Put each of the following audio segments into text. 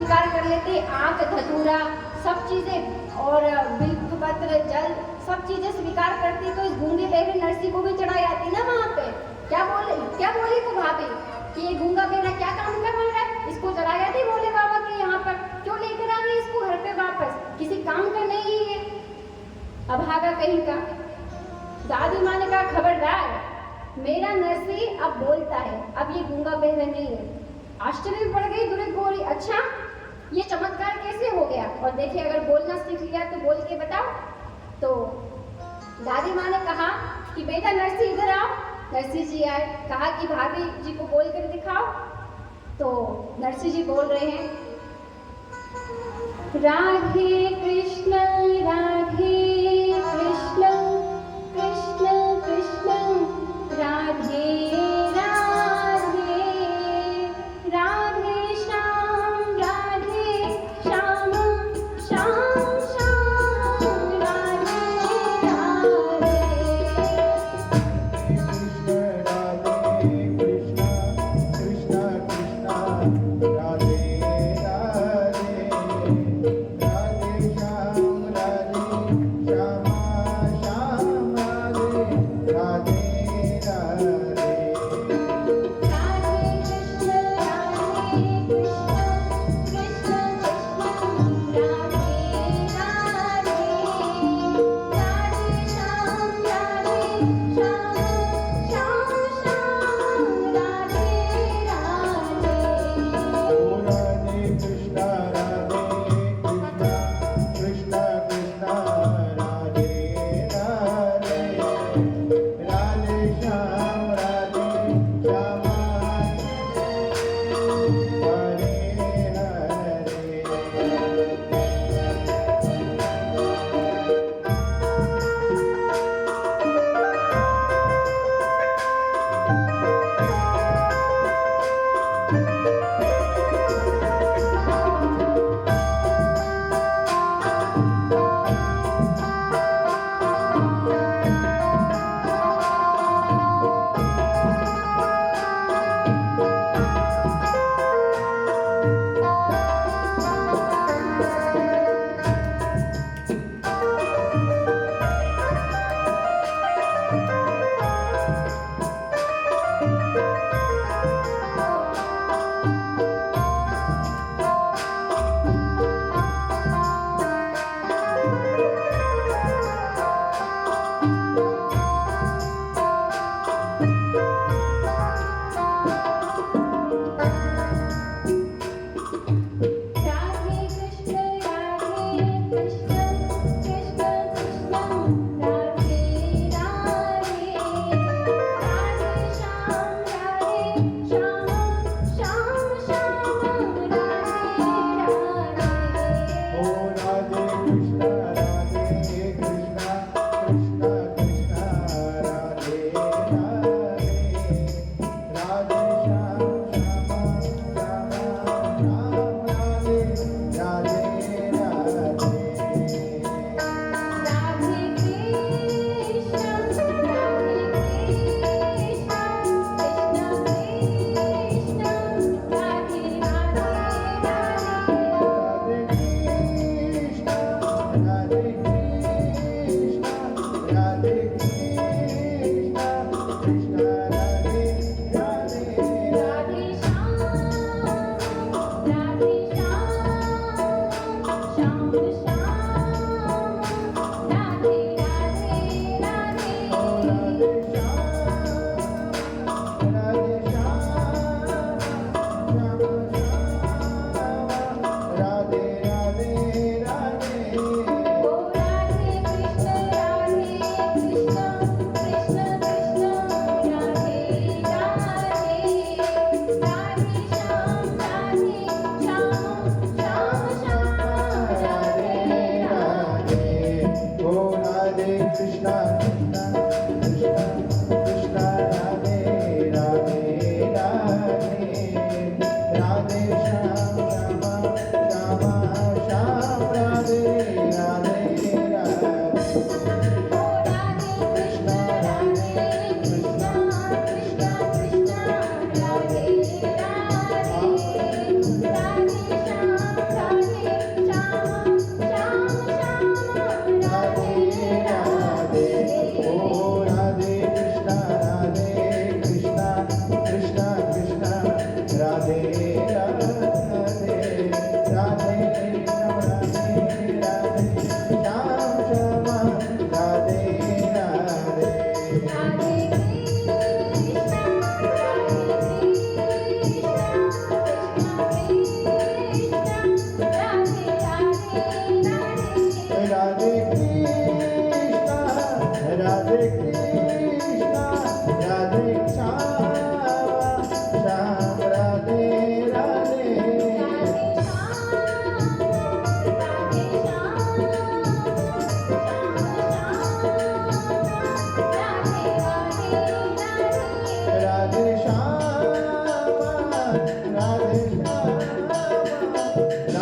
स्वीकार कर लेते, आँख धतूरा सब चीजें और बिल्वपत्र जल सब चीजें स्वीकार करती, तो इस गूंगे बहरे नरसी को भी चढ़ाई आती ना वहाँ पे। क्या बोली तो भाभी कि ये गूंगा बहरा क्या काम कर रहा है, इसको चढ़ाई आती भोले बाबा के यहाँ पर, क्यों लेकर आ गई इसको घर पे वापस, किसी काम का नहीं है, अभागा कहीं का। दादी माँ ने कहा खबरदार, मेरा नरसी अब बोलता है, अब ये गूंगा बहरा नहीं है। आश्चर्य में पड़ गई दुरित गौरी, अच्छा ये चमत्कार कैसे हो गया, और देखिए अगर बोलना सीख लिया तो बोल के बताओ। तो दादी माँ ने कहा कि बेटा नरसी इधर आओ। नरसी जी आए, कहा कि भाभी जी को बोल कर दिखाओ। तो नरसी जी बोल रहे हैं, राधे कृष्ण राधे कृष्ण कृष्ण कृष्ण राधे राधे राधे श्याम राधे श्याम श्याम श्याम राधे राधे। कृष्ण कृष्ण राधे राधे राधे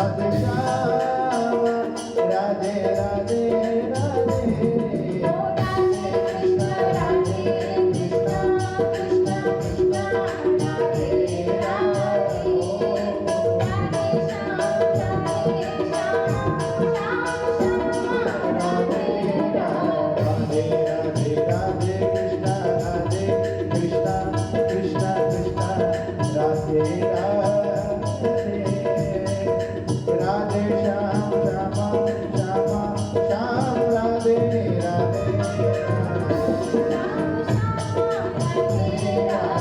राधे श्याम राधे राधे राधे ओ राधे कृष्ण राधे कृष्ण कृष्ण कृष्ण राधे राधे राधे श्याम राधे श्याम श्याम श्याम राधे राधे राधे राधे राधे कृष्ण कृष्ण कृष्ण राधे राधे राधे श्याम श्याम श्याम श्याम राधे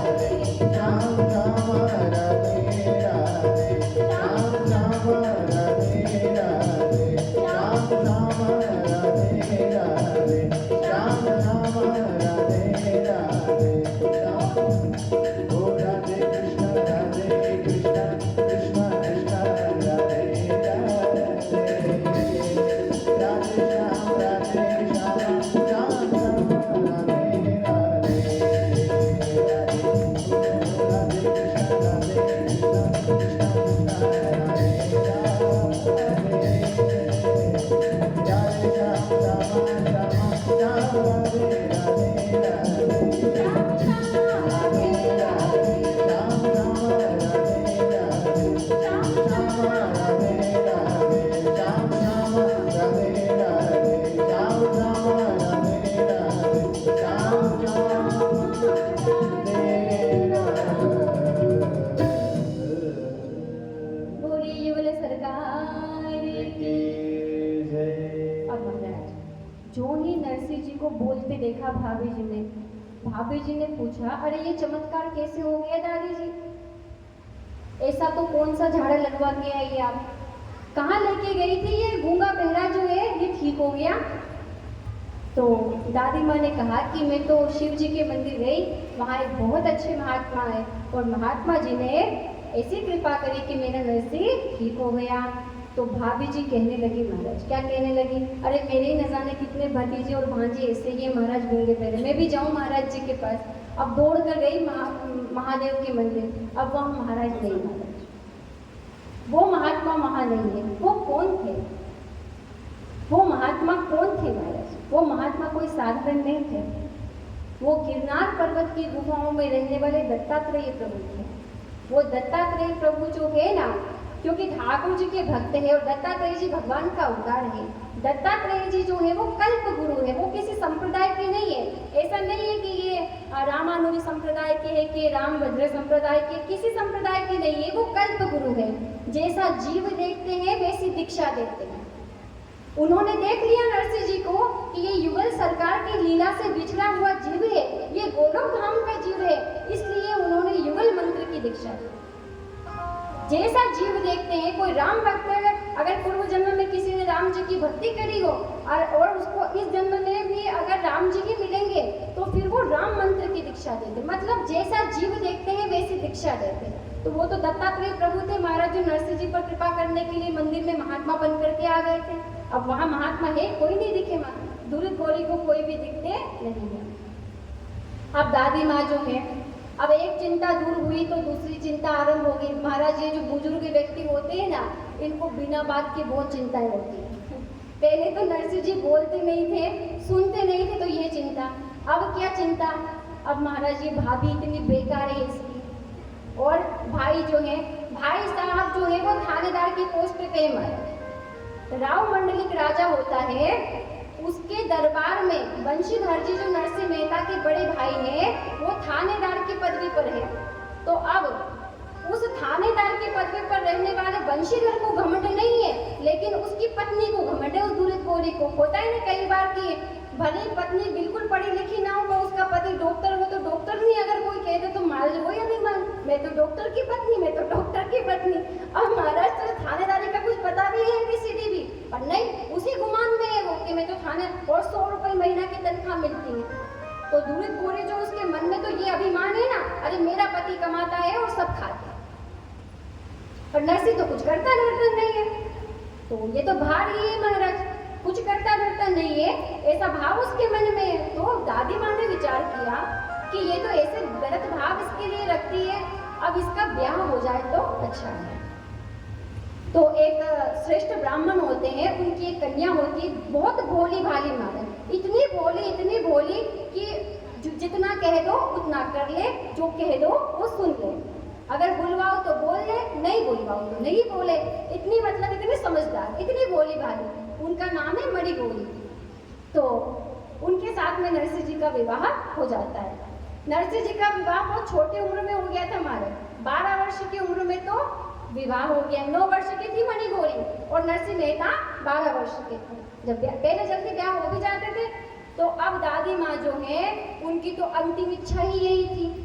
राधे श्याम श्याम राधे राधे श्याम श्याम राधे राधे श्याम श्याम राधे राधे श्याम श्याम राधे राधे श्याम श्याम राधे राधे श्याम श्याम राधे राधे ओ राधे कृष्ण कृष्ण कृष्ण राधे राधे राधे श्याम राधे श्याम श्याम श्याम राधे राधे राधे कृष्ण कृष्ण बोली युगल सरकार की। अब महाराज जो ही नरसिंह जी को बोलते देखा भाभी जी ने पूछा, अरे ये चमत्कार कैसे हो गया दादी जी? ऐसा तो कौन सा झाड़ा लगवा के आई आप? कहाँ लेके गई थी ये गूंगा बहरा जो है ये ठीक हो गया? तो दादी माँ ने कहा कि मैं तो शिव जी के मंदिर गई, वहाँ एक बहुत अच्छे महात्मा है और महात्मा जी ने ऐसी कृपा करी कि मेरा नरसिंह ठीक हो गया। तो भाभी जी कहने लगी, महाराज क्या कहने लगी, अरे मेरे ही न जाने कितने भतीजे और भांजे ऐसे ही महाराज गूंगे बहरे, मैं भी जाऊँ महाराज जी के पास। अब दौड़ कर गई महादेव के मंदिर, अब वहाँ महाराज नहीं, महाराज वो महात्मा वहाँ नहीं है। वो कौन थे? वो महात्मा कौन थे महाराज? वो महात्मा कोई साधारण नहीं थे, वो गिरनार पर्वत की गुफाओं में रहने वाले दत्तात्रेय प्रभु थे। वो दत्तात्रेय प्रभु जो है ना, क्योंकि ठाकुर जी के भक्त है और दत्तात्रेय जी भगवान का अवतार है। दत्तात्रेय जी जो है वो कल्प गुरु है, वो किसी संप्रदाय के नहीं है। ऐसा नहीं है कि ये रामानुजी संप्रदाय के है कि रामभद्र संप्रदाय के, किसी संप्रदाय के नहीं है, वो कल्प गुरु है। जैसा जीव देखते हैं वैसी दीक्षा देते हैं। उन्होंने देख लिया नरसिंह जी को कि ये युगल सरकार की लीला से बिछड़ा हुआ जीव है, ये गोलोक धाम का जीव है, इसलिए उन्होंने युगल मंत्र की दीक्षा दी। जैसा जीव देखते हैं, कोई राम भक्त अगर पूर्व जन्म में किसी ने राम जी की भक्ति करी हो और उसको इस जन्म में भी अगर राम जी ही मिलेंगे तो फिर वो राम मंत्र की दीक्षा देते। मतलब जैसा जीव देखते हैं वैसी दीक्षा देते। तो वो तो दत्तात्रेय प्रभु थे महाराज, जो नरसिंह जी पर कृपा करने के लिए मंदिर में महात्मा बन करके आ गए थे। अब वहाँ महात्मा है कोई नहीं दिखे, दूरी गौरी को कोई भी दिखते नहीं है। अब दादी माँ जो है, अब एक चिंता दूर हुई तो दूसरी चिंता आरंभ हो गई। महाराज ये जो बुजुर्ग व्यक्ति होते हैं ना, इनको बिना बात के बहुत चिंताएं होती है। पहले तो नरसिंह जी बोलते नहीं थे, सुनते नहीं थे, तो ये चिंता। अब क्या चिंता? अब महाराज ये भाभी इतनी बेकार है इसकी, और भाई जो है, भाई साहब जो है वो थानेदार की पोस्ट पे थे महाराज। राव मंडलिक राजा होता है, उसके दरबार में बंशीधर जी जो नरसिंह मेहता के बड़े भाई हैं, वो थानेदार की पदवी पर है। तो अब उस थानेदार की पदवी पर रहने वाले बंशीधर को घमंड नहीं है, लेकिन उसकी पत्नी को घमंड है, उस दूरित गौरी को। होता है ना कई बार कि भले पत्नी बिल्कुल पढ़ी लिखी ना हो तो उसका पति डॉक्टर हो तो डॉक्टर नहीं अगर कोई कह दे तो मान लो या नहीं मान, मैं तो डॉक्टर की पत्नी, मैं तो डॉक्टर की पत्नी। अब महाराज तो थानेदारी का कुछ पता भी है ABCD भी, पर नहीं, उसी गुमान में है वो कि मैं तो थाने, और 100 रुपये महीना की तनख्वाह मिलती है। तो दूरित गौरी जो उसके मन में तो ये अभिमान है ना, अरे मेरा पति कमाता है और सब खाते हैं, पर नरसिंह तो कुछ करता धरता नहीं है। तो ये तो भार ही है महाराज, कुछ करता धरता नहीं है, ऐसा भाव उसके मन में है। तो दादी माँ ने विचार किया कि ये तो ऐसे गलत भाव इसके लिए रखती है, अब इसका ब्याह हो जाए तो अच्छा है। तो एक श्रेष्ठ ब्राह्मण होते हैं, उनकी एक कन्या होती है, बहुत भोली भाली मारन, इतनी भोली कि जितना कह दो उतना कर ले, जो कह दो वो सुन ले, अगर बुलवाओ तो बोल ले, नहीं बुलवाओ तो नहीं बोले, इतनी मतलब इतनी समझदार, इतनी भोली भाली। उनका नाम है मणिगौरी। तो उनके साथ में नरसिंह जी का विवाह हो जाता है। नरसिंह जी का विवाह बहुत छोटी उम्र में हो गया था हमारे, 12 वर्ष की उम्र में तो विवाह हो गया। 9 वर्ष की थी मणिगौरी और नरसिंह मेहता 12 वर्ष के थे। जब पहले जल्दी ब्याह हो भी जाते थे, तो अब दादी माँ जो है उनकी तो अंतिम इच्छा ही यही थी।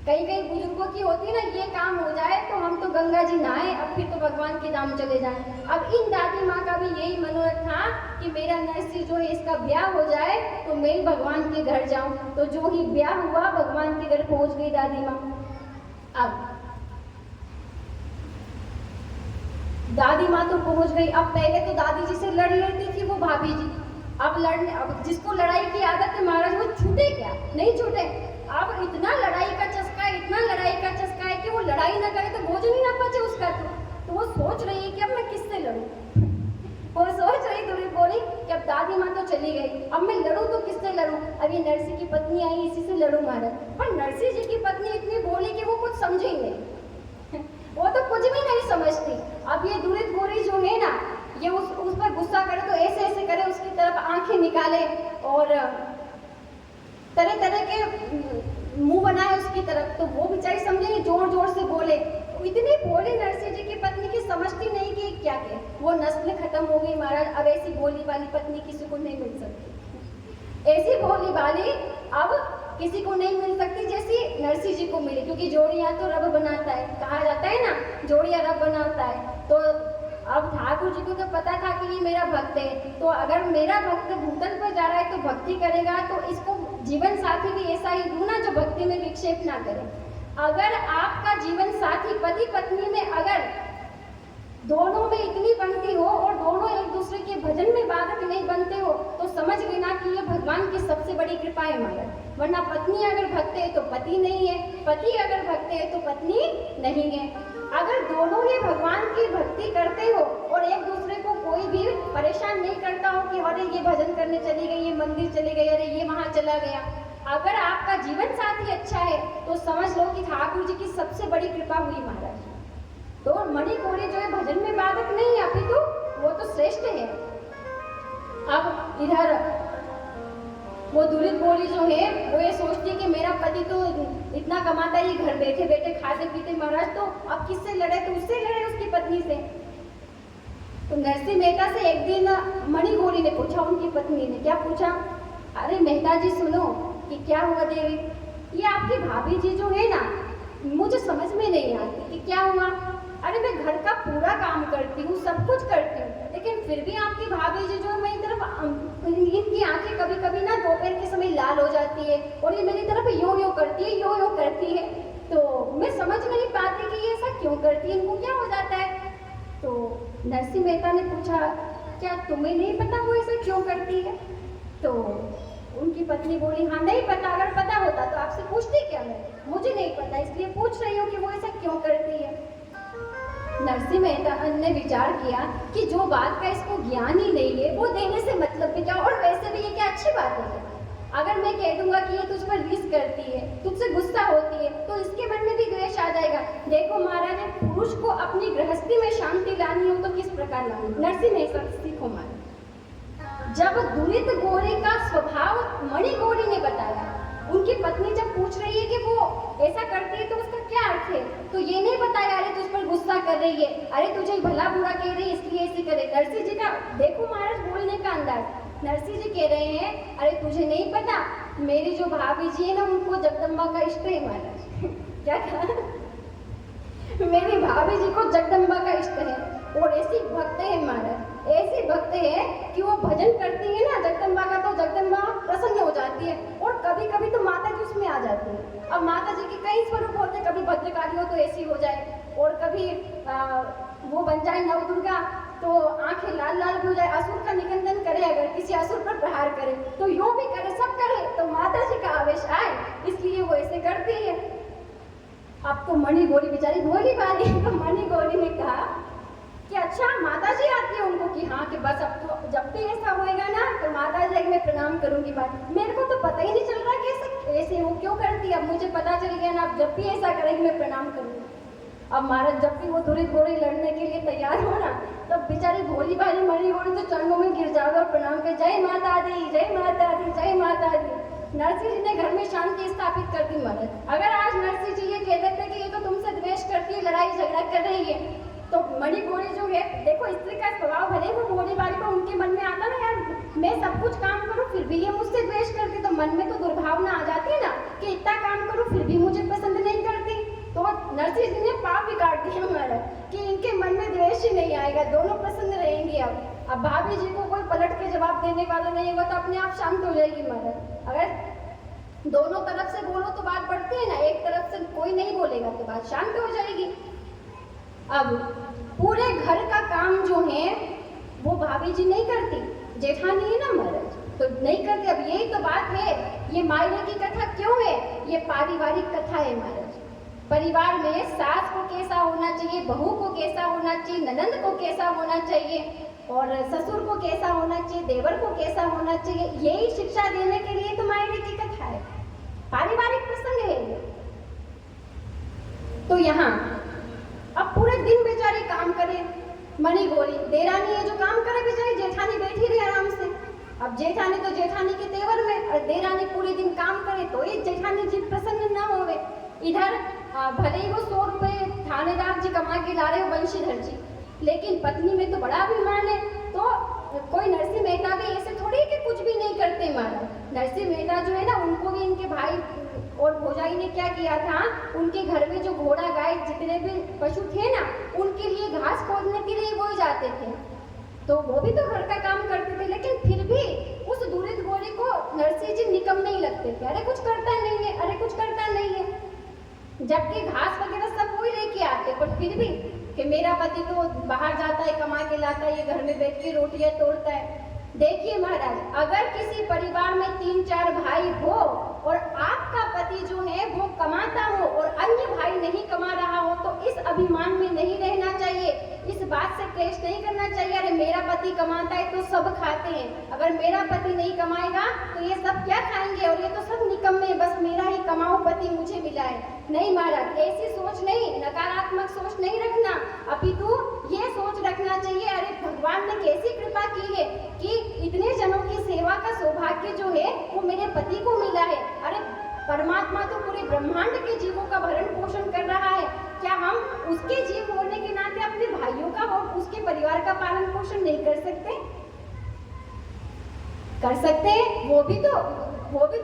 कई बुजुर्गों की होती ना, ये काम हो जाए तो हम तो गंगा जी नहाए, अब फिर तो भगवान के धाम चले जाएं। अब इन दादी माँ का भी यही मनोरथ था कि मेरा नरसिंह जो है इसका ब्याह हो जाए तो मैं ही भगवान के घर जाऊं। तो जो ही ब्याह हुआ, भगवान के घर पहुंच गई दादी माँ। अब दादी माँ तो पहुंच गई। अब पहले तो दादी जी से लड़ लेती थी वो भाभी जी, अब जिसको लड़ाई की आदत है महाराज, वो छूटे क्या? नहीं छूटे। अब इतना लड़ाई का चस्का है कि वो लड़ाई ना करे तो भोजन ही ना पचे उसका। तो वो सोच रही है कि अब मैं किससे लड़ूं। वो सोच रही दूरी बोली कि अब दादी माँ तो चली गई, अब मैं लड़ूं तो किससे लड़ूं? अब ये नरसिंह की पत्नी आई, इसी से लड़ूं महाराज। पर नरसिंह जी की पत्नी इतनी बोली कि वो कुछ समझे ही नहीं। वो तो कुछ भी नहीं समझती। अब ये दूरित गोरी जो है ना, ये उस पर गुस्सा करे तो ऐसे करे, उसकी तरफ आंखें निकाले और तरह तरह के मुंह बनाए उसकी तरफ। तो वो बेचारी समझे, जोर जोर से बोले। इतनी बोली नरसिंह जी की पत्नी की समझती नहीं कि क्या कहे। वो नस्ल खत्म हो गई महाराज। अब ऐसी भोली वाली पत्नी किसी को नहीं मिल सकती। ऐसी भोली वाली अब किसी को नहीं मिल सकती जैसी नरसिंह जी को मिली, क्योंकि जोड़ियां तो रब बनाता है, कहा जाता है ना, जोड़ियां रब बनाता है। तो अब ठाकुर जी को तो पता था कि ये मेरा भक्त है, तो अगर मेरा भक्त भूतल पर जा रहा है तो भक्ति करेगा, तो इसको जीवन साथी भी ऐसा ही दूं ना जो भक्ति में विक्षेप ना करे। अगर आपका जीवन साथी पति पत्नी में अगर दोनों में इतनी बनती हो और दोनों एक दूसरे के भजन में बाधक नहीं बनते हो, तो समझ लेना कि ये भगवान की सबसे बड़ी कृपा है महाराज। वरना पत्नी अगर भक्त है तो पति नहीं है, पति अगर भक्त है तो पत्नी नहीं है। अगर दोनों ही भगवान की भक्ति करते हो और एक दूसरे को कोई भी परेशान नहीं करता हो कि अरे ये भजन करने चली गई, ये मंदिर चली गई, अरे ये वहाँ चला गया, अगर आपका जीवन साथी अच्छा है तो समझ लो कि ठाकुर जी की सबसे बड़ी कृपा हुई महाराज। तो मणिगौरी जो है भजन में बाधक नहीं है, अभी तो वो तो श्रेष्ठ है। अब इधर वो दूरित गौरी जो है वो ये सोचती है कि मेरा पति तो इतना कमाता है, घर बैठे बैठे खाते पीते महाराज, तो अब किससे लड़े? तो उससे लड़े, उसकी पत्नी से। तो नरसिंह मेहता से एक दिन मणिगौरी ने पूछा, उनकी पत्नी ने क्या पूछा, अरे मेहता जी सुनो कि क्या हुआ देवी, ये आपकी भाभी जी जो है ना, मुझे समझ में नहीं आती कि क्या हुआ। अरे मैं घर का पूरा काम करती हूँ, सब कुछ करती हूँ, लेकिन फिर भी आपकी भाभी जी जो मेरी तरफ, इनकी आंखें कभी कभी ना दोपहर के समय लाल हो जाती है और ये मेरी तरफ यो करती है। तो मैं समझ नहीं पाती कि ये ऐसा क्यों करती है, इनको क्या हो जाता है। तो नरसिंह मेहता ने पूछा, क्या तुम्हें नहीं पता वो ऐसा क्यों करती है? तो उनकी पत्नी बोली, हाँ नहीं पता, अगर पता होता तो आपसे पूछती क्या, मैं मुझे नहीं पता इसलिए पूछ रही हूँ कि वो ऐसा क्यों करती है। नरसिंह मेहता ने विचार किया कि जो बात का इसको ज्ञान ही नहीं है वो देने से मतलब भी क्या, और वैसे भी ये क्या अच्छी बात है। अगर मैं कह दूंगा कि ये तुझ पर रिस करती है, तुझसे गुस्सा होती है, तो इसके मन में भी द्वेष आ जाएगा। देखो महाराज, पुरुष को अपनी गृहस्थी में शांति लानी हो तो किस प्रकार लानी, नरसिंह मेहता सीखो महाराज। जब दूरित गौरी का स्वभाव मणिगौरी ने बताया, उनकी पत्नी जब पूछ रही है कि वो ऐसा करती है तो उसका क्या अर्थ है, तो ये नहीं बताया अरे तुझ पर गुस्सा कर रही है, अरे तुझे भला बुरा कह रही है इसलिए ऐसे करे। नरसिंह जी का देखो महाराज बोलने का अंदाज, नरसिंह जी कह रहे हैं अरे तुझे नहीं पता, मेरी जो भाभी जी है ना उनको जगदम्बा का इष्ट है महाराज। क्या कहा? मेरी भाभी जी को जगदम्बा का इष्ट है और ऐसी भक्त है महाराज, ऐसी भक्त है कि वो भजन करती है ना जगदम्बा का, तो जगदम्बा प्रसन्न हो जाती है और कभी कभी तो माता जी उसमें आ जाती है। अब माता जी के कई स्वरूप होते हैं, कभी भद्रकाली हो तो ऐसी हो जाए और कभी वो बन जाए नवदुर्गा तो आंखें लाल लाल भी हो जाए, असुर का निकंदन करे, अगर किसी असुर पर प्रहार करे तो यूं भी करे, सब करे तो माता जी का आवेश आए, इसलिए तो मणि गौरी बेचारी भोली भाली, तो मणि गौरी ने कहा कि अच्छा माता जी आती है उनको, कि हाँ कि बस अब तो जब भी ऐसा होएगा ना तो माता जी मैं प्रणाम करूंगी। मेरे को तो पता ही नहीं चल रहा कैसे ऐसे वो क्यों करती है। अब मुझे पता चल गया ना, अब जब भी ऐसा करेगी मैं प्रणाम करूंगी। अब महाराज जब भी वो दुरित घोड़ी लड़ने के लिए तैयार हो ना, तब बेचारी भोली भाली मणि गौरी तो चरणों में गिर जाओगे और प्रणाम कर, जय माता दी, जय माता दी, जय माता दी। नरसिंह जी ने घर में शांति स्थापित कर दी महाराज। अगर आज नरसिंह जी ये कह देते कि ये तो तुमसे द्वेष करती है, लड़ाई झगड़ा कर रही है, तो मणि गौरी जो है, देखो स्त्री का स्वभाव भले वो भोली भाली को उनके मन में आता ना, यार मैं सब कुछ काम करूं फिर भी ये मुझसे द्वेष करती, तो मन में तो दुर्भावना आ जाती है ना कि इतना काम करूं फिर भी मुझे पसंद नहीं करती। तो नरसिंह जी ने पाप बिगाड़ दिया हमारा कि इनके मन में द्वेष ही नहीं आएगा, दोनों प्रसन्न रहेंगे। अब भाभी जी को कोई पलट के जवाब देने वाला नहीं होगा तो अपने आप शांत हो जाएगी महाराज। अगर दोनों तरफ से बोलो तो बात बढ़ती है ना, एक तरफ से कोई नहीं बोलेगा तो बात शांत हो जाएगी। अब पूरे घर का काम जो है वो भाभी जी नहीं करती, जेठानी है ना महाराज, तो नहीं करती। अब यही तो बात है, ये मायने की कथा क्यों है, ये पारिवारिक कथा है महाराज। परिवार में सास को कैसा होना चाहिए, बहू को कैसा होना चाहिए, ननंद को कैसा होना चाहिए, और ससुर को कैसा होना चाहिए, देवर को कैसा होना चाहिए, यही शिक्षा देने के लिए तो मायने की कथा है, पारिवारिक प्रसंग है। तो यहाँ अब पूरे दिन बेचारी काम करे मणि गौरी, देरानी है जो काम करे बेचारी, जेठानी बैठी रही आराम से। अब जेठानी तो जेठानी के तेवर में, और देरानी पूरे दिन काम करे तो ये जेठानी जी प्रसन्न ना होवे। इधर भले ही वो 100 रुपए थानेदार जी कमा के ला रहे हो बंशीधर जी, लेकिन पत्नी में तो बड़ा अभिमान है। तो कोई नरसिंह मेहता भी ऐसे थोड़ी कि कुछ भी नहीं करते महाराज। नरसिंह मेहता जो है ना, उनको भी इनके भाई और भौजाई ने क्या किया था, उनके घर में जो घोड़ा गाय जितने भी पशु थे ना, उनके लिए घास खोदने के लिए वो ही जाते थे, तो वो भी तो घर का काम करते थे। लेकिन फिर भी उस दुरित घोड़ी को नरसिंह जी निकम नहीं लगते थे, अरे कुछ करता नहीं है, अरे कुछ करता नहीं है, जबकि घास वगैरह सब वही लेके आते। पर फिर भी कि मेरा पति तो बाहर जाता है, कमा के लाता है, ये घर में बैठ के रोटियां तोड़ता है। देखिए महाराज, अगर किसी परिवार में 3-4 भाई हो और आपका पति जो है वो कमाता हो और अन्य भाई नहीं कमा रहा हो, तो इस अभिमान में नहीं रहना चाहिए, इस बात से क्लेश नहीं करना चाहिए, अरे मेरा पति कमाता है तो सब खाते हैं, अगर मेरा पति नहीं कमाएगा तो ये सब क्या खाएंगे, और ये तो सब निकम्मे, बस मेरा ही कमाओ पति मुझे मिला है। नहीं महाराज, ऐसी सोच नहीं, नकारात्मक सोच नहीं रखना, अपितु ये सोच रखना चाहिए, अरे भगवान ने कैसी कृपा की है कि इतने जनों की सेवा का सौभाग्य जो है वो मेरे पति को मिला है। अरे परमात्मा तो पूरे ब्रह्मांड के जीवों का भरण पोषण कर रहा है, क्या हम उसके जीव होने के नाते अपने भाइयों का और उसके परिवार का पालन पोषण नहीं कर सकते? कर सकते हैं, वो भी तो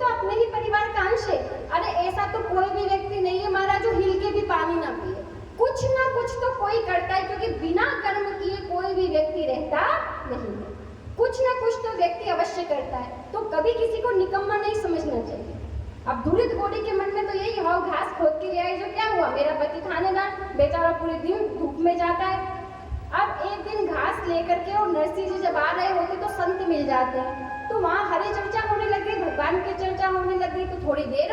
अपने ही परिवार का अंश है। अरे ऐसा तो कोई भी व्यक्ति नहीं है महाराज जो हिल के भी पानी ना पिए, कुछ ना कुछ तो कोई करता है, क्योंकि बिना कर्म किए कोई भी व्यक्ति रहता नहीं है, कुछ ना कुछ तो व्यक्ति अवश्य करता है। तो कभी किसी को निकम्मा नहीं समझना चाहिए। अब दुरित घोड़ी के मन में तो यही है, घास खोद के ले आई, जो क्या हुआ, मेरा पति थानेदार बेचारा पूरे दिन धूप में जाता है। अब एक दिन घास लेकर के और नरसिंह जी जब आ रहे होते तो संत मिल जाते हैं, तो वहाँ हरे चर्चा होने लग गई, भगवान की चर्चा होने लग गई। तो थोड़ी देर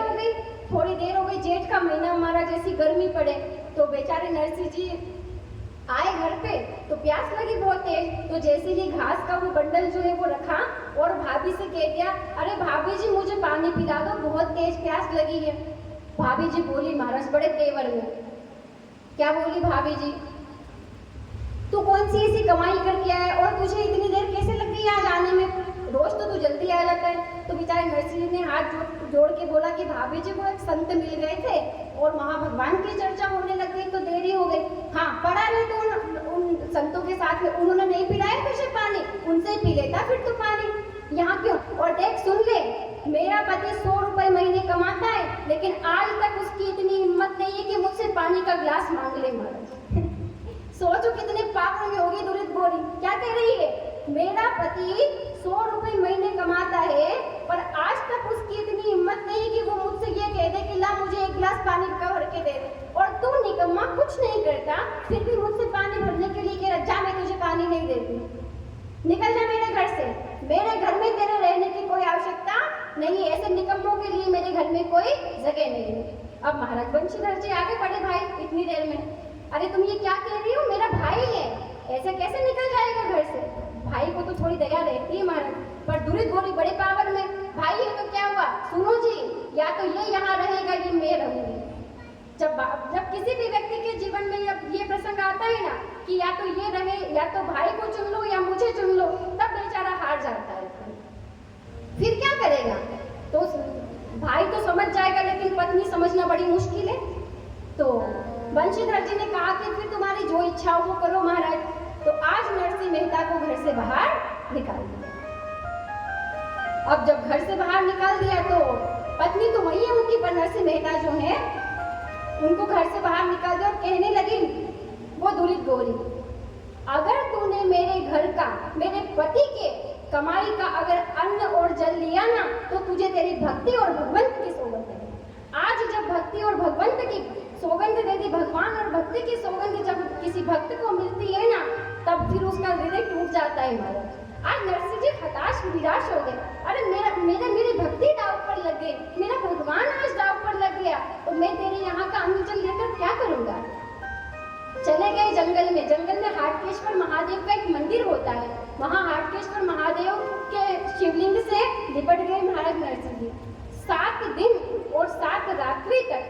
हो गई, जेठ का महीना हमारा, जैसी गर्मी पड़े, तो बेचारे नरसिंह जी आए घर पे, तो प्यास लगी बहुत तेज, तो जैसे ही घास का वो बंडल जो है वो रखा और भाभी से कह दिया, अरे भाभी जी मुझे पानी पिला दो, बहुत तेज प्यास लगी है। भाभी जी बोली महाराज बड़े तेवर में, क्या बोली भाभी जी, तू कौन सी ऐसी कमाई करके आया और तुझे इतनी देर कैसे लग गई आज आने में, रोज तो तू जल्दी आ जाता है। तो बेचारे नरसिंह जी ने हाथ जोड़ के बोला कि भाभी जी को एक संत मिल गए थे और वहाँ भगवान की चर्चा होने लग गई तो देरी हो गई। हाँ, पड़ा नहीं तो उन संतों के साथ में उन्होंने नहीं पिलाया तुझे पानी, उनसे पी लेता फिर तू पानी, यहाँ क्यों। और देख सुन ले, मेरा पति 100 रुपए महीने कमाता है, लेकिन आज तक उसकी इतनी हिम्मत नहीं है कि मुझसे पानी का ग्लास मांग ले महाराज। सोचो कितने पापों में होगी दुरित घोड़ी, क्या कह रही है, मेरा पति 100 रुपए महीने कमाता है, पर आज तक उसकी इतनी हिम्मत नहीं कि वो मुझसे ये कह दे कि ला मुझे एक गिलास पानी का भर के दे दे, और तू निकम्मा कुछ नहीं करता, फिर भी मुझसे पानी भरने के लिए कह रहा, जा मैं तुझे पानी नहीं देती, निकल जा मेरे घर से, मेरे घर में तेरे रहने की कोई आवश्यकता नहीं है, ऐसे निकम्मों के लिए मेरे घर में कोई जगह नहीं है। अब महाराज बंशीधर जी आगे बढ़े भाई इतनी देर में, अरे तुम ये क्या कह रही हो, मेरा भाई है, ऐसे कैसे निकल जाएगा घर से। भाई को तो थोड़ी दया रहती है महाराज, पर दुरित बोली बड़े पावर में, भाई है तो क्या हुआ, सुनो जी, या तो ये यहाँ रहेगा ये मैं रहूंगी। जब किसी भी व्यक्ति के जीवन में ये प्रसंग आता है ना कि या तो ये रहे या तो भाई को चुन लो या मुझे चुन लो, तब बेचारा हार जाता है। फिर क्या करेगा, तो भाई तो समझ जाएगा लेकिन पत्नी समझना बड़ी मुश्किल है। तो बंशीधर जी ने कहा कि फिर तुम्हारी जो इच्छा हो वो करो महाराज। तो आज नरसिंह मेहता को घर से बाहर निकाल दिया। अब जब घर से बाहर निकाल दिया तो पत्नी तो वही है उनकी, पर नरसिंह मेहता जो है उनको घर से बाहर निकाल दिया और कहने लगी वो दुरित गोरी, अगर तूने मेरे घर का, मेरे पति के कमाई का अगर अन्न और जल लिया ना, तो तुझे तेरी भक्ति और भगवंत की सौगंध है। आज जब भक्ति और भगवंत की सौगंध दे दी, भगवान और भक्ति की सौगंध जब किसी भक्त को मिलती है ना, तब फिर उसका हृदय टूट जाता है महाराज। आज नरसिंह जी हताश निराश हो गए, अरे मेरी भक्ति दाव पर लग गई, मेरा भगवान आज दाव पर लग गया, तो मैं तेरे यहाँ का अन्न जल लेकर क्या करूँगा। चले गए जंगल में। जंगल में हाटकेश्वर महादेव का एक मंदिर होता है, वहाँ हाटकेश्वर महादेव के शिवलिंग से लिपट गए महाराज नरसिंह जी। 7 दिन और 7 रात्रि तक,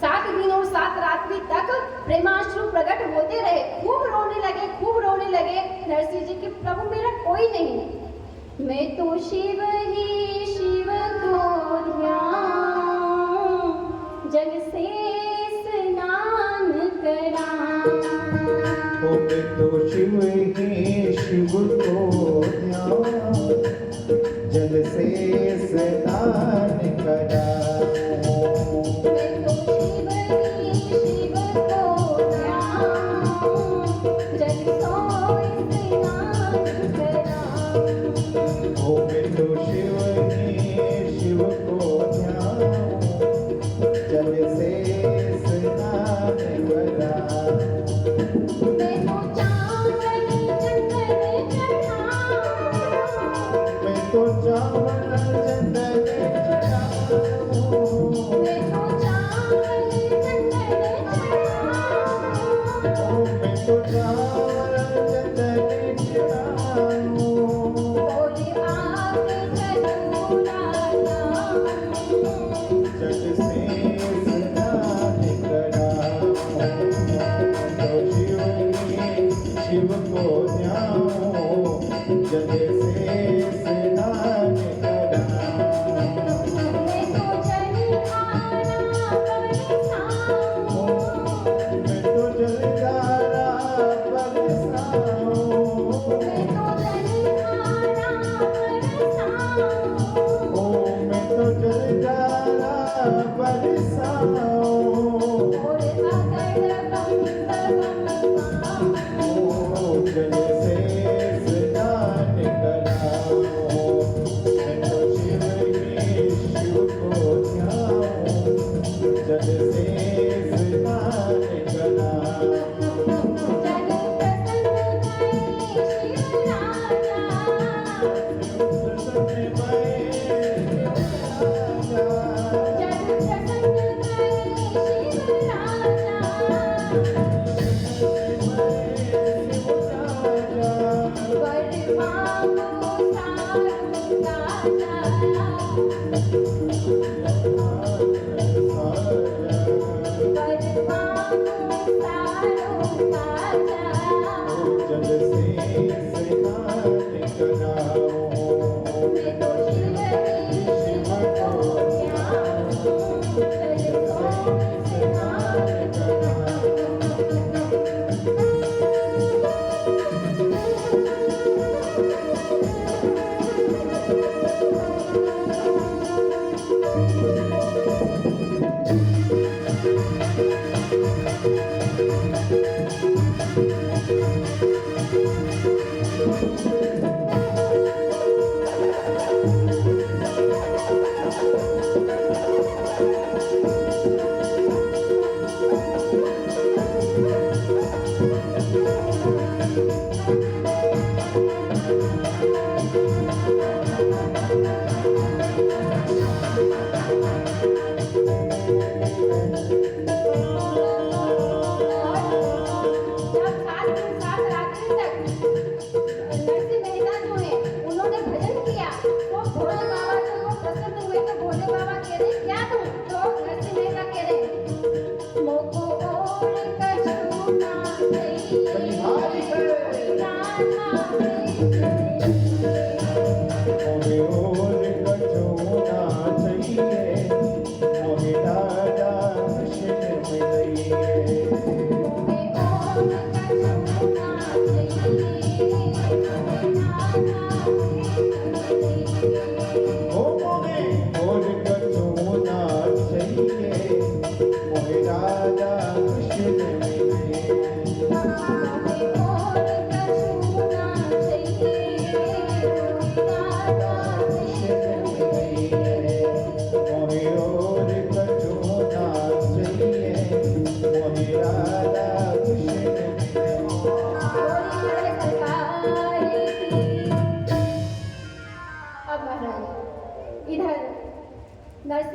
7 दिन और 7 रात्रि तक प्रेमाश्रु प्रकट होते रहे। खूब रोने लगे नरसिंह जी कि प्रभु मेरा कोई नहीं, मैं तो शिव ही शिव को ध्यान, जल से स्नान कराऊं। ओ मैं तो शिव ही शिव को ध्यान, जल से स्नान कराऊं। मैं तो शिव ही शिव को ध्यान, जल से स्नान कराऊं। ओ मैं तो शिव ही शिव को ध्यान, जल से स्नान कराऊं। मैं तो चावल चंदन चढ़ाऊं, मैं तो चावल चंदन चढ़ाऊं। मैं तो चावल चंदन चढ़ाऊं। ओ मैं तो चावल चंदन चढ़ाऊं। बोले आके धतूरा लाऊं, जल से स्नान कराऊं। तो शिव को ध्याऊं, जल से स्नान कराऊं। मैं तो जलधारा बरसाऊं, मैं तो जलधारा बरसाऊं। मैं तो जलधारा बरसाऊं। ओ मैं तो जलधारा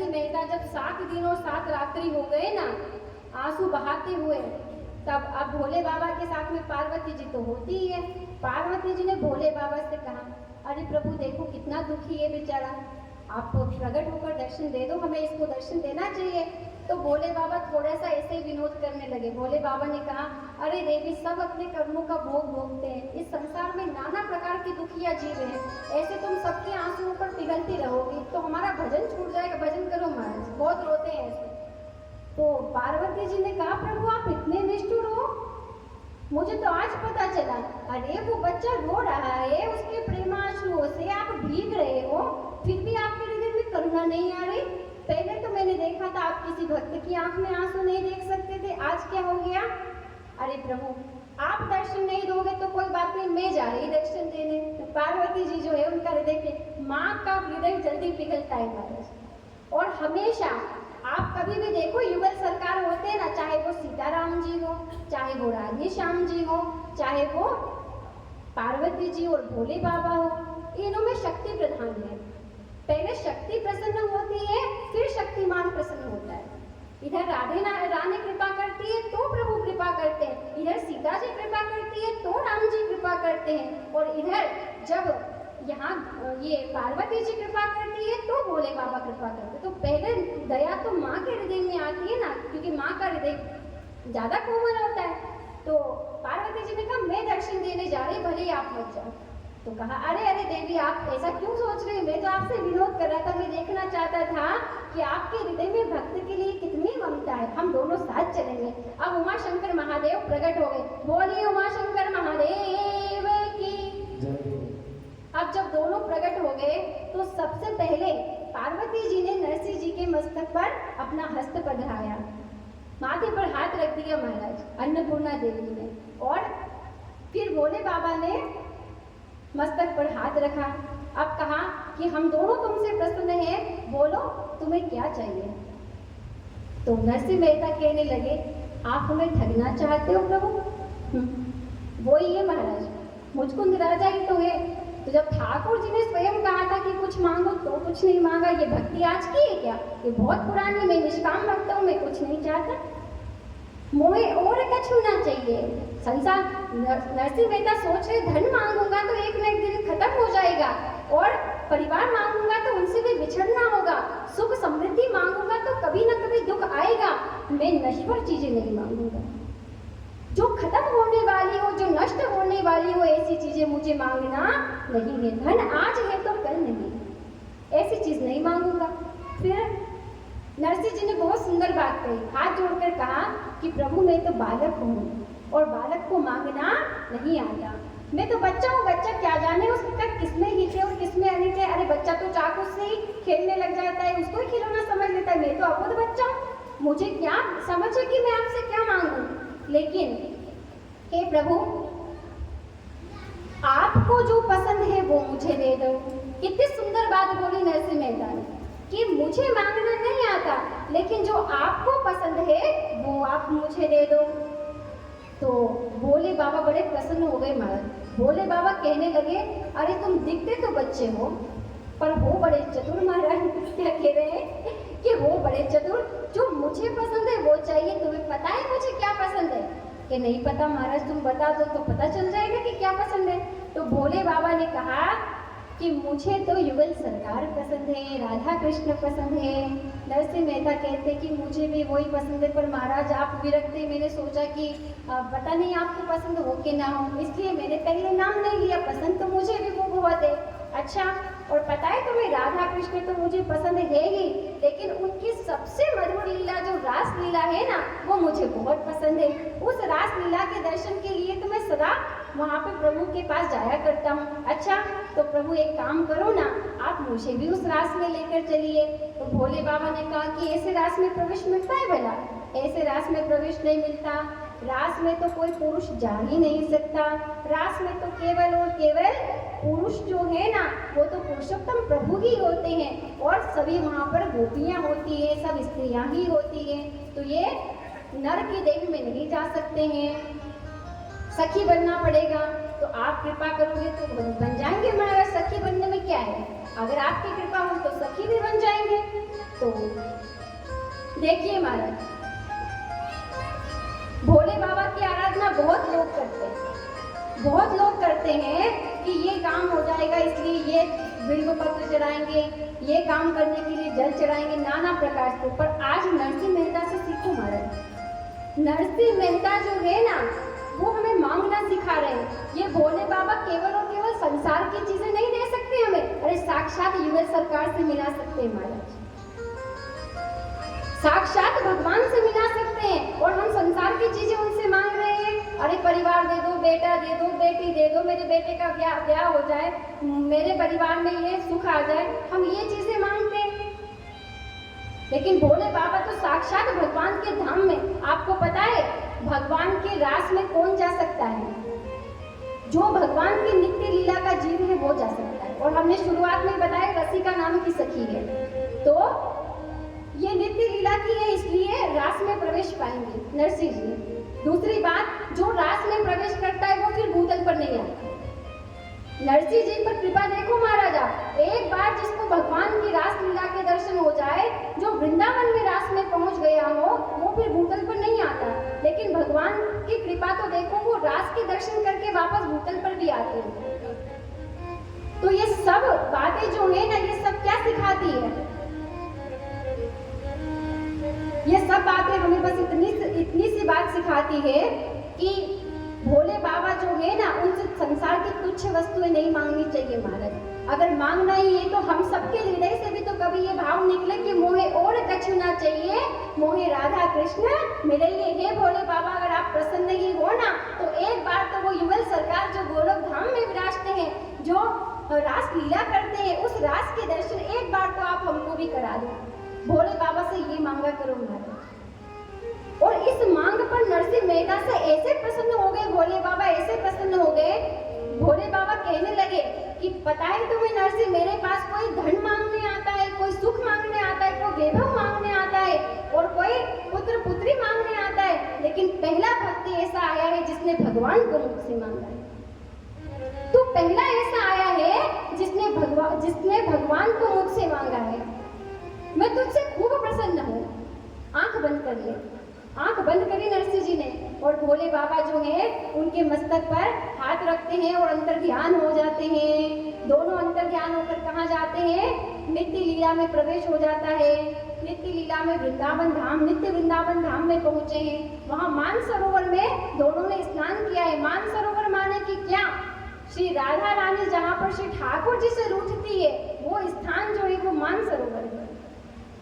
नरसिंह मेहता जब 7 दिन और 7 रात्रि हो गए ना आंसू बहाते हुए, तब अब भोले बाबा के साथ में पार्वती जी तो होती ही है। पार्वती जी ने भोले बाबा से कहा, अरे प्रभु देखो कितना दुखी है बेचारा, आप प्रकट होकर दर्शन दे दो, हमें इसको दर्शन देना चाहिए। तो भोले बाबा थोड़ा सा ऐसे ही विनोद करने लगे। भोले बाबा ने कहा, अरे देवी सब अपने कर्मों का भोग भोगते हैं, इस संसार में नाना प्रकार के दुखिया जीव हैं, ऐसे तुम सबके आंसुओं पर पिघलती रहोगी तो हमारा भजन छूट जाएगा, भजन करो महाराज, बहुत रोते हैं ऐसे। तो पार्वती जी ने कहा, प्रभु आप इतने निष्ठुर हो, मुझे तो आज पता चला। अरे वो बच्चा रो रहा है, उसके प्रेमाश्रुओं से आप भीग रहे हो, फिर भी आपके हृदय में करुणा नहीं आ रही। पहले तो मैंने देखा था आप किसी भक्त की आंख में आंसू नहीं देख सकते थे, आज क्या हो गया? अरे प्रभु आप दर्शन नहीं दोगे तो कोई बात नहीं, मैं जा रही दर्शन देने। तो पार्वती जी जो है उनका हृदय पे माँ का हृदय जल्दी पिघलता है महाराज। और हमेशा आप कभी भी देखो युगल सरकार होते हैं ना, चाहे वो सीताराम जी हो, चाहे वो राधे श्याम जी हो, चाहे वो पार्वती जी और भोले बाबा हो, इनों में शक्ति प्रधान है। पहले शक्ति प्रसन्न होती है, फिर शक्तिमान प्रसन्न होता है। इधर रानी कृपा करती है तो प्रभु कृपा करते हैं, इधर सीता जी कृपा करती है तो राम जी कृपा करते हैं, और इधर जब यहाँ ये पार्वती जी कृपा करती है तो भोले बाबा कृपा करते हैं। तो पहले दया तो माँ के हृदय में आती है ना, क्योंकि माँ का हृदय ज्यादा कोमल होता है। तो पार्वती जी ने कहा, मैं दर्शन देने जा रही, भले ही आप मत जाओ। तो कहा, अरे अरे देवी आप ऐसा क्यों सोच रहे हैं, मैं तो आपसे विनोद कर रहा था, मैं देखना चाहता था कि आपके हृदय में भक्त के लिए कितनी ममता है, हम दोनों साथ चलेंगे। अब उमा शंकर महादेव प्रकट हो गए, बोलिए उमा शंकर महादेव की। अब जब दोनों प्रकट हो गए तो सबसे पहले पार्वती जी ने नरसिंह जी के मस्तक पर अपना हस्त पधराया, माथे पर हाथ रख दिया महाराज अन्नपूर्णा देवी ने, और फिर भोले बाबा ने मस्तक पर हाथ रखा। अब कहा कि हम दोनों तुमसे प्रसन्न हैं, बोलो तुम्हें क्या चाहिए। तो नरसिंह मेहता कहने लगे, आप हमें ठगना चाहते हो प्रभु? वो ही है महाराज, मुझको निराशा ही तो है। तो जब ठाकुर जी ने स्वयं कहा था कि कुछ मांगो तो कुछ नहीं मांगा, ये भक्ति आज की है क्या? ये बहुत पुरानी, मैं निष्काम भक्त हूँ, मैं कुछ नहीं चाहता, मोहे और कछु ना चाहिए। संसार नरसिंह मेहता सोच रहे, धन मांगूंगा तो एक न एक दिन खत्म हो जाएगा, और परिवार मांगूंगा तो उनसे भी बिछड़ना होगा, सुख समृद्धि मांगूंगा तो कभी न कभी दुख आएगा, मैं नश्वर चीजें नहीं मांगूंगा, जो खत्म होने वाली हो, जो नष्ट होने वाली हो, ऐसी चीजें मुझे मांगना नहीं है। धन आज है तो कल नहीं, ऐसी चीज नहीं मांगूंगा। फिर नरसिंह जी ने बहुत सुंदर बात कही, हाथ जोड़कर कहा कि प्रभु मैं तो बालक हूँ और बालक को मांगना नहीं आता, मैं तो बच्चा हूँ, बच्चा क्या जाने उसका किसमें हित है और किसमें अनित है। अरे बच्चा तो चाकू से ही खेलने लग जाता है, उसको ही खिलौना समझ लेता है, मैं तो अबुध बच्चा हूँ, मुझे क्या समझ है कि मैं आपसे क्या मांगूं। लेकिन हे प्रभु आपको जो पसंद है वो मुझे दे दो। कितनी सुंदर बात बोली नरसिंह मेहता ने कि मुझे मांगना नहीं आता, लेकिन जो आपको पसंद है वो आप मुझे दे दो। तो भोले बाबा बड़े प्रसन्न हो गए महाराज। भोले बाबा कहने लगे, अरे तुम दिखते तो बच्चे हो पर हो बड़े चतुर महाराज। क्या कह रहे हैं कि हो बड़े चतुर, जो मुझे पसंद है वो चाहिए, तुम्हें पता है मुझे क्या पसंद है? कि नहीं पता महाराज, तुम बता दो तो पता चल जाएगा कि क्या पसंद है। तो भोले बाबा ने कहा कि मुझे तो युगल सरकार पसंद है, राधा कृष्ण पसंद है। नरसिंह मेहता कहते कि मुझे भी वही पसंद है, पर महाराज आप विरक्त थे, मैंने सोचा कि पता नहीं आपको पसंद हो कि ना हो, इसलिए मैंने पहले नाम नहीं लिया, पसंद तो मुझे भी वो बहुत है। अच्छा, और पता है तुम्हें राधा कृष्ण तो मुझे पसंद है ही, लेकिन उनकी सबसे मधुर लीला जो रास लीला है ना, वो मुझे बहुत पसंद है। उस रास लीला के दर्शन के लिए तो मैं सदा वहाँ पे प्रभु के पास जाया करता हूँ। अच्छा, तो प्रभु एक काम करो ना, आप मुझे भी उस रास में लेकर चलिए। तो भोले बाबा ने कहा कि ऐसे रास में प्रवेश मिलता है भला? ऐसे रास में प्रवेश नहीं मिलता, रास में तो कोई पुरुष जा ही नहीं सकता, रास में तो केवल और केवल पुरुष जो है ना, वो तो पुरुषोत्तम प्रभु ही होते हैं, और सभी वहाँ पर गोपियाँ होती है, सब स्त्रियाँ ही होती हैं। तो ये नर की देह में नहीं जा सकते हैं, सखी बनना पड़ेगा। तो आप कृपा करोगे तो बन जाएंगे महाराज। सखी बनने में क्या है, अगर आपकी कृपा हो तो सखी भी बन जाएंगे। तो देखिए महाराज, भोले बाबा की आराधना बहुत लोग करते हैं कि ये काम हो जाएगा इसलिए ये बिल्व पत्र चढ़ाएंगे, ये काम करने के लिए जल चढ़ाएंगे, नाना प्रकार से। पर आज नरसिंह मेहता से सीखो महाराज। नरसिंह मेहता जो है ना, वो हमें मांगना सिखा रहे हैं। ये भोले बाबा केवल और केवल संसार की चीजें नहीं दे सकते हमें, अरे साक्षात यूएस सरकार से मिला सकते हैं महाराज, साक्षात भगवान से मिला सकते हैं। और हम संसार की चीजें उनसे मांग रहे हैं, अरे परिवार दे दो, बेटा दे दो, बेटी दे दो, मेरे बेटे का ब्याह हो जाए, मेरे परिवार में ये सुख आ जाए, हम ये चीजें मांगते हैं। लेकिन भोले बाबा तो साक्षात भगवान के धाम में, आपको पता है भगवान के रास में कौन जा सकता है? जो भगवान की नित्य लीला का जीव है वो जा सकता है। और हमने शुरुआत में बताया रसिका नाम की सखी है, तो ये नित्य लीला की है, इसलिए रास में प्रवेश पाएंगे नरसिंह जी। दूसरी बात, जो रास में प्रवेश करता है वो फिर भूतल पर नहीं आता। नरसिंह जी पर कृपा देखो महाराजा, एक बार जिसको भगवान की रास लीला के दर्शन हो जाए, जो वृंदावन में रास में पहुंच गया हो, वो फिर भूतल पर नहीं आता। लेकिन भगवान की कृपा तो देखो, वो रास के दर्शन करके वापस भूतल पर भी आते हैं। तो ये सब बातें जो है ना, ये सब क्या सिखाती है? ये सब बातें हमें बस इतनी सी बात सिखाती है कि भोले बाबा जो है ना, उनसे संसार की तुच्छ वस्तुएं नहीं मांगनी चाहिए महाराज। अगर मांगना ही है तो हम सबके हृदय से भी तो कभी ये भाव निकले कि मोहे और कछु ना चाहिए, मोहे राधा कृष्ण मिले। हे भोले बाबा, अगर आप प्रसन्न ही हो ना, तो एक बार तो वो युगल सरकार जो गोलोक धाम में विराजते हैं, जो रास लीला करते हैं, उस रास के दर्शन एक बार तो आप हमको भी करा दो। भोले बाबा से ये मांगा करो महाराज। और इस मांग पर नरसिंह मेहता से ऐसे प्रसन्न हो गए भोले बाबा, ऐसे प्रसन्न हो गए, भोले बाबा कहने लगे कि पता है तुम्हें नरसिंह, मेरे पास कोई धन मांगने आता है, कोई सुख मांगने आता है, कोई वैभव मांगने आता है, और कोई पुत्र पुत्री मांगने आता है, लेकिन पहला भक्त ऐसा आया है जिसने भगवान को मुझसे मांगा है। तो पहला ऐसा आया है जिसने भगवान को मुझसे मांगा है। मैं तुझसे खूब प्रसन्न हूँ। आंख बंद कर ले। आंख बंद करी नरसिंह जी ने, और भोले बाबा जो है उनके मस्तक पर हाथ रखते हैं और अंतर ध्यान हो जाते हैं। दोनों अंतर ध्यान होकर कहाँ जाते हैं? नित्य लीला में प्रवेश हो जाता है। नित्य लीला में वृंदावन धाम, नित्य वृंदावन धाम में पहुंचे हैं। वहाँ मान सरोवर में दोनों ने स्नान किया है। मान सरोवर माने कि क्या? श्री राधा रानी जहाँ पर श्री ठाकुर जी से रूठती है, वो स्थान जो है वो मान सरोवर है।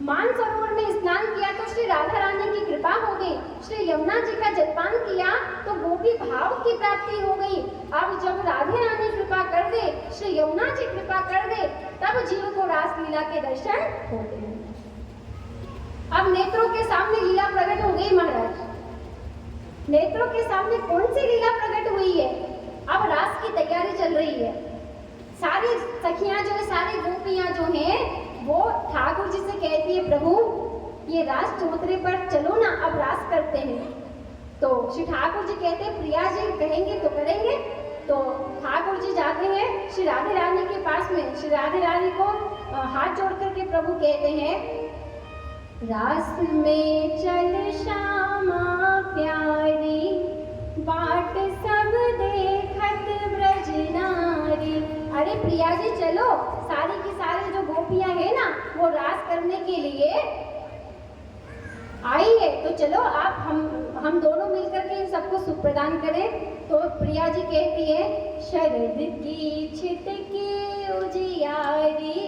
मान सरोवर में स्नान किया तो श्री राधा रानी की कृपा हो गई। श्री यमुना जी का जलपान किया तो गोपी भाव की प्राप्ति हो गई। अब जब राधे रानी कृपा कर दे, श्री यमुना जी कृपा कर दे, तब जीव को रास लीला के दर्शन होते हैं। अब नेत्रों के सामने लीला प्रकट हो गई महाराज। नेत्रों के सामने कौन सी लीला प्रकट हुई है? अब रास की तैयारी चल रही है। सारी सखियां जो है, सारी गोपियां जो हैं, वो ठाकुर जी से कहती है, प्रभु ये रास चौतरे पर चलो ना, अब रास करते हैं। तो श्री ठाकुर जी कहते हैं, प्रिया जी कहेंगे तो करेंगे। तो ठाकुर जी जाते हैं श्री राधे रानी के पास में। श्री राधे रानी को हाथ जोड़ करके प्रभु कहते हैं, रास में चल श्यामा प्यारी, बाट सब देखत ब्रज नारी। अरे प्रिया जी चलो, सारी की सारी जो गोपियां है ना, वो रास करने के लिए आई है, तो चलो आप हम दोनों मिलकर के इन सबको सुख प्रदान करें। तो प्रिया जी कहती है, शरद की छिटकी उजियारी,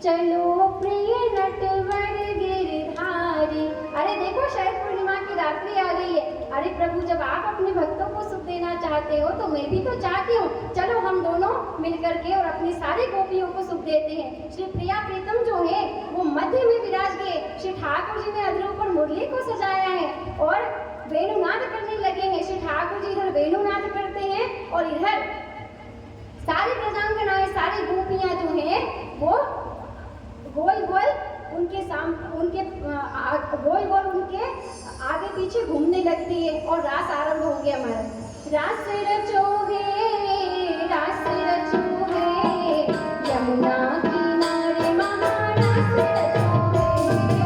चलो प्रिय नटवर गिरधारी। अरे देखो शरद पूर्णिमा की रात्रि आ गई है। अरे प्रभु, जब आप अपने भक्तों को सुख देना चाहते हो तो मैं भी तो चाहती हूँ। चलो हम दोनों मिलकर के और अपनी सारी गोपियों को सुख देते हैं। श्री प्रिया प्रीतम जो है वो मध्य में विराज गए। श्री ठाकुर जी ने अधरों पर मुरली को सजाया है और वेणुनाद करने लगे हैं। श्री ठाकुर जी इधर वेणुनाद करते हैं और इधर सारी प्रजांगनाएं, सारी गोपियां जो हैं वो गोल गोल उनके आगे पीछे घूमने लगती है और रास आरंभ हो गया हमारा। रास रचो है यमुना किनारे महारास रचो है।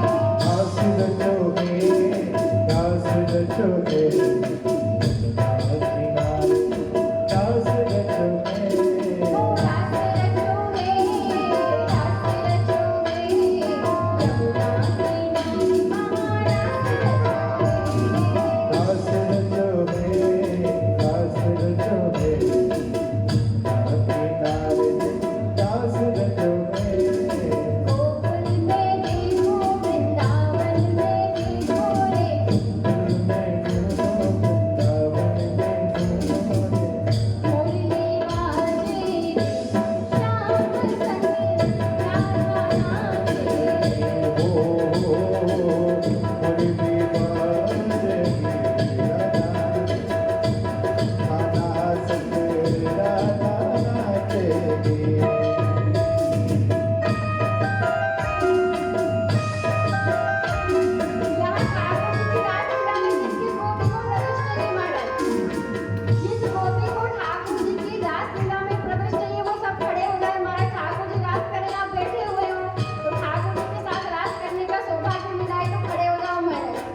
थोड़ी सी बात खाना संग राधा नाचेगी। यहाँ ठाकुर जी की रासलीला में किस गोपी को प्रवेश नहीं मारा? जिस गोपी को ठाकुर जी की रासलीला में प्रवेश चाहिए वो सब खड़े हो जाए। महाराज ठाकुर जी रास करें, आप बैठे हुए हो तो ठाकुर जी के साथ रास करने का सौभाग्य मिला है तो खड़े हो जाओ महाराज।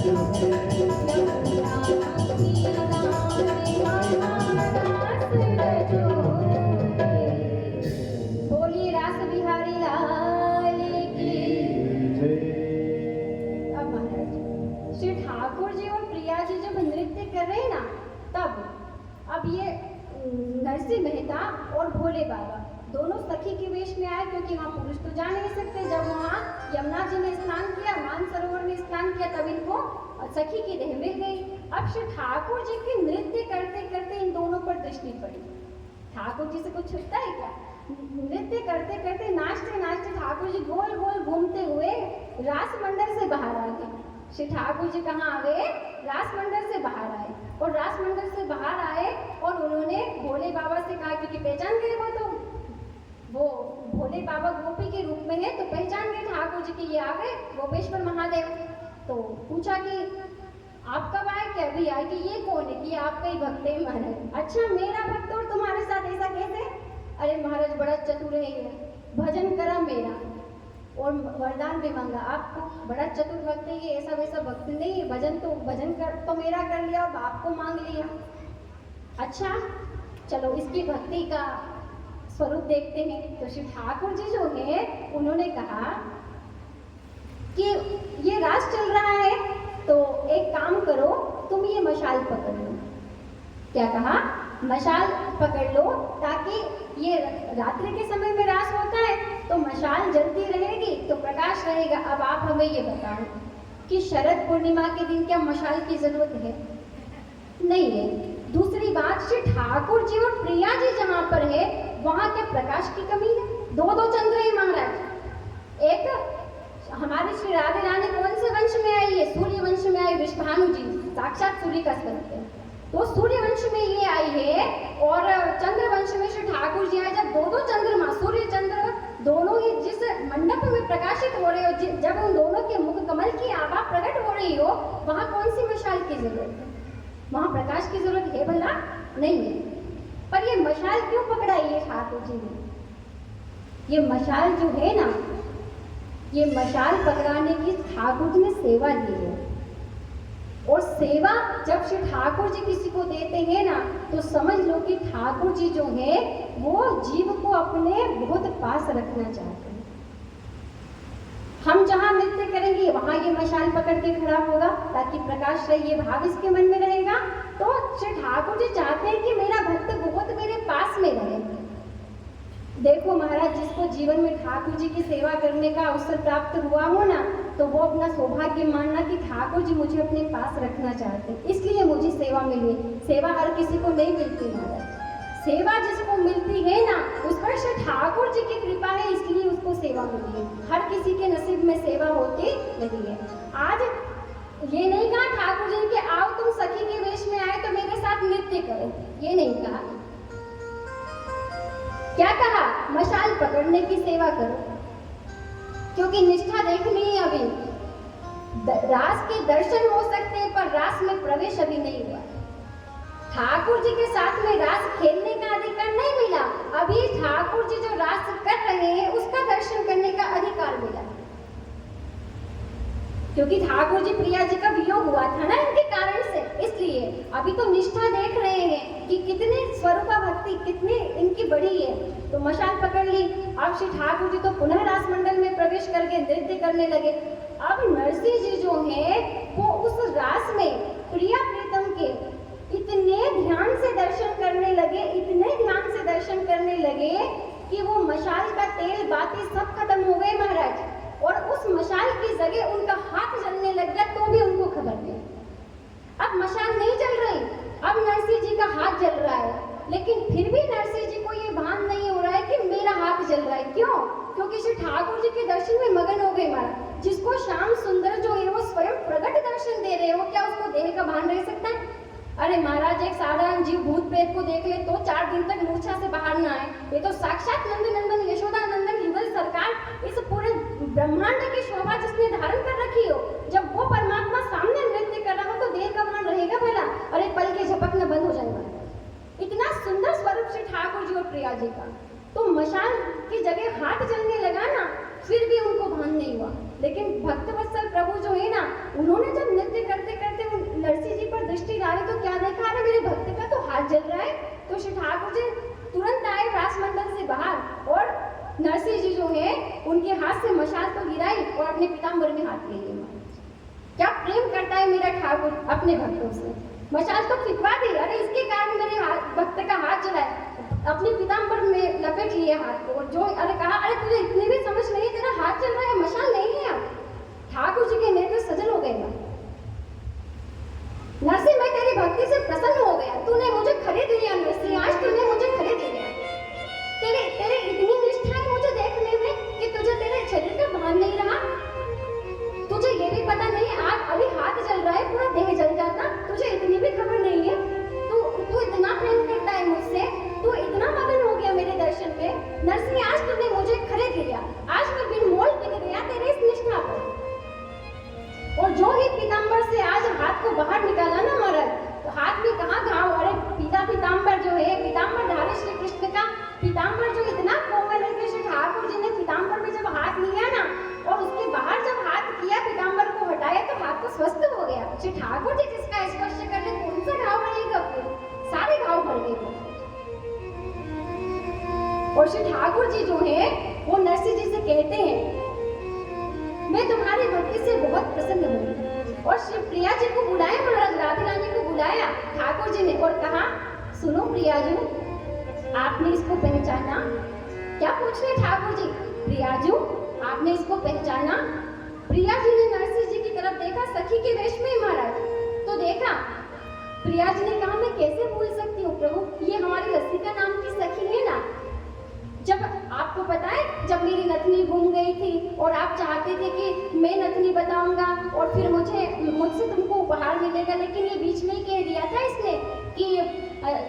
बोलिए रास बिहारी लाल की। अब महाराज श्री ठाकुर जी और प्रिया जी जब नृत्य कर रहे हैं ना, तब अब ये नरसिंह मेहता और भोले बाबा दोनों सखी के वेश में आए, क्योंकि वहाँ पुरुष तो जा नहीं सकते। जब वहाँ यमुना जी ने स्नान किया, मानसरोवर में स्नान किया, तब इनको सखी की देह मिल गई। अब श्री ठाकुर जी के नृत्य करते करते इन दोनों पर दृष्टि पड़ी। ठाकुर जी से कुछ छुपता है क्या? नृत्य करते करते नाचते नाचते ठाकुर जी गोल गोल घूमते हुए रास मंडल से बाहर आ गए। श्री ठाकुर जी कहाँ आ गए? रास मंडल से बाहर आए। और रास मंडल से बाहर आए और उन्होंने भोले बाबा से कहा, क्योंकि पहचान गए वो भोले बाबा गोपी के रूप में है, तो पहचान गए ठाकुर जी कि ये आ गए गोपेश्वर महादेव। तो पूछा कि आप कब आए? क्या अभी आए? कि ये कौन है? कि आपका ही भक्त है महाराज। अच्छा, मेरा भक्त और तुम्हारे साथ ऐसा कैसे? अरे महाराज बड़ा चतुर है ये, भजन करा मेरा और वरदान भी मांगा। आपको बड़ा चतुर भक्त है ये, ऐसा वैसा भक्त नहीं है। भजन कर तो मेरा कर लिया और बाप को मांग लिया। अच्छा चलो इसकी भक्ति का स्वरूप देखते हैं। तो श्री ठाकुर जी जो है उन्होंने कहा कि ये रास चल रहा है, तो एक काम करो, तुम ये मशाल पकड़ लो। क्या कहा? मशाल पकड़ लो, ताकि ये रात्रि के समय में रास होता है तो मशाल जलती रहेगी तो प्रकाश रहेगा। अब आप हमें ये बताओ कि शरद पूर्णिमा के दिन क्या मशाल की जरूरत है? नहीं है। दूसरी बात, श्री ठाकुर जी और प्रिया जी जहाँ पर है वहाँ क्या प्रकाश की कमी है? दो चंद्र है महाराज। एक हमारी श्री राधे रानी कौन से वंश में आई है? सूर्य वंश में आई। विश्वभानु जी साक्षात सूर्य का स्वरूप है, तो सूर्य वंश में ये आई है। और चंद्र वंश में श्री ठाकुर जी आए। जब दो चंद्रमा, सूर्य चंद्र दोनों ही जिस मंडप में प्रकाशित हो रहे हो, जब उन दोनों के मुख कमल की आभा प्रकट हो रही हो, वहाँ कौन सी मशाल की जरूरत है? वहाँ प्रकाश की जरूरत है भला? नहीं है। पर ये मशाल क्यों पकड़ाई है ठाकुर जी ने? ये मशाल जो है ना, ये मशाल पकड़ाने की ठाकुर जी ने सेवा दी है। और सेवा जब श्री ठाकुर जी किसी को देते हैं ना, तो समझ लो कि ठाकुर जी जो है वो जीव को अपने बहुत पास रखना चाहते हैं। हम जहाँ नृत्य करेंगे वहाँ ये मशाल पकड़ के खड़ा होगा ताकि प्रकाश रहे, ये भाव इसके मन में रहेगा। तो श्री ठाकुर जी चाहते हैं कि मेरा भक्त बहुत मेरे पास में रहे। देखो महाराज, जिसको जीवन में ठाकुर जी की सेवा करने का अवसर प्राप्त हुआ हो ना, तो वो अपना सौभाग्य मानना कि ठाकुर जी मुझे अपने पास रखना चाहते, इसलिए मुझे सेवा मिली। सेवा हर किसी को नहीं मिलती महाराज। सेवा जिसको मिलती है ना, उस पर श्री ठाकुर जी की कृपा है, इसलिए उसको सेवा मिली है। हर किसी के नसीब में सेवा होती नहीं है। आज ये नहीं कहा ठाकुर जी के आओ तुम सखी के वेश में आए तो मेरे साथ नृत्य करो, ये नहीं कहा। क्या कहा? मशाल पकड़ने की सेवा करो, क्योंकि निष्ठा देखनी है। अभी रास के दर्शन हो सकते हैं पर रास में प्रवेश अभी नहीं हुआ। ठाकुर जी के साथ में रास खेलने का अधिकार नहीं मिला, अभी ठाकुर जी जो रास कर रहे हैं उसका दर्शन करने का अधिकार मिला, क्योंकि ठाकुर जी प्रिया जी का वियोग हुआ था ना इनके कारण से। इसलिए अभी तो निष्ठा देख रहे हैं कि कितने स्वरूपा भक्ति कितनी इनकी बड़ी है। तो मशाल पकड़ ली। अब श्री ठाकुर जी तो पुनः रास मंडल में प्रवेश करके नृत्य करने लगे। अब नरसिंह जी जो है वो उस रास में प्रिया प्रीतम के इतने ध्यान से दर्शन करने लगे, इतने ध्यान से दर्शन करने लगे कि वो मशाल का तेल बाती सब खत्म हो गए महाराज। और उस मशाल की जगह उनका हाथ जलने लग गया, तो भी उनको खबर नहीं। अब मशाल नहीं जल रही, अब नरसिंह जी का हाथ जल रहा है, लेकिन फिर भी नरसिंह जी को ये भान नहीं हो रहा है कि मेरा हाथ जल रहा है। क्यों? क्योंकि श्री ठाकुर जी के दर्शन में मगन हो गए महाराज। जिसको श्याम सुंदर जो है वो स्वयं प्रकट दर्शन दे रहे हो, क्या उसको देह का भान रह सकता है? अरे महाराज, एक साधारण जीव भूत प्रेत को देख ले तो 4 दिन तक मूर्छा से बाहर ना आए। ये तो साक्षात नंदन यशोदा नंदन युगल सरकार इस पूरे ब्रह्मांड की शोभा जिसने धारण कर रखी हो, जब वो परमात्मा सामने नृत्य कर रहा हो तो देह का भान रहेगा भला? अरे पल के झपकना बंद हो जाएगा। इतना सुंदर स्वरूप श्री ठाकुर जी और प्रिया जी का। तो मशाल की जगह हाथ जलने लगा ना, फिर भी उनको भान नहीं हुआ। लेकिन भक्तवत्सल प्रभु जो है ना, उन्होंने जब नृत्य कर हाथ से मशाल तो गिराई और अपने पीताम्बर में हाथ ले लिया। क्या प्रेम करता है मेरा ठाकुर अपने भक्तों से। मशाल तो फिकवा दी, अरे इसके कारण मेरे भक्त का हाथ जला है, अपने पीताम्बर में लपेट लिया हाथ को। जो अरे कहा, अरे तुझे इतनी भी समझ नहीं है, तेरा हाथ चल रहा है, मशाल नहीं है। अब ठाकुर जी के नेत्र सजल हो गए। नरसिंह, मैं तेरी भक्ति से प्रसन्न हो गया, तूने मुझे खरीद लिया नरसिंह, आज तूने मुझे खरीद लिया। तेरे इतनी निष्ठा है मुझे देखने में कि तुझे तेरे शरीर का भान नहीं रहा। तुझे ये भी पता नहीं आज अभी हाथ जल रहा है, पूरा देह जल जाता, तुझे इतनी भी खबर नहीं है। तू इतना प्रेम करता है मुझसे, तू इतना मगन हो गया मेरे दर्शन में। नरसिंह, आज तूने मुझे खरीद लिया, आज मैं बिन मोल बिक गया तेरे इस निष्ठा पर। और जो ही पीताम्बर से आज हाथ को बाहर निकाला ना महाराज, तो हाथ में कहाँ घाव, अरे पीताम्बर जो है, पीताम्बर धारी श्री कृष्ण का पीताम्बर जो इतना कोमल है कि श्री ठाकुर जी ने पीताम्बर में जब हाथ लिया ना और उसके बाहर जब हाथ किया, पीताम्बर को हटाया तो हाथ तो स्वस्थ हो गया। श्री ठाकुर जी जिसका स्पर्श कर ले, कौन सा घाव रहेगा, फिर सारे घाव भर गए। और श्री ठाकुर जी जो है वो नरसिंह जी से कहते हैं, मैं तुम्हारी भक्ति से बहुत प्रसन्न हूँ। और श्री प्रिया जी को बुलाया, महाराज राधा रानी को बुलाया ठाकुर जी ने और कहा, सुनो प्रिया जी, आपने इसको पहचाना? क्या पूछ रहे ठाकुर जी? प्रिया जी, आपने इसको पहचाना? प्रिया जी ने नरसिंह जी की तरफ देखा, सखी के वेश में महाराज, तो देखा। प्रिया जी ने कहा, मैं कैसे भूल सकती हूँ प्रभु, ये हमारी रसिका नाम की सखी है ना। जब आपको पता है, जब मेरी नथनी गुम गई थी और आप चाहते थे कि मैं नथनी बताऊंगा और फिर मुझसे तुमको उपहार मिलेगा, लेकिन ये बीच में ही कह दिया था इसने कि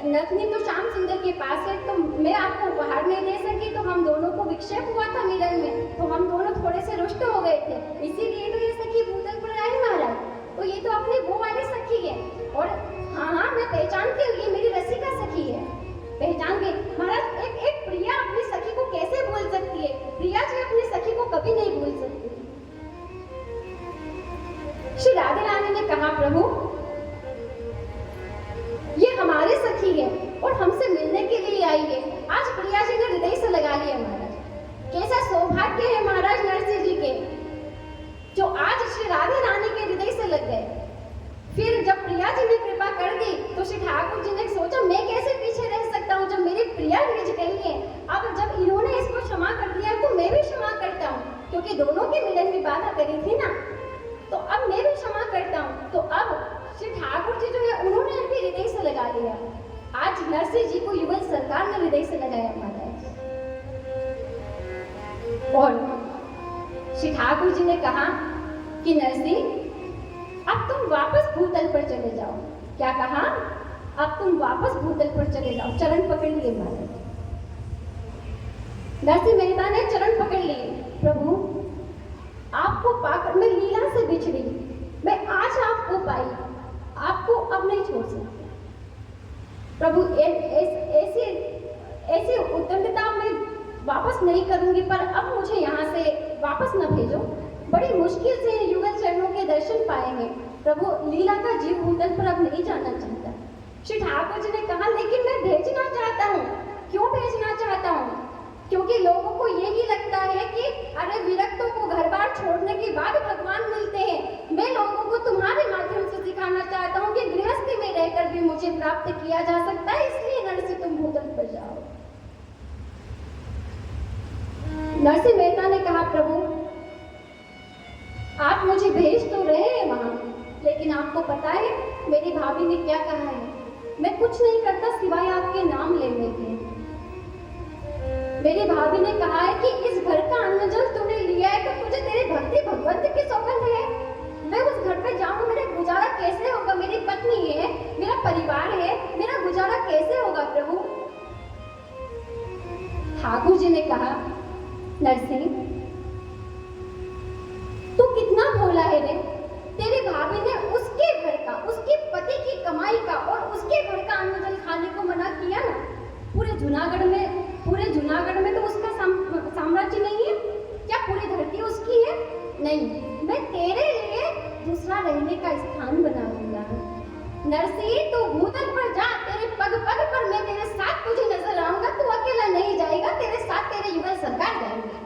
नथनी तो श्याम सुंदर के पास है, तो मैं आपको उपहार नहीं दे सकी, तो हम दोनों को विक्षेप हुआ था मिलन में, तो हम दोनों थोड़े से रुष्ट हो गए थे, इसीलिए तो ये सखी भूतल पर आई महाराज। तो ये तो अपनी वो वाली सखी है। और हाँ, मैं पहचानती हूँ, ये मेरी रसिका सखी है, पहचान गई महाराज। एक प्रिया अपनी सखी को कैसे भूल सकती है? प्रिया जी अपनी सखी को कभी नहीं भूल सकती। श्री राधा रानी ने कहा, प्रभु ये हमारी सखी है और हमसे मिलने के लिए आई है। आज प्रिया जी ने हृदय से लगा लिया महाराज। कैसा सौभाग्य है महाराज नरसिंह जी के, जो आज श्री राधा रानी के हृदय से लग गए। फिर जब प्रिया जी ने कृपा कर दी तो श्री ठाकुर जी ने सोचा, मैं कैसे पीछे रह सकता हूँ, जब मेरी प्रिया गिज गई है। अब जब इन्होंने इसको क्षमा कर दिया तो मैं भी क्षमा करता हूँ, क्योंकि दोनों के मिलन में बाधा करी थी ना, तो अब मैं भी क्षमा करता हूँ। तो अब श्री ठाकुर जी जो है उन्होंने भी हृदय से लगा लिया। आज नरसिंह जी को युगल सरकार ने हृदय से लगाया महाराज। और श्री ठाकुर जी ने कहा कि नरसिंह, अब तुम वापस भूतल पर चले जाओ। क्या कहा? अब तुम वापस भूतल पर चले जाओ। चरण पकड़ लिए महाराज। नरसिंह मेहता ने चरण पकड़ लिए, प्रभु आपको पाकर मैं लीला से बिछड़ी, मैं आज आपको पाई, आपको अब नहीं छोड़ सकती। प्रभु ऐसी उद्दंडता मैं वापस नहीं करूंगी, पर अब मुझे यहाँ से वापस न भेजो। बड़ी मुश्किल से युगल चरणों के दर्शन पाए हैं प्रभु, लीला का जीव भूतल पर अब नहीं जाना चाहता। श्री ठाकुर जी ने कहा, लेकिन मैं भेजना चाहता हूँ। क्यों भेजना चाहता हूँ? क्योंकि लोगों को यही लगता है कि अरे विरक्तों को घर बार छोड़ने के बाद भगवान मिलते हैं। मैं लोगों को तुम्हारे माध्यम से सिखाना चाहता हूँ कि गृहस्थी में रहकर भी मुझे प्राप्त किया जा सकता है, इसलिए नरसिंह तुम भूतल पर जाओ। नरसिंह मेहता ने कहा, प्रभु आप मुझे भेज तो रहे हैं वहां, लेकिन आपको पता है मेरी भाभी ने क्या कहा है? मैं कुछ नहीं करता सिवाय आपके नाम लेने के। मेरी भाभी ने कहा है कि इस घर का अन्न जल तूने लिया है तो तुझे तेरी भक्ति भगवंत की सौगंध है। मैं उस घर पे जाऊं, मेरा गुजारा कैसे होगा? मेरी पत्नी है, मेरा परिवार है, मेरा गुजारा कैसे होगा प्रभु? ठाकुर जी ने कहा, नरसिंह तू कितना भोला है रे। तेरी भाभी ने उसके घर का, उसके पति की कमाई का और उसके घर का अन्न जल खाने को मना किया ना। पूरे जूनागढ़ में तो उसका साम्राज्य नहीं है क्या? पूरी धरती उसकी है? नहीं, मैं तेरे लिए दूसरा रहने का स्थान बना दूंगा। नरसिंह तू भूतल पर जा, तेरे पग पग पर मैं तेरे साथ तुझे नजर आऊंगा। तू अकेला नहीं जाएगा, तेरे साथ तेरे युगल सरकार जाएंगे।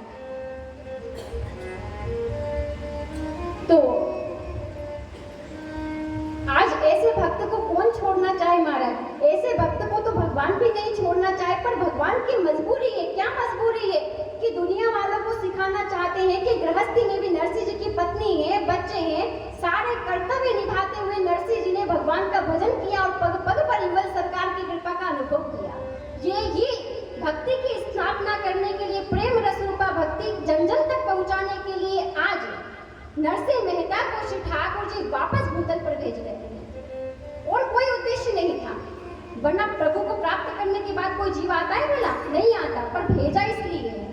तो आज ऐसे भक्त को कौन छोड़ना चाहे महाराज? ऐसे भक्त को तो भगवान भी नहीं छोड़ना चाहे, पर भगवान की मजबूरी है। क्या मजबूरी है कि दुनिया वालों को सिखाना चाहते हैं कि गृहस्थी में भी नरसिंह जी की पत्नी है, बच्चे हैं, सारे कर्तव्य निभाते हुए नरसिंह जी ने भगवान का भजन किया और पग पग पर युगल सरकार की कृपा का अनुभव किया। ये ही भक्ति की स्थापना करने के लिए, प्रेम रस रूपा भक्ति जन जन तक पहुंचाने के लिए आज नरसिंह मेहता को श्री ठाकुर जी वापस भूतल पर भेज रहे हैं, और कोई उद्देश्य नहीं था। वरना प्रभु को प्राप्त करने के बाद कोई जीव आता है भला? नहीं आता, पर भेजा इसलिए है।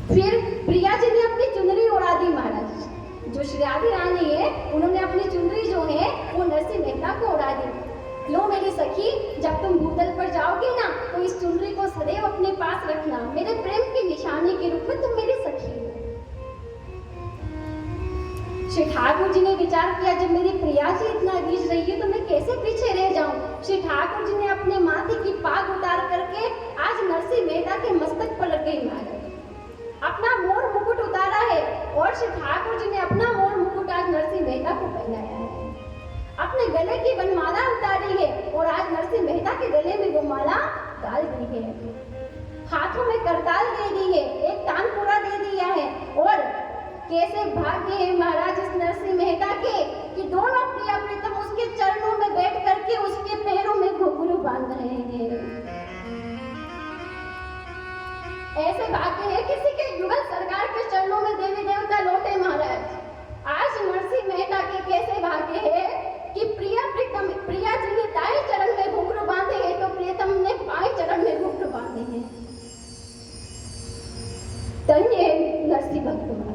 फिर प्रिया जी ने अपनी चुनरी उड़ा दी महाराज। जो श्री राधे रानी है, उन्होंने अपनी चुनरी जो है वो नरसिंह मेहता को उड़ा दी। लो मेरी सखी, जब तुम भूतल पर जाओगी ना, तो इस चुनरी को सदैव अपने पास रखना। मेरे प्रेम की निशानी के रूप में तुम मेरी सखी हो। श्री ठाकुर जी ने विचार किया, जब मेरी प्रिया जी इतना रीझ रही है तो मैं कैसे पीछे रह जाऊं। श्री ठाकुर जी ने अपने माथे की पाग उतार करके आज नरसिंह मेहता के मस्तक पर लग गई महाराज। अपना मोर मुकुट उतारा है, और श्री ठाकुर जी ने अपना मोर मुकुट आज नरसिंह मेहता को पहनाया है। अपने गले की वनमाला उतारी है, और आज नरसिंह मेहता के गले में वो माला डाल दी है। हाथों में करताल दे दी है, एक तानपुरा दे दिया है। और कैसे भाग्य है महाराज इस नरसिंह मेहता के कि दोनों प्रिया प्रीतम उसके चरणों में बैठ करके उसके पैरों में घुंघरू बांध रहे हैं। ऐसे भाग्य है किसी के युगल सरकार के चरणों में देवी देवता लौटे महाराज। आज नरसिंह मेहता के कैसे भाग्य है कि प्रिया जी ने दाएं चरण में घुंघरू बांधे हैं, तो प्रियतम ने बाएं चरण में घुंघरू बांधे हैं। धन्य है नरसिंह भक्त महाराज।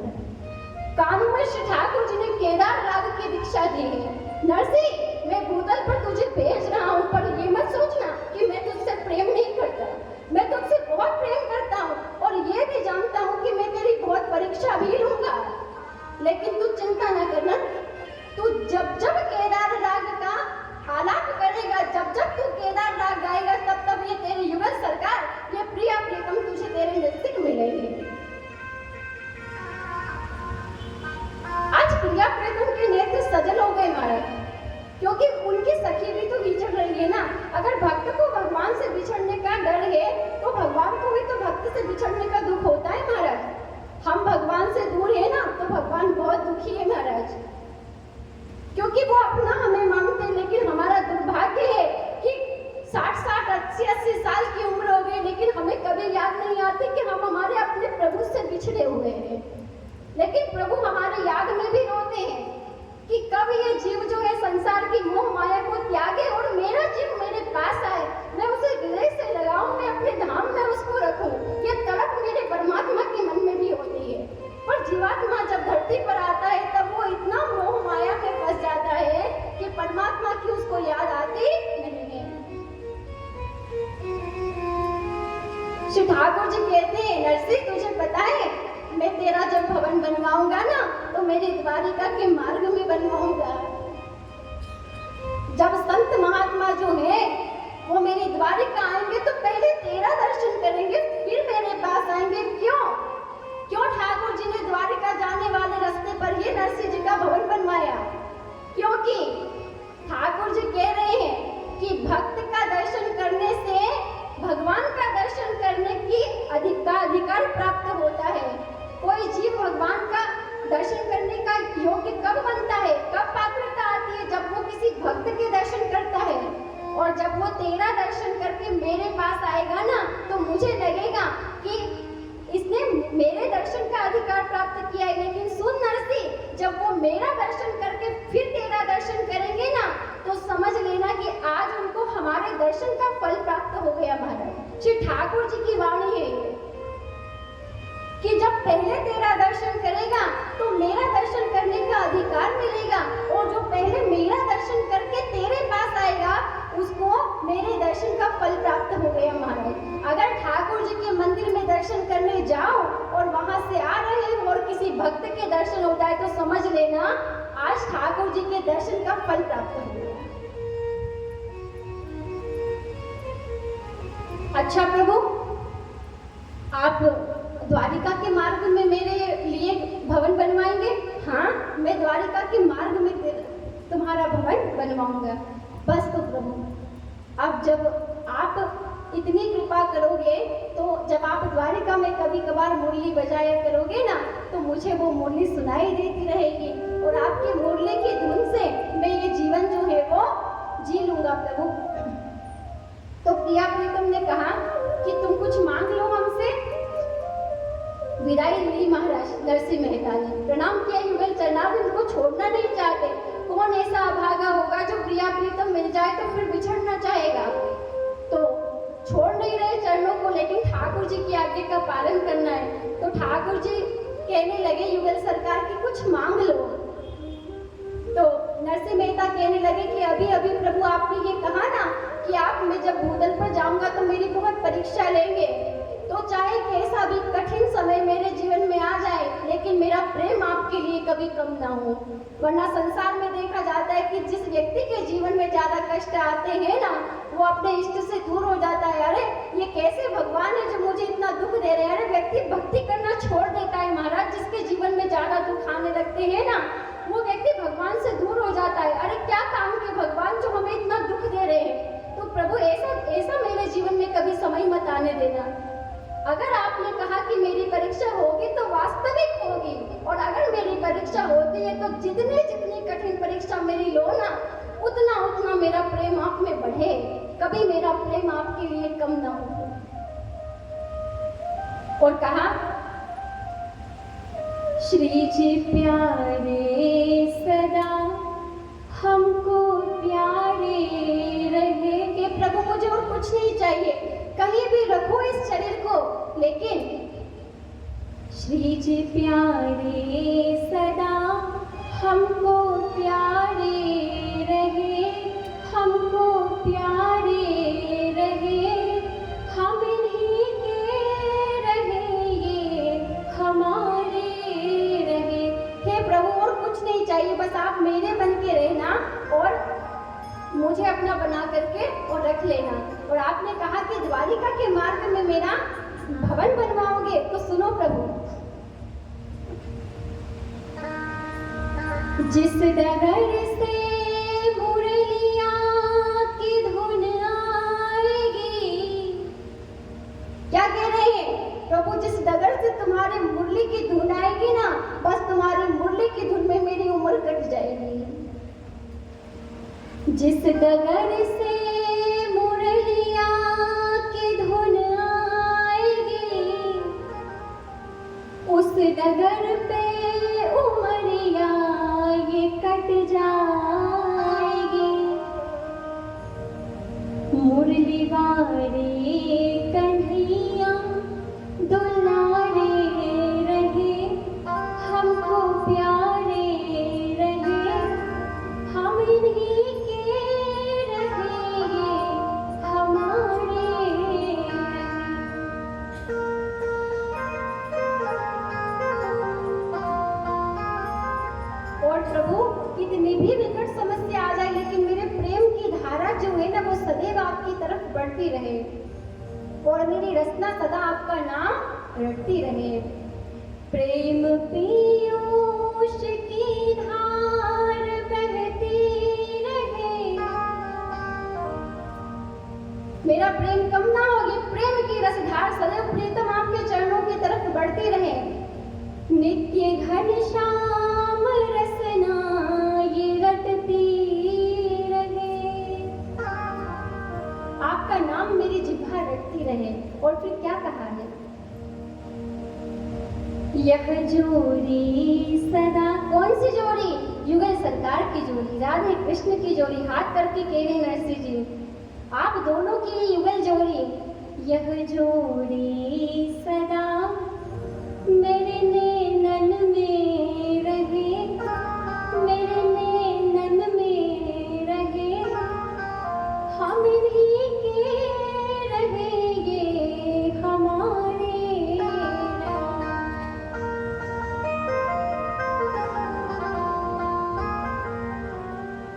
कानों में श्री ठाकुर जी ने केदार राग की दीक्षा दी है। नरसिंह, मैं भूतल पर तुझे भेज रहा हूँ, पर ये मत सोचना कि मैं तुझसे प्रेम नहीं करता। मैं तुझसे बहुत प्रेम करता हूँ, और ये भी जानता हूँ कि मैं तेरी बहुत परीक्षा भी लूंगा। लेकिन तू चिंता न करना, तू जब जब केदार राग का आलाप करेगा, जब जब तू केदार राग गाएगा, तब तब ये तेरी युगल सरकार, ये प्रिया प्रीतम तुझे तेरे नजदीक मिलेंगे। आज प्रिया प्रीतम के नेत्र सजल हो गए महाराज, क्योंकि उनकी सखी भी तो बिछड़ रही है ना। अगर भक्त को भगवान से बिछड़ने का डर है, तो भगवान को भी तो भक्त से बिछड़ने का दुख होता है महाराज। हम भगवान से दूर है ना, तो भगवान बहुत दुखी है महाराज, क्योंकि वो अपना हमें मानते हैं। लेकिन हमारा दुर्भाग्य है कि 60-60, 80-80 साल की उम्र हो गई, लेकिन हमें कभी याद नहीं आती कि हम हमारे अपने प्रभु से बिछड़े हुए हैं। लेकिन प्रभु हमारे याद में भी रोते हैं कि कब ये जीव जो है संसार की मोह माया को त्यागे और मेरा जीव मेरे पास आए, मैं उसे हृदय से लगाऊं, मैं अपने धाम में उसको रखूं। ये तड़प मेरे परमात्मा के मन में भी होती है। पर जीवात्मा जब धरती पर आता है, तब वो इतना मोह माया में फंस जाता है कि परमात्मा की उसको याद आती नहीं है। श्री ठाकुर जी कहते हैं, नरसिंह तुझे पता है, मैं तेरा जब भवन बनवाऊंगा ना, तो मेरे द्वारिका के मार्ग में बनवाऊंगा। जब संत महात्मा जो है वो मेरी द्वारिका आएंगे, तो पहले तेरा दर्शन करेंगे, फिर मेरे पास आएंगे। क्यों ठाकुर जी ने द्वारिका जाने वाले रास्ते पर ये नरसिंह जी का भवन बनवाया? क्योंकि ठाकुर जी कह रहे हैं कि भक्त का दर्शन करने से भगवान का दर्शन करने की अधिकार प्राप्त होता है। कोई जीव भगवान का दर्शन करने का योग्य कब बनता है, कब पात्रता आती है? जब वो किसी भक्त के दर्शन करता है। और जब वो तेरा दर्शन करके मेरे पास आएगा ना, तो मुझे लगेगा कि इसने मेरे दर्शन का अधिकार प्राप्त किया है। लेकिन सुन नरसिंह, जब वो मेरा दर्शन करके फिर तेरा दर्शन करेंगे ना, तो समझ लेना कि आज उनको हमारे दर्शन का फल प्राप्त हो गया महाराज। श्री ठाकुर जी की वाणी है कि जब पहले तेरा दर्शन करेगा तो मेरा दर्शन करने का अधिकार मिलेगा, और जो पहले मेरा दर्शन करके तेरे पास आएगा, उसको मेरे दर्शन का फल प्राप्त हो गया महाराज। अगर ठाकुर जी के मंदिर में दर्शन करने जाओ और वहां से आ रहे हो और किसी भक्त के दर्शन हो जाए, तो समझ लेना आज ठाकुर जी के दर्शन का फल प्राप्त हो गया। अच्छा प्रभु, आप द्वारिका के मार्ग में मेरे लिए भवन बनवाएंगे? हाँ, मैं द्वारिका के मार्ग में तुम्हारा भवन बनवाऊंगा। बस तो प्रभु, अब जब आप इतनी कृपा करोगे तो जब आप द्वारिका में कभी कभार मुरली बजाया करोगे ना, तो मुझे वो मुरली सुनाई देती रहेगी और आपके मुरली की धुन से मैं ये जीवन जो है वो जी लूंगा प्रभु। तो प्रिया प्रीतम ने कहा कि तुम कुछ मांग लो हमसे। विदाई ली महाराज नरसिंह मेहता ने, प्रणाम किया युगल चरणारविंद को छोड़ना नहीं चाहते। कौन ऐसा अभागा होगा जो प्रिया प्रीतम मिल जाए तो फिर बिछड़ना चाहेगा? तो छोड़ नहीं रहे चरणों को, लेकिन ठाकुर जी की आज्ञा का पालन करना है। तो ठाकुर जी कहने लगे युगल सरकार की कुछ मांग लो। तो नरसिंह मेहता कहने लगे कि अभी अभी प्रभु आपने ये कहा ना कि आप मैं जब भूतल पर जाऊंगा तो मेरी बहुत परीक्षा लेंगे, तो चाहे कैसा भी कठिन समय मेरे जीवन में आ जाए, लेकिन मेरा प्रेम आपके लिए कभी कम ना हो। वरना संसार में देखा जाता है कि जिस व्यक्ति के जीवन में ज्यादा कष्ट आते हैं ना, वो अपने इष्ट से दूर हो जाता है। अरे ये कैसे भगवान है जो मुझे इतना दुख दे रहे हैं? अरे व्यक्ति भक्ति करना छोड़ देता है महाराज। जिसके जीवन में ज्यादा दुख आने लगते हैं ना, वो व्यक्ति भगवान से दूर हो जाता है। अरे क्या काम के भगवान जो हमें इतना दुख दे रहे हैं? तो प्रभु ऐसा मेरे जीवन में कभी समय मत आने देना। अगर आपने कहा कि मेरी परीक्षा होगी तो वास्तविक होगी, और अगर मेरी परीक्षा होती है तो जितनी कठिन परीक्षा मेरी लो ना, उतना मेरा प्रेम आप में बढ़े, कभी मेरा प्रेम आपके लिए कम ना हो। और कहा श्री जी प्यारे सदा हमको प्यारे रहे। कि प्रभु मुझे और कुछ नहीं चाहिए, कहीं भी रखो इस शरीर को, लेकिन श्री जी प्यारे सदा हमको प्यारे रहे, हमको प्यारे रहे, हम इन्हीं के रहे, ये हमारे रहे। हे प्रभु और कुछ नहीं चाहिए, बस आप मेरे बन के रहना और मुझे अपना बना करके और रख लेना। और आपने कहा कि द्वारिका के मार्ग में मेरा भवन बनवाओगे, तो सुनो प्रभु, जिस डगर से मुरलिया की धुन आएगी। क्या कह रहे हैं प्रभु? जिस डगर से तुम्हारी मुरली की धुन आएगी ना, बस तुम्हारी मुरली की धुन में मेरी उम्र कट जाएगी। जिस डगर से मुरलिया की धुन आएगी, उस डगर पे उमरिया ये कट जाएगी। मुरली वारे कन्हैया दुलारे रहे, हमको प्यारे रहे, हम इन्हीं कितनी भी विकट समस्या आ जाए, लेकिन मेरे प्रेम की धारा जो है ना, वो सदैव आपकी तरफ बढ़ती रहे और मेरी रचना सदा आपका नाम रटती रहे। प्रेम पीयूष की धार बहती रहे, मेरा प्रेम कम ना हो, ये प्रेम की रसधार सदैव प्रीतम आपके चरणों की तरफ बढ़ती रहे। नित्य घनश्याम रसना ये रटती रहे, आपका नाम मेरी जिह्वा रटती रहे। और फिर क्या कहा है? यह जोड़ी सदा, कौन सी जोड़ी? युगल सरकार की जोड़ी, राधे कृष्ण की जोड़ी। हाथ करके कह रहे नरसिंह जी, आप दोनों की युगल जोड़ी। यह जोड़ी सदा मेरे नैनन में रहे, मेरे नैनन में रहे, हम इन्हीं के रहे, ये हमारे रहे।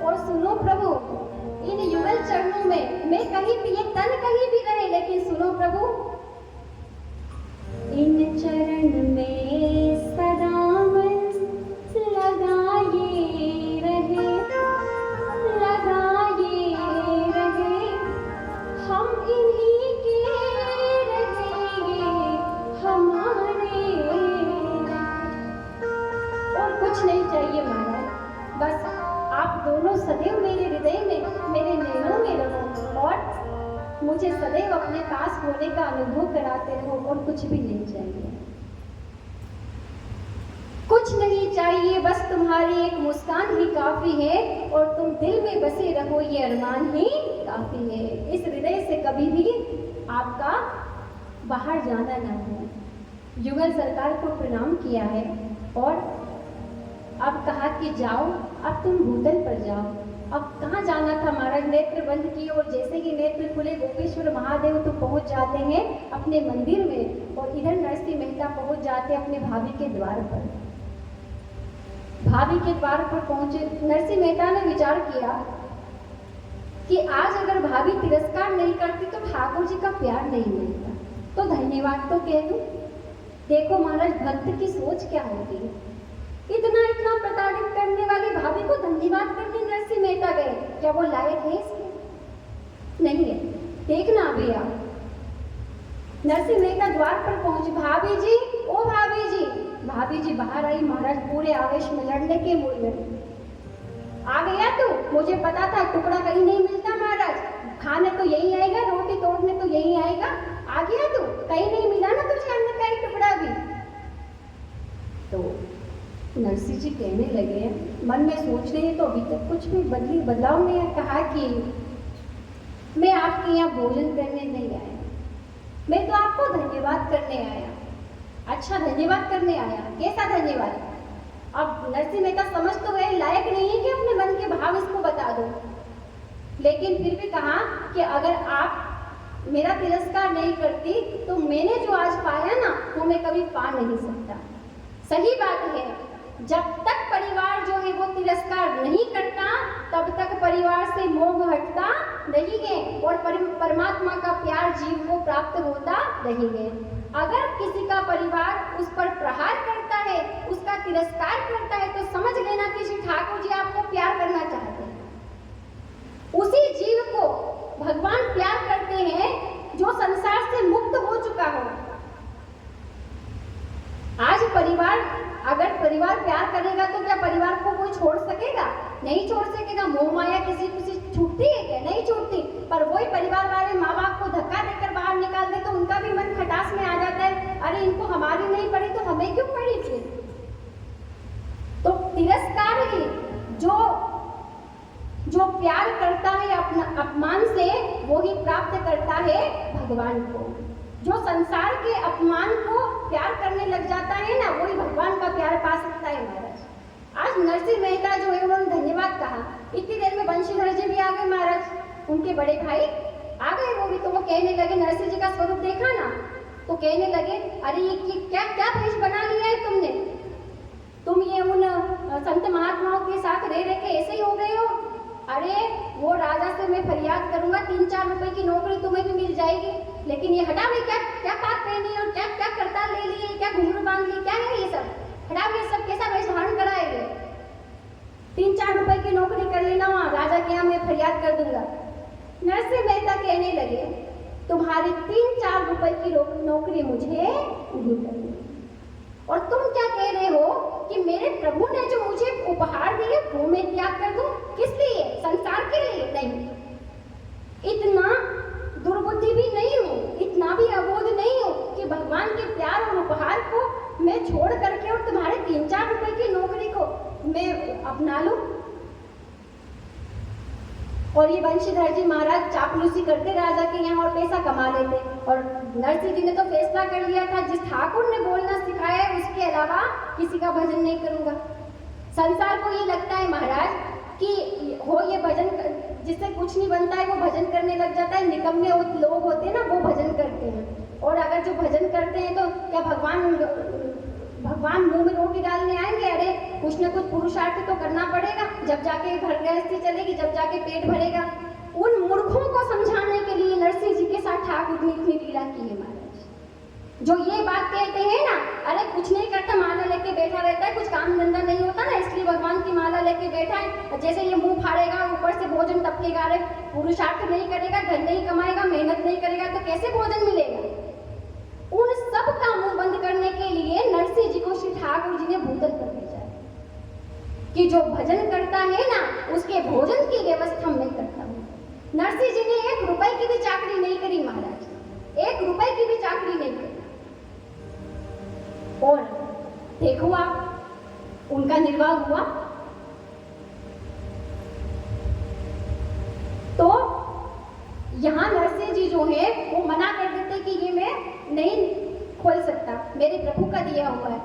और सुनो प्रभु, इन युगल चरणों में मैं कहीं भी, ये तन कहीं भी रहे, लेकिन सुनो प्रभु, इन चरण में सदा मैं बोलो सदैव मेरे हृदय में, मेरे नैनों में रहो और मुझे सदैव अपने पास होने का अनुभव कराते रहो और कुछ भी नहीं चाहिए। कुछ नहीं चाहिए, बस तुम्हारी एक मुस्कान ही काफी है और तुम दिल में बसे रहो, ये अरमान ही काफी है। इस हृदय से कभी भी आपका बाहर जाना ना हो। युगल सरकार को प्रणाम किया है और अब कहा कि जाओ, अब तुम भूतल पर जाओ। अब कहाँ जाना था महाराज, नेत्र बंद किए और जैसे ही नेत्र खुले गोपेश्वर महादेव तो पहुंच जाते हैं अपने मंदिर में और इधर नरसिंह मेहता पहुंच जाते हैं अपने भाभी के द्वार पर। भाभी के द्वार पर पहुंचे नरसिंह मेहता ने विचार किया कि आज अगर भाभी तिरस्कार नहीं करती तो ठाकुर जी का प्यार नहीं मिलता, तो धन्यवाद तो कह दूं। देखो महाराज भक्त की सोच क्या होती है, इतना प्रताड़ित करने वाली भाभी को धन्यवाद करने नरसिंह मेहता गए, क्या वो लायक है इसके? नहीं है। देखना अभी आप, नरसिंह मेहता द्वार पर पहुंचे, भाभी जी, ओ भाभी जी। भाभी जी बाहर आई, महाराज पूरे आवेश में लड़ने के मूड में। आ गया तू, मुझे पता था टुकड़ा कहीं नहीं मिलता महाराज, खाने तो यही आएगा, रोटी तोड़ने तो यही आएगा। आ गया तू, कहीं नहीं मिला ना तुझे अन्न का एक टुकड़ा भी? तो नरसिंह जी कहने लगे, मन में सोच रहे हैं तो अभी तक कुछ भी बदलाव नहीं है। कहा कि मैं आपके यहाँ भोजन करने नहीं आया, मैं तो आपको धन्यवाद करने आया। अच्छा धन्यवाद करने आया, कैसा धन्यवाद? अब नरसिंह मेहता समझ तो गए लायक नहीं है कि अपने मन के भाव इसको बता दो, लेकिन फिर भी कहा कि अगर आप मेरा तिरस्कार नहीं करती तो मैंने जो आज पाया ना वो मैं कभी पा नहीं सकता। सही बात है, जब तक परिवार जो है वो तिरस्कार नहीं करता तब तक परिवार से मोह हटता नहीं है और परमात्मा का प्यार जीव को प्राप्त होता नहीं है। अगर किसी का परिवार उस पर प्रहार करता है, उसका तिरस्कार करता है, तो समझ लेना कि श्री ठाकुर जी आपको प्यार करना चाहते हैं। उसी जीव को भगवान प्यार करते हैं जो संसार से मुक्त हो चुका हो। आज अगर परिवार प्यार करेगा तो क्या परिवार को कोई छोड़ सकेगा? नहीं छोड़ सकेगा। मोह माया किसी छूटती है क्या? नहीं छूटती। पर वही परिवार वाले माँ बाप को धक्का देकर बाहर निकाल दे तो उनका भी मन खटास में आ जाता है, अरे इनको हमारी नहीं पड़ी तो हमें क्यों पड़ी थी? तो तिरस्कार ही जो प्यार करता है अपना अपमान से, वो ही प्राप्त करता है भगवान को। जो संसार के अपमान को प्यार करने लग जाता है ना, वही भगवान का प्यार पा सकता है महाराज। आज नरसिंह मेहता जो है उन्होंने धन्यवाद कहा। इतनी देर में बंशीधर जी भी आ गए महाराज, उनके बड़े भाई आ गए वो भी। तो वो कहने लगे, नरसिंह जी का स्वरूप देखा ना, तो कहने लगे, अरे ये क्या भेष बना लिया है तुमने? तुम ये उन संत महात्माओं के साथ रह के ऐसे ही हो गए हो? अरे वो राजा से मैं फरियाद करूंगा, 3-4 रुपए की नौकरी तुम्हें भी मिल जाएगी। लेकिन ये हटा में क्या बात पहनी है और क्या करताल ले लिए, क्या घुंघरू बांध लिए, क्या है ये सब? हटा ये सब, कैसा वेश धारण कराएंगे? 3-4 रुपए की नौकरी कर लेना, वहाँ राजा के यहाँ मैं फरियाद कर दूंगा। नरसिंह मेहता कहने लगे, तुम्हारी 3-4 रुपए की नौकरी मुझे नहीं करनी। और तुम क्या कह रहे हो कि मेरे प्रभु ने जो मुझे उपहार दिए वो मैं त्याग कर दूं? किस लिए? संसार के लिए? नहीं, इतना दुर्बुद्धि भी नहीं हूँ, इतना भी अबोध नहीं हूँ कि भगवान के प्यार और उपहार को मैं छोड़ करके और तुम्हारे 3-4 रुपए की नौकरी को मैं अपना लूं। और ये बंशीधर जी महाराज चापलूसी करते राजा के यहाँ और पैसा कमा लेते। और नरसिंह जी ने तो फैसला कर लिया था, जिस ठाकुर ने बोलना सिखाया है उसके अलावा किसी का भजन नहीं करूंगा। संसार को ये लगता है महाराज कि हो ये भजन जिससे कुछ नहीं बनता है वो भजन करने लग जाता है। निकम्मे लोग होते हैं ना, वो भजन करते हैं। और अगर जो भजन करते हैं तो क्या भगवान मुंह में रोटी डालने आएंगे? अरे कुछ ना कुछ पुरुषार्थ तो करना पड़ेगा, जब जाके घर गृहस्थी चलेगी, जब जाके पेट भरेगा। उन मूर्खों को समझाने के लिए नरसिंह जी के साथ ठाकुर ने इतनी लीला की है महाराज। जो ये बात कहते हैं ना, अरे कुछ नहीं करता, माला लेके बैठा रहता है, कुछ काम धंधा नहीं होता ना, इसलिए भगवान की माला लेके बैठा है। जैसे ये मुंह फाड़ेगा, ऊपर से भोजन टपकेगा, अरे पुरुषार्थ नहीं करेगा, धन नहीं कमाएगा, मेहनत नहीं करेगा तो कैसे भोजन मिलेगा? उन सब का मुंह बंद करने के लिए नरसिंह जी को श्री ठाकुर जी ने भूतल पर भेजा कि जो भजन करता है ना उसके भोजन और देखो आप उनका निर्वाह हुआ। तो यहाँ नरसिंह जी जो है वो मना कर देते कि ये मैं नहीं खोल सकता, मेरे प्रभु का दिया हुआ है।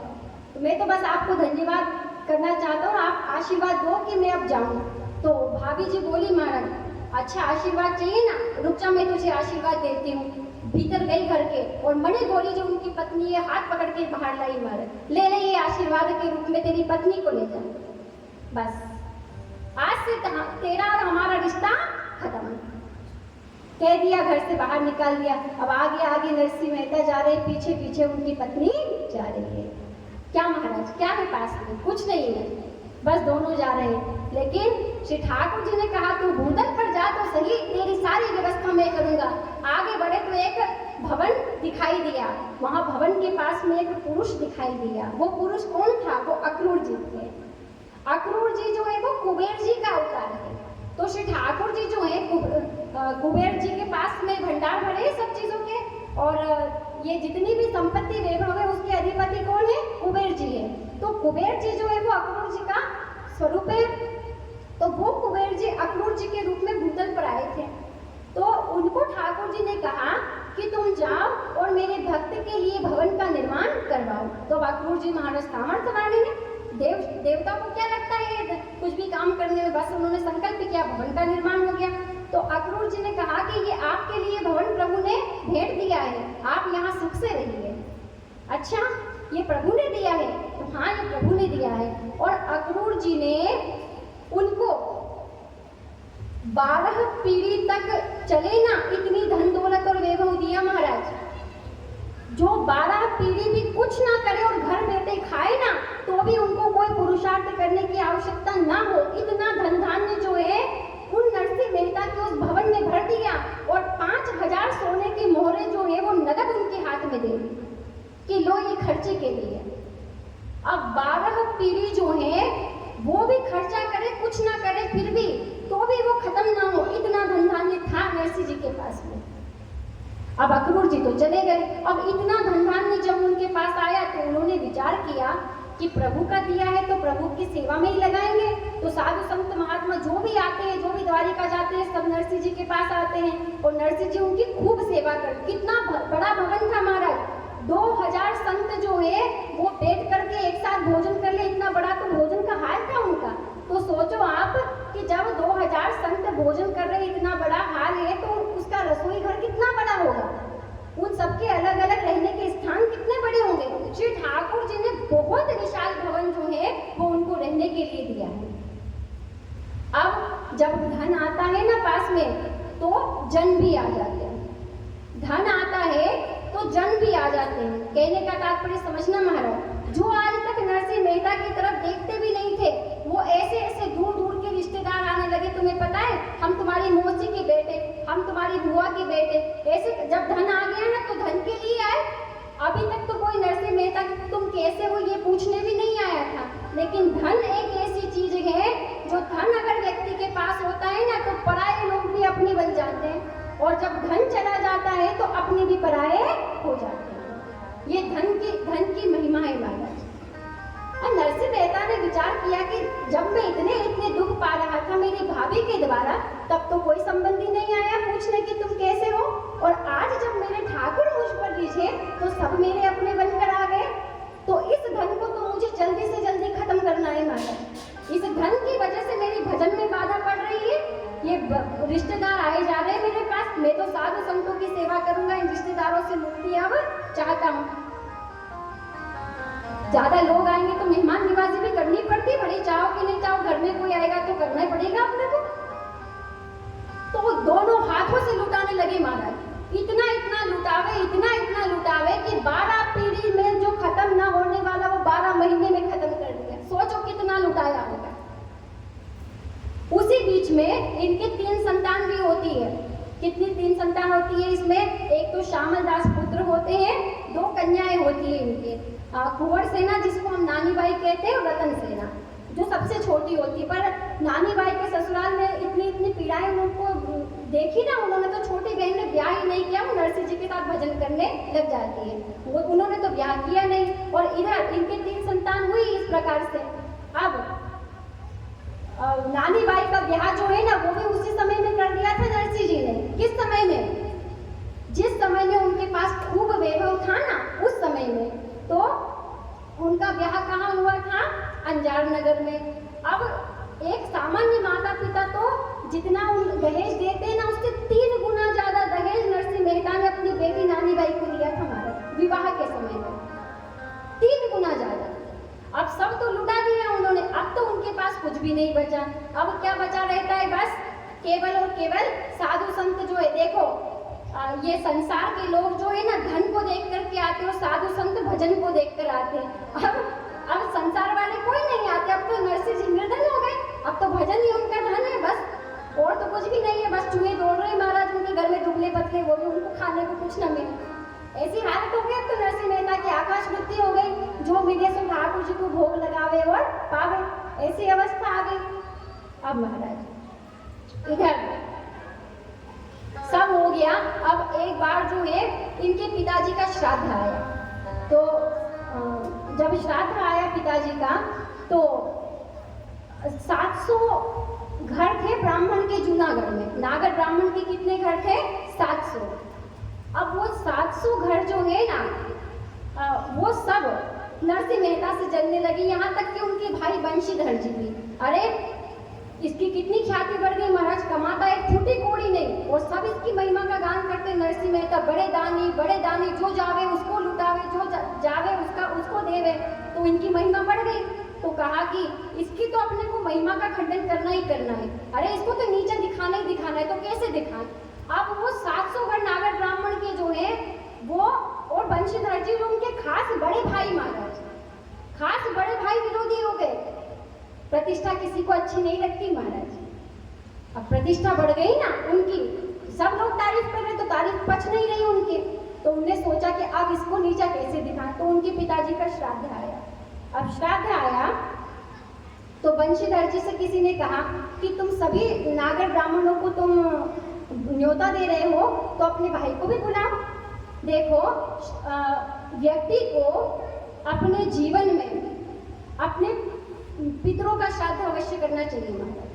तो मैं तो बस आपको धन्यवाद करना चाहता हूँ, आप आशीर्वाद दो कि मैं अब जाऊँ। तो भाभी जी बोली महाराज अच्छा आशीर्वाद चाहिए ना, रुक जा मैं तुझे आशीर्वाद देती हूँ। भीतर गई घर के और मणि गौरी जो उनकी पत्नी है हाथ पकड़ के बाहर लाई महाराज, ले ये आशीर्वाद के रूप में तेरी पत्नी को ले जा। बस आज से तेरा और हमारा रिश्ता खत्म, कह दिया, घर से बाहर निकाल दिया। अब आगे आगे नरसिंह मेहता जा रहे, पीछे पीछे उनकी पत्नी जा रही है। क्या महाराज क्या है पास में? कुछ नहीं है, बस दोनों जा रहे हैं। लेकिन श्री ठाकुर जी ने कहा तू भूतल पर जा तो सही, तेरी सारी व्यवस्था मैं करूंगा। आगे बढ़े तो एक भवन दिखाई दिया, वहां भवन के पास में एक पुरुष दिखाई दिया। वो पुरुष कौन था? वो अक्रूर जी थे। अक्रूर जी जो है वो कुबेर जी का अवतार है। तो श्री ठाकुर जी जो है कुबेर जी के पास में भंडार भरे सब चीजों के, और ये जितनी भी संपत्ति वैभव है उसके अधिपति कौन है? कुबेर जी है। तो कुबेर जी जो है वो अक्रूर जी का स्वरूप है। तो वो कुबेर जी अक्रूर जी के रूप में भूतल पर आए थे। तो उनको ठाकुर जी ने कहा कि तुम जाओ और मेरे भक्त के लिए भवन का निर्माण करवाओ। तो अक्रूर जी महाराज सामर्थ्य वाले हैं, देवता को क्या लगता है कुछ भी काम करने में, बस उन्होंने संकल्प किया, भवन का निर्माण हो गया। तो अक्रूर जी ने कहा कि ये आपके लिए भवन प्रभु ने भेंट दिया है, आप यहाँ सुख से रहिए। अच्छा ये प्रभु ने दिया है? तो हाँ ये प्रभु ने दिया है। और अक्रूर जी ने उनको 12 पीढ़ी तक चले ना इतनी धन दौलत और वैभव दिया महाराज। जो 12 पीढ़ी भी कुछ ना करे और घर बैठे खाए ना तो भी उनको कोई पुरुषार्थ करने की आवश्यकता ना हो, इतना धन धान्य जो है उन नरसिंह मेहता के उस भवन में भर दिया। और 5000 सोने की मोहरे जो है वो नगद उनके हाथ में दे दी कि लो ये खर्चे के लिए। अब 12 पीढ़ी जो है वो भी खर्चा करे कुछ ना करे फिर भी तो भी वो खत्म ना हो, इतना धन धान्य था नरसिंह जी के पास में। अब अक्रूर जी तो चले गए। अब इतना धन धान्य जब उनके पास आया तो उन्होंने विचार किया कि प्रभु का दिया है तो प्रभु की सेवा में ही लगाएंगे। तो साधु संत महात्मा जो भी आते हैं, जो भी द्वारिका जाते हैं, सब नरसिंह जी के पास आते हैं और नरसिंह जी उनकी खूब सेवा करते। कितना बड़ा भवन था महाराज, 2000 संत जो है वो बैठ करके एक साथ भोजन कर ले, इतना बड़ा तो भोजन का हाल था उनका। तो सोचो आप कि जब 2000 संत भोजन कर रहे, इतना बड़ा हाल है तो उसका रसोई घर कितना बड़ा होगा, उन सबके अलग अलग रहने के स्थान कितने बड़े होंगे। श्री ठाकुर जी ने बहुत विशाल भवन जो है वो उनको रहने के लिए दिया है। अब जब धन आता है ना पास में तो जन भी आ जाते हैं, धन आता है तो जन भी आ जाते हैं। कहने का तात्पर्य समझना महाराज, जो आज तक नरसिंह मेहता की तरफ देखते भी नहीं थे वो ऐसे ऐसे दूर दूर के रिश्तेदार आने लगे। तुम्हें पता है हम तुम्हारी मौसी के बेटे, हम तुम्हारी बुआ के बेटे, ऐसे जब धन आ गया ना तो धन के लिए आए। अभी तक तो कोई नरसिंह मेहता तुम कैसे हो ये पूछने भी नहीं आया था। लेकिन धन एक ऐसी चीज है जो धन अगर व्यक्ति के पास होता है ना तो पराये लोग भी अपने बन जाते हैं, और जब धन चला जाता है तो अपने भी पराये हो जाते हैं। ये धन की महिमा है महाराज। और नरसिंह मेहता ने विचार किया कि जब मैं इतने दुख पा रहा था मेरी भाभी के द्वारा, तब तो कोई संबंधी नहीं आया पूछने कि तुम कैसे हो, और आज जब मेरे ठाकुर मुझ पर रिझे तो सब मेरे अपने बनकर आ गए। तो इस धन को तो मुझे जल्दी से जल्दी खत्म करना है महाराज। इस धन की वजह से मेरी भजन में बाधा पड़ रही है, ये रिश्तेदार आए जा रहे हैं मेरे पास, मैं तो साधु संतों की सेवा करूंगा, इन रिश्तेदारों से मुक्ति अब चाहता हूँ। ज्यादा लोग आएंगे तो मेहमान निवाजी भी करनी पड़ती है, भले चाहो कि नहीं चाहो, घर में कोई आएगा तो करना ही पड़ेगा अपने को। तो वो दोनों हाथों से लुटाने लगे महाराज, इतना इतना लुटावे कि 12 पीढ़ी में जो खत्म ना होने वाला वो 12 महीने में खत्म कर दिया। सोचो कितना लुटाया होगा। उसी बीच में इनके 3 संतान भी होती है। कितनी 3 संतान होती है इसमें? एक तो श्यामल दास पुत्र होते हैं, 2 कन्याएं होती है इनके, कुंवर सेना जिसको हम नानी बाई कहते हैं, और रतन सेना जो सबसे छोटी होती है। पर नानी बाई के ससुराल में इतनी पीड़ाएं उनको देखी ना, उन्होंने तो छोटी बहन ने ब्याह ही नहीं नहीं किया, वो नरसिंह जी के साथ भजन करने लग जाती है। वो उन्होंने तो ब्याह किया नहीं, और इधर इनके 3 संतान हुई इस प्रकार से। अब नानी बाई का ब्याह जो है ना, वो भी उसी समय में कर दिया था नरसिंह जी ने। किस समय में? जिस समय में उनके पास खूब वैभव था ना, उस समय में। तो उनका ब्याह कहाँ हुआ था? अंजार नगर में। अब एक सामान्य माता पिता तो जितना दहेज देते हैं ना, उससे 3 गुना ज्यादा दहेज नरसिंह मेहता ने अपनी बेटी नानी बाई को दिया था हमारे विवाह के समय में, 3 गुना ज्यादा। अब सब तो लुटा दिया उन्होंने, अब तो उनके पास कुछ भी नहीं बचा। अब क्या बचा रहता है? बस केवल और केवल साधु संत जो है। देखो ये संसार के लोग जो है ना, धन को देख करके आते हैं, और साधु संत भजन को देख कर आते हैं। अब संसार वाले कोई नहीं आते, अब तो नरसिंह जी निर्धन हो गए, अब तो भजन ही उनका धन है बस, और तो कुछ भी नहीं है। बस चूहे दौड़ रहे महाराज उनके घर में, दुबले पतले, वो भी उनको खाने को कुछ न मिले। ऐसी हालत हो गई। अब तो नरसिंह मेहता की आकाश वृत्ति हो गई, जो मिले सो ठाकुर जी को भोग लगावे और पावे, ऐसी अवस्था आ गई। अब महाराज इधर सब हो गया। अब एक बार जो है इनके पिताजी का श्राद्ध आया, तो जब श्राद्ध आया पिताजी का, तो 700 घर थे ब्राह्मण के जूनागढ़ में। नागर ब्राह्मण के कितने घर थे? 700। अब वो 700 घर जो है ना, वो सब नरसिंह मेहता से जलने लगी, यहाँ तक कि उनके भाई बंशीधर जी भी। अरे इसकी कितनी ख्याति बढ़ गई महाराज, कमाता एक फूटी कोड़ी नहीं, और सब इसकी महिमा का गान करते। नरसिंह मेहता बड़े दानी, जो जावे उसको लुटावे, जो जावे उसको देवे। तो इनकी महिमा बढ़ गई। तो कहा कि इसकी तो अपने को महिमा का खंडन करना ही करना है। अरे इसको तो नीचे दिखाना ही दिखाना है, तो कैसे दिखाएं? अब वो 700 घर नागर ब्राह्मण के जो है वो, और बंशीधर जी उनके खास बड़े भाई महाराज, खास बड़े भाई विरोधी हो गए। प्रतिष्ठा किसी को अच्छी नहीं लगती महाराज। अब प्रतिष्ठा बढ़ गई ना उनकी, सब लोग तारीफ कर रहे, तो तारीफ पच नहीं रही उनके। तो उन्होंने सोचा कि अब इसको नीचा कैसे दिखाएं। तो उनके पिताजी का श्राद्ध आया। अब श्राद्ध आया तो बंशीधर जी से किसी ने कहा कि तुम सभी नागर ब्राह्मणों को तुम न्योता दे रहे हो, तो अपने भाई को भी बुलाओ। देखो व्यक्ति को अपने जीवन में अपने पितरों का श्राद्ध अवश्य करना चाहिए महाराज।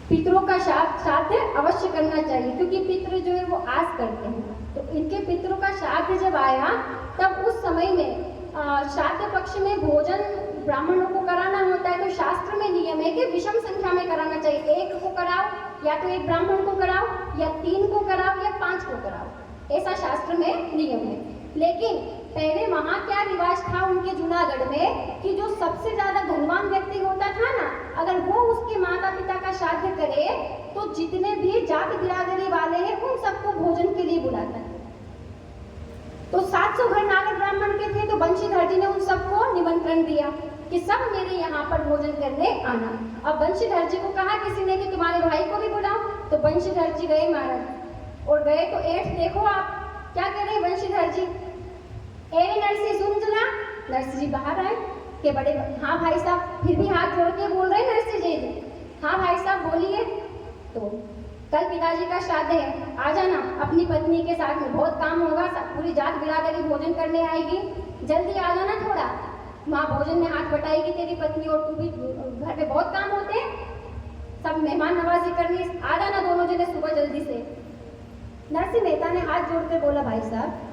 पितरों का श्राद्ध अवश्य करना चाहिए, क्योंकि पितृ जो है वो आस करते हैं। तो इनके पितरों का श्राद्ध जब आया, तब उस समय में श्राद्ध पक्ष में भोजन ब्राह्मणों को कराना होता है। तो शास्त्र में नियम है कि विषम संख्या में कराना चाहिए। 1 को कराओ, या तो 1 ब्राह्मण को कराओ, या 3 को कराओ, या 5 को कराओ, ऐसा शास्त्र में नियम है। लेकिन पहले वहाँ क्या रिवाज था उनके जूनागढ़ में, कि जो सबसे ज्यादा धनवान व्यक्ति होता था ना, अगर वो उसके माता पिता का श्राद्ध करे, तो जितने भी जात बिरादरी वाले हैं उन सबको भोजन के लिए बुलाता है। तो 700 घर नागर ब्राह्मण के थे, तो बंशीधर जी ने उन सबको निमंत्रण दिया कि सब मेरे यहाँ पर भोजन करने आना। अब बंशीधर जी को कहा किसी ने कि तुम्हारे भाई को भी बुलाओ। तो बंशीधर जी गए महाराज, और गए तो ऐठ देखो आप क्या कह रहे बंशीधर जी। ए नरसिंह सुन जरा। नरसिंह जी बाहर आए के बड़े, हाँ भाई साहब, फिर भी हाथ जोड़ के बोल रहे नरसिंह जी, हाँ भाई साहब बोलिए। तो कल पिताजी का श्राद्ध है, आ जाना अपनी पत्नी के साथ में, बहुत काम होगा, पूरी जात बिरादरी भोजन करने आएगी, जल्दी आ जाना थोड़ा। माँ भोजन में हाथ बटाएगी तेरी पत्नी, और तू भी, घर पे बहुत काम होते हैं, सब मेहमान नवाजी करनी, आ जाना दोनों जने सुबह जल्दी से। नरसिंह मेहता ने हाथ जोड़कर बोला, भाई साहब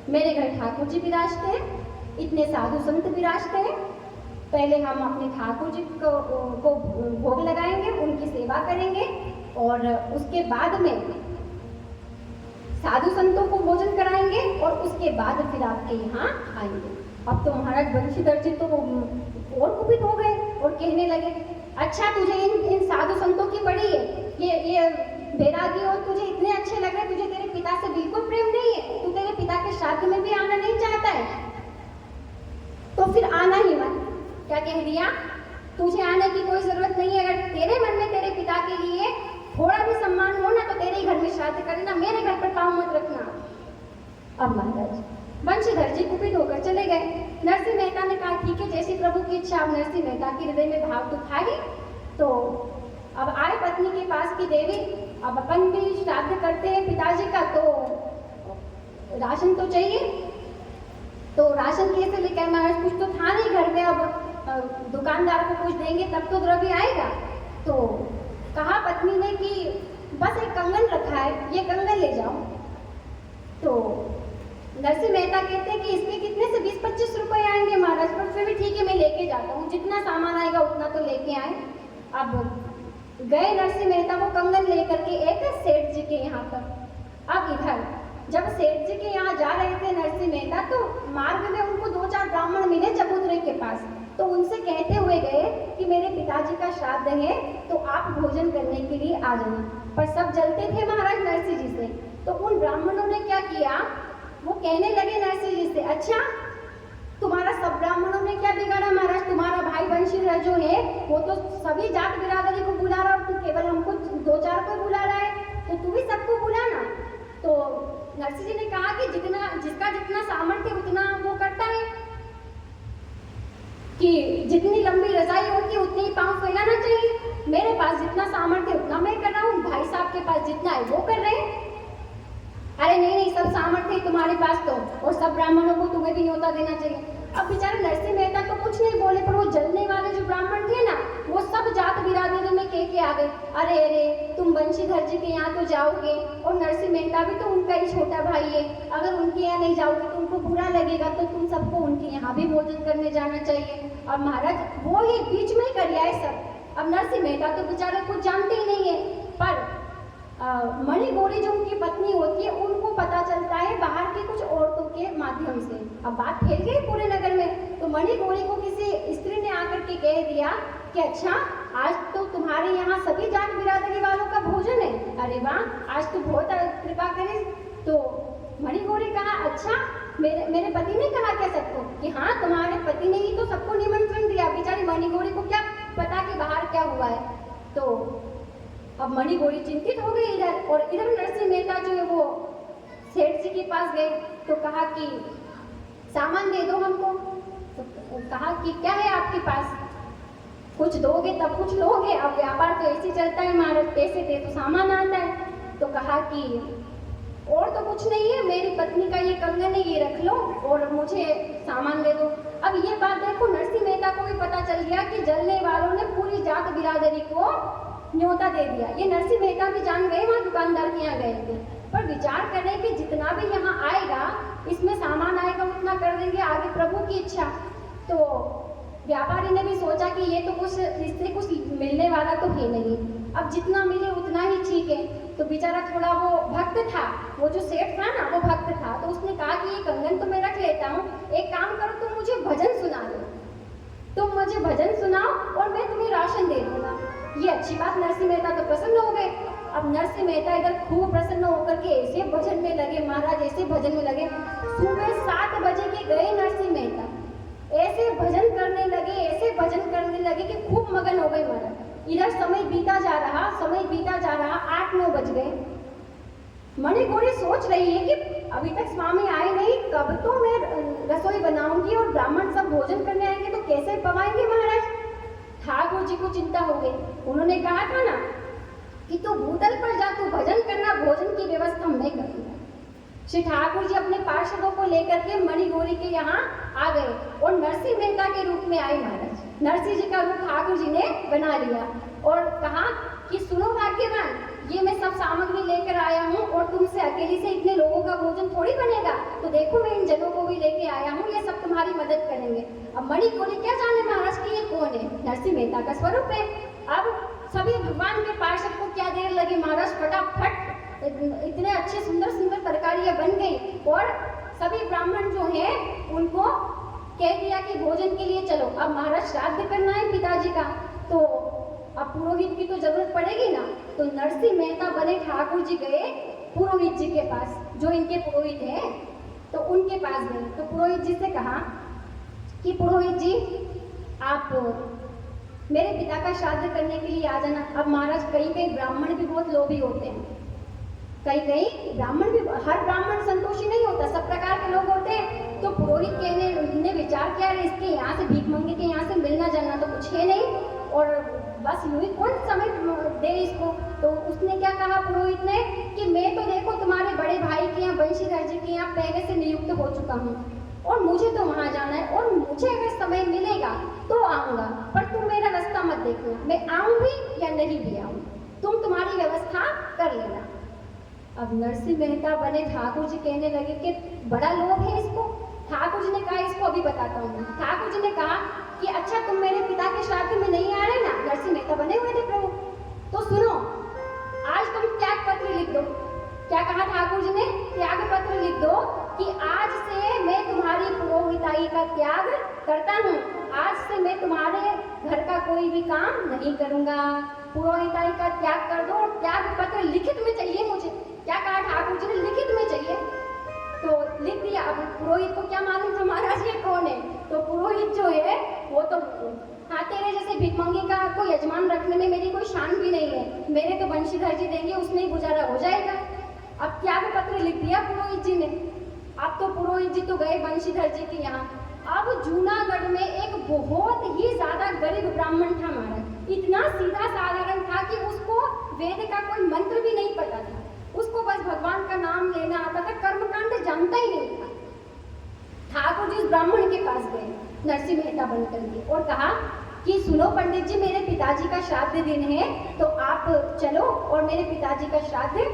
मेरे घर ठाकुर जी विराजते हैं, इतने साधु संत विराजते हैं, पहले हम अपने ठाकुर जी को भोग लगाएंगे, उनकी सेवा करेंगे, और उसके बाद में साधु संतों को भोजन कराएंगे, और उसके बाद फिर आपके यहाँ आएंगे। अब तो महाराज बंशीधर जी तो और कुपित हो गए और कहने लगे, अच्छा तुझे इन साधु संतों की बड़ी है, ये बैरागी, और तुझे इतने अच्छे लग रहे, तुझे तेरे पिता से बिल्कुल प्रेम नहीं है, तू तेरे पिता के श्राद्ध में भी आना नहीं चाहता है, तो फिर आना ही मत। क्या कह दिया? तुझे आने की कोई जरूरत नहीं है। अगर तेरे मन में तेरे पिता के लिए थोड़ा भी सम्मान हो ना, तो तेरे ही घर में श्राद्ध करना, मेरे घर पर पाँव मत रखना। अब महाराज बंशीधर जी कुपित होकर चले गए। नरसिंह मेहता ने कहा, ठीक है, जैसी प्रभु की इच्छा। अब नरसिंह मेहता के हृदय में भाव तो था ही। तो अब आए पत्नी के पास की देवी, अब अपन भी श्राद्ध करते हैं पिताजी का, तो राशन तो चाहिए। तो राशन कैसे लेके आए महाराज, कुछ तो था नहीं घर में, अब दुकानदार को कुछ देंगे तब तो द्रव्य आएगा। तो कहा पत्नी ने कि बस एक कंगन रखा है, ये कंगन ले जाओ। तो नरसिंह मेहता कहते हैं कि इसके कितने से 20-25 रुपए आएंगे महाराज, पर फिर भी ठीक है मैं लेके जाता हूँ, जितना सामान आएगा उतना तो लेके आए। अब गए नरसिंह मेहता वो कंगन लेकर के एक सेठ जी के यहाँ पर। अब इधर जब सेठ जी के यहाँ जा रहे थे नरसिंह मेहता, तो मार्ग में उनको 2-4 ब्राह्मण मिले चबूतरे के पास। तो उनसे कहते हुए गए कि मेरे पिताजी का श्राद्ध है, तो आप भोजन करने के लिए आ जाना। पर सब जलते थे महाराज नरसिंह जी से। तो उन ब्राह्मणों ने क्या किया, वो कहने लगे नरसिंह जी से, अच्छा तुम्हारा सब ब्राह्मणों ने क्या बिगाड़ा महाराज, तुम्हारा भाई बंशीधर जो है वो तो सभी जात बिरादरी को बुला रहा, और तू केवल हमको 2-4 को बुला रहा है, तो तू भी सबको बुलाना। तो नरसिंह जी ने कहा कि जिसका जितना सामर्थ्य उतना वो करता है, कि जितनी लंबी रजाई होती है उतनी ही पाँव फैलाना चाहिए। मेरे पास जितना सामर्थ्य उतना मैं कर रहा हूँ, भाई साहब के पास जितना है वो कर रहे हैं। अरे नहीं, सब सामर्थ्य तुम्हारे पास तो, और सब ब्राह्मणों को तुम्हें भी न्योता देना चाहिए। अब बेचारे नरसिंह मेहता तो कुछ नहीं बोले, पर वो जलने वाले जो ब्राह्मण थे ना, वो सब जात बिरादरी में कह के आ गए, अरे तुम बंशीधर जी के यहाँ तो जाओगे, और नरसिंह मेहता भी तो उनका ही छोटा भाई है, अगर उनके यहाँ नहीं जाओगे तो उनको बुरा लगेगा, तो तुम सबको उनके यहाँ भी भोजन करने जाना चाहिए। अब महाराज वो ये बीच में ही कर आए सब। अब नरसिंह मेहता तो बेचारे कुछ जानते ही नहीं है, पर मणि गौरी जो उनकी पत्नी होती है उनको पता चलता है बाहर की कुछ औरतों के माध्यम से। अब बात फैल गई पूरे नगर में। तो मणि गौरी को किसी स्त्री ने आकर के कह दिया कि अच्छा आज तो तुम्हारे यहाँ सभी जात बिरादरी वालों का भोजन है, अरे वाह आज तो बहुत कृपा करे। तो मणि गौरी कहा अच्छा मेरे पति ने कहा क्या सबको, कि हाँ तुम्हारे पति ने ही तो सबको निमंत्रण दिया। बेचारी मणि गौरी को क्या पता कि बाहर क्या हुआ है। तो अब मणि गौरी चिंतित हो गई इधर, और इधर नरसिंह मेहता जो है वो सेठ जी के पास गए। तो कहा कि सामान दे दो हमको। तो कहा कि क्या है आपके पास, कुछ दोगे तब कुछ लोगे, अब व्यापार तो ऐसे चलता है महाराज, पैसे दे तो सामान आता है। तो कहा कि और तो कुछ नहीं है, मेरी पत्नी का ये कंगन है, ये रख लो और मुझे सामान दे दो। अब ये बात देखो नरसिंह मेहता को भी पता चल गया कि जलने वालों ने पूरी जात बिरादरी को न्योता दे दिया। ये नरसिंह मेहता भी जान गए, वहाँ दुकानदार के यहाँ गए थे, पर विचार करें कि जितना भी यहाँ आएगा इसमें सामान आएगा उतना कर देंगे, आगे प्रभु की इच्छा। तो व्यापारी ने भी सोचा कि ये तो कुछ इससे कुछ मिलने वाला तो है नहीं, अब जितना मिले उतना ही ठीक है। तो बेचारा थोड़ा वो भक्त था, वो जो सेठ था ना वो भक्त था, तो उसने कहा कि ये कंगन तो मैं रख लेता हूँ, एक काम करो तुम मुझे भजन सुना दो, तुम मुझे भजन सुनाओ और मैं तुम्हें राशन दे दूंगा। ये अच्छी बात, नरसिंह मेहता तो प्रसन्न हो गए। अब नरसिंह मेहता इधर खूब प्रसन्न होकर के ऐसे भजन में लगे महाराज, ऐसे भजन में लगे। सुबह 7 बजे के गए नरसिंह मेहता, ऐसे भजन करने लगे, ऐसे भजन करने लगे कि खूब मगन हो गए महाराज। इधर समय बीता जा रहा, 8-9 बज गए। मणि गौरी सोच रही है कि अभी तक स्वामी आए नहीं, कब तो मैं रसोई बनाऊंगी और ब्राह्मण सब भोजन करने आएंगे तो कैसे पवाएंगे महाराज। ठाकुर जी को चिंता हो गई। उन्होंने कहा था ना कि तू भूतल पर जा, तू भजन करना, भोजन की व्यवस्था मैं करूंगा। श्री ठाकुर जी अपने पार्षदों को लेकर के मणि गौरी के यहाँ आ गए और नरसिंह मेहता के रूप में आए महाराज। नरसिंह जी का रूप ठाकुर जी ने बना लिया और कहा कि सुनो भाग्यवान, ये मैं सब सामग्री लेकर आया हूँ और तुमसे अकेली से इतने लोगों का भोजन थोड़ी बनेगा, तो देखो मैं इन जनों को भी लेके आया हूँ, ये सब तुम्हारी मदद करेंगे। अब मणि गौरी क्या जाने महाराज कि ये कौन है, नरसिंह मेहता का स्वरूप है। अब सभी भगवान के पार्षद को क्या देर लगी महाराज, फटाफट इतने अच्छे सुंदर सुंदर तरकारियां बन गई और सभी ब्राह्मण जो है उनको कह दिया कि भोजन के लिए चलो। अब महाराज श्राद्ध करना है पिताजी का, तो अब पुरोहित की तो जरूरत पड़ेगी ना। तो नरसिंह मेहता बने ठाकुर जी गए पुरोहित जी के पास, जो इनके पुरोहित हैं, तो उनके पास गए। तो पुरोहित जी से कहा कि पुरोहित जी आप मेरे पिता का श्राद्ध करने के लिए आ जाना। अब महाराज कई ब्राह्मण भी बहुत लोभी होते हैं, कई ब्राह्मण भी, हर ब्राह्मण संतोषी नहीं होता, सब प्रकार के लोग होते हैं। तो पुरोहित ने विचार किया इसके यहाँ से भीख मंगे के यहाँ से मिलना जाना तो कुछ है नहीं और बस यूं ही कौन समय दे इसको। तो उसने क्या कहा पुरोहित ने कि मैं तो बंशीधर जी के यहाँ पहले से नियुक्त हो चुका हूँ और मुझे तो वहाँ जाना है और मुझे अगर समय मिलेगा तो आऊँगा, पर तुम मेरा रास्ता मत देखना, मैं आऊँ भी या नहीं भी आऊँ, तुम तुम्हारी व्यवस्था कर लेना। अब नरसिंह मेहता बने ठाकुर जी कहने लगे कि बड़ा लोभ है इसको। ठाकुर जी ने कहा इसको अभी बताता हूँ। ठाकुर जी ने कहा कि अच्छा तुम मेरे पिता के श्राद्ध में नहीं आ रहे ना, नरसिंह मेहता बने हुए थे प्रभु, तो सुनो आज तुम त्याग पत्र लिख दो। क्या कहा ठाकुर जी ने? त्याग पत्र लिख दो कि आज से मैं तुम्हारी पुरोहिताई का त्याग करता हूँ, आज से मैं तुम्हारे घर का कोई भी काम नहीं करूँगा, पुरोहिताई का त्याग कर दो। और त्याग पत्र लिखित में चाहिए मुझे। क्या कहा ठाकुर जी ने? लिखित में चाहिए। तो लिख दिया। अब पुरोहित को क्या मालूम था महाराज ये कौन है, तो पुरोहित जो है वो तो हाँ तेरे जैसे भिखमंगे का कोई यजमान रखने में मेरी कोई शान भी नहीं है, मेरे तो बंशीधर जी देंगे उसमें ही गुजारा हो जाएगा। अब त्याग पत्र लिख दिया पुरोहित जी ने। अब तो पुरोहित जी तो गए बंशीधर जी के यहाँ। अब जूनागढ़ में एक बहुत ही ज्यादा गरीब ब्राह्मण था महाराज, इतना सीधा साधारण था कि उसको वेद का कोई मंत्र भी नहीं पता था, उसको बस भगवान का नाम लेना आता था, कर्मकांड जानता ही नहीं था। ठाकुर जी उस ब्राह्मण के पास गए नरसिंह मेहता बन करके और कहा कि सुनो पंडित जी, मेरे पिताजी का श्राद्ध दिन है तो आप चलो और मेरे पिताजी का श्राद्ध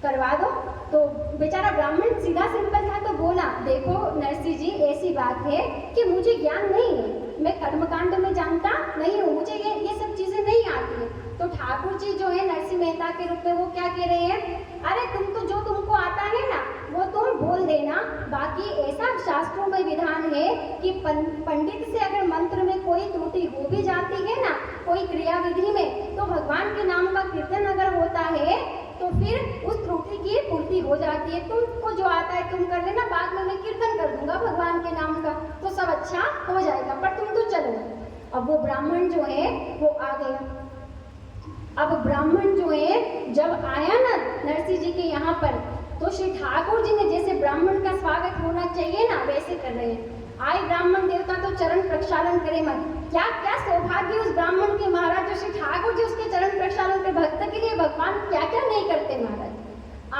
करवा दो। तो बेचारा ब्राह्मण सीधा सिंपल था तो बोला देखो नरसिंह जी ऐसी बात है कि मुझे ज्ञान नहीं है, मैं कर्मकांड में जानता नहीं हूँ, मुझे ये सब चीजें नहीं आती है। तो ठाकुर जी जो है नरसिंह मेहता के रूप में वो क्या कह रहे हैं, अरे तुम तो जो तुमको आता है ना वो तुम बोल देना, बाकी ऐसा शास्त्रों में विधान है कि पंडित से अगर मंत्र में कोई त्रुटि हो भी जाती है ना, कोई क्रिया विधि में, तो भगवान के नाम का कीर्तन अगर होता है तो फिर उस त्रुटि की पूर्ति हो जाती है। तुमको जो आता है तुम कर लेना, बाद में मैं कीर्तन कर दूंगा भगवान के नाम का, तो सब अच्छा हो जाएगा, पर तुम तो चलो। अब वो ब्राह्मण जो है वो आ गया। अब ब्राह्मण जो है जब आया ना नरसिंह जी के यहाँ पर, तो श्री ठाकुर जी ने जैसे ब्राह्मण का स्वागत होना चाहिए ना वैसे कर रहे हैं। आए ब्राह्मण देवता तो चरण प्रक्षालन करे मत। क्या क्या सौभाग्य उस ब्राह्मण के महाराज, जो श्री ठाकुर जी उसके चरण प्रक्षालन के भक्त के लिए भगवान क्या क्या नहीं करते महाराज।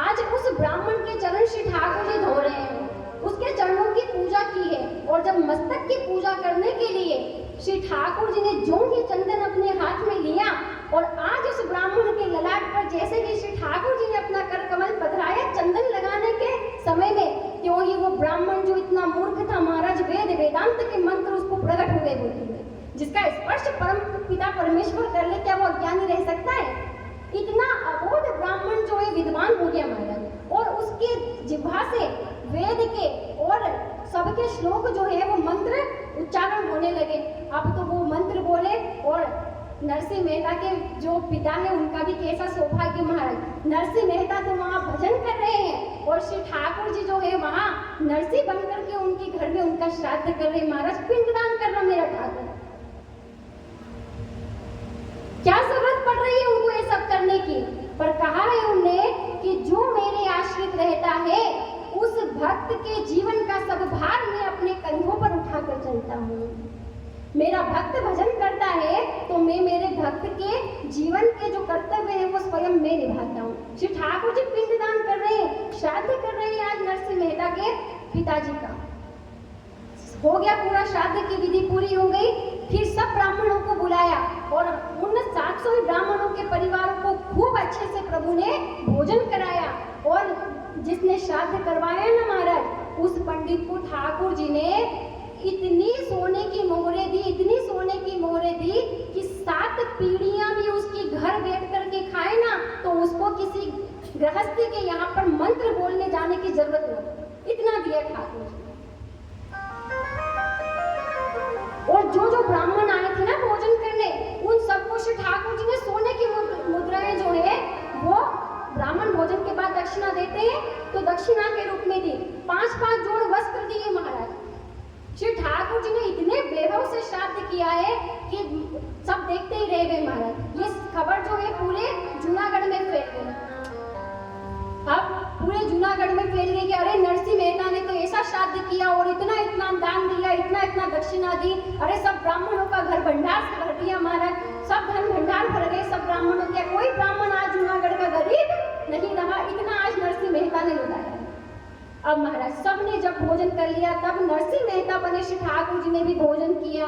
आज उस ब्राह्मण के चरण श्री ठाकुर जी धो रहे हैं, उसके चरणों की पूजा की है। और जब मस्तक की पूजा करने के लिए श्री ठाकुर जी ने जो ही चंदन अपने हाथ में लिया और आज उस ब्राह्मण के ललाट पर जैसे ही श्री ठाकुर जी ने अपना कर कमल पधराया चंदन लगाने के समय में, क्यों ही वो ब्राह्मण जो इतना मूर्ख था महाराज, वेद वेदांत के मंत्र उसको प्रकट हो गए बोलते हुए, जिसका स्पर्श परम पिता परमेश्वर कर ले, क्या वो अज्ञानी रह सकता है? इतना अबोध ब्राह्मण जो है विद्वान हो गया महाराज, और उसके जिह्वा से वेद के और सबके श्लोक जो है वो मंत्र उच्चारण होने लगे। अब तो वो मंत्र बोले और नरसिंह मेहता के जो पिता है उनका भी कैसा सौभाग्य महाराज, नरसिंह मेहता तो वहाँ भजन कर रहे हैं और श्री ठाकुर जी जो है वहाँ नरसिंह बनकर के उनके घर में उनका श्राद्ध कर रहे हैं महाराज, पिंडदान कर रहा मेरा ठाकुर। क्या जरूरत पड़ रही है उनको ये सब करने की? पर कहा है उन्होंने कि जो मेरे आश्रित रहता है उस भक्त के जीवन का सब भार मैं अपने कंधों पर उठाकर चलता हूँ। मेरा भक्त भजन करता है तो मैं मेरे भक्त के जीवन के जो कर्तव्य है वो स्वयं मैं निभाता हूँ। श्री ठाकुर जी पिंडदान कर रहे हैं, श्राद्ध कर रहे हैं आज नरसिंह मेहता के पिताजी का। हो गया पूरा, श्राद्ध की विधि पूरी हो गई। फिर सब ब्राह्मणों को बुलाया और उन 700 ब्राह्मणों के परिवारों को खूब अच्छे से प्रभु ने भोजन कराया। और जिसने श्राद्ध करवाया ना महाराज, उस पंडित को ठाकुर जी ने इतनी सोने की मोहरें दी, इतनी सोने की मोहरें दी कि 7 पीढ़ियां भी उसकी घर बैठ करके खाए ना तो उसको किसी गृहस्थी के यहाँ पर मंत्र बोलने जाने की जरूरत नहीं, इतना दिया ठाकुर जी। और जो जो ब्राह्मण आए थे ना भोजन करने, उन सबको श्री ठाकुर जी ने सोने की मुद्राएं जो है वो ब्राह्मण भोजन के बाद दक्षिणा देते हैं तो दक्षिणा के रूप में दी। 5-5 जोड़ वस्त्र दिए महाराज। श्री ठाकुर जी ने इतने वैभव से श्राद्ध किया है कि सब देखते ही रह गए महाराज। ये खबर जो है पूरे जूनागढ़ में फैल गई। अब पूरे जूनागढ़ में फैल गई कि अरे नरसिंह मेहता ने तो ऐसा श्राद्ध किया और इतना इतना दान दिया, इतना इतना दक्षिणा दी, अरे सब ब्राह्मणों का घर भंडार से भर दिया महाराज, सब धन भंडार भर गए सब ब्राह्मणों के। कोई ब्राह्मण आज जूनागढ़ का गरीब नहीं रहा, इतना आज नरसिंह मेहता ने लुटाया। अब महाराज सबने जब भोजन कर लिया तब नरसिंह मेहता बने श्री ठाकुर जी ने भी भोजन किया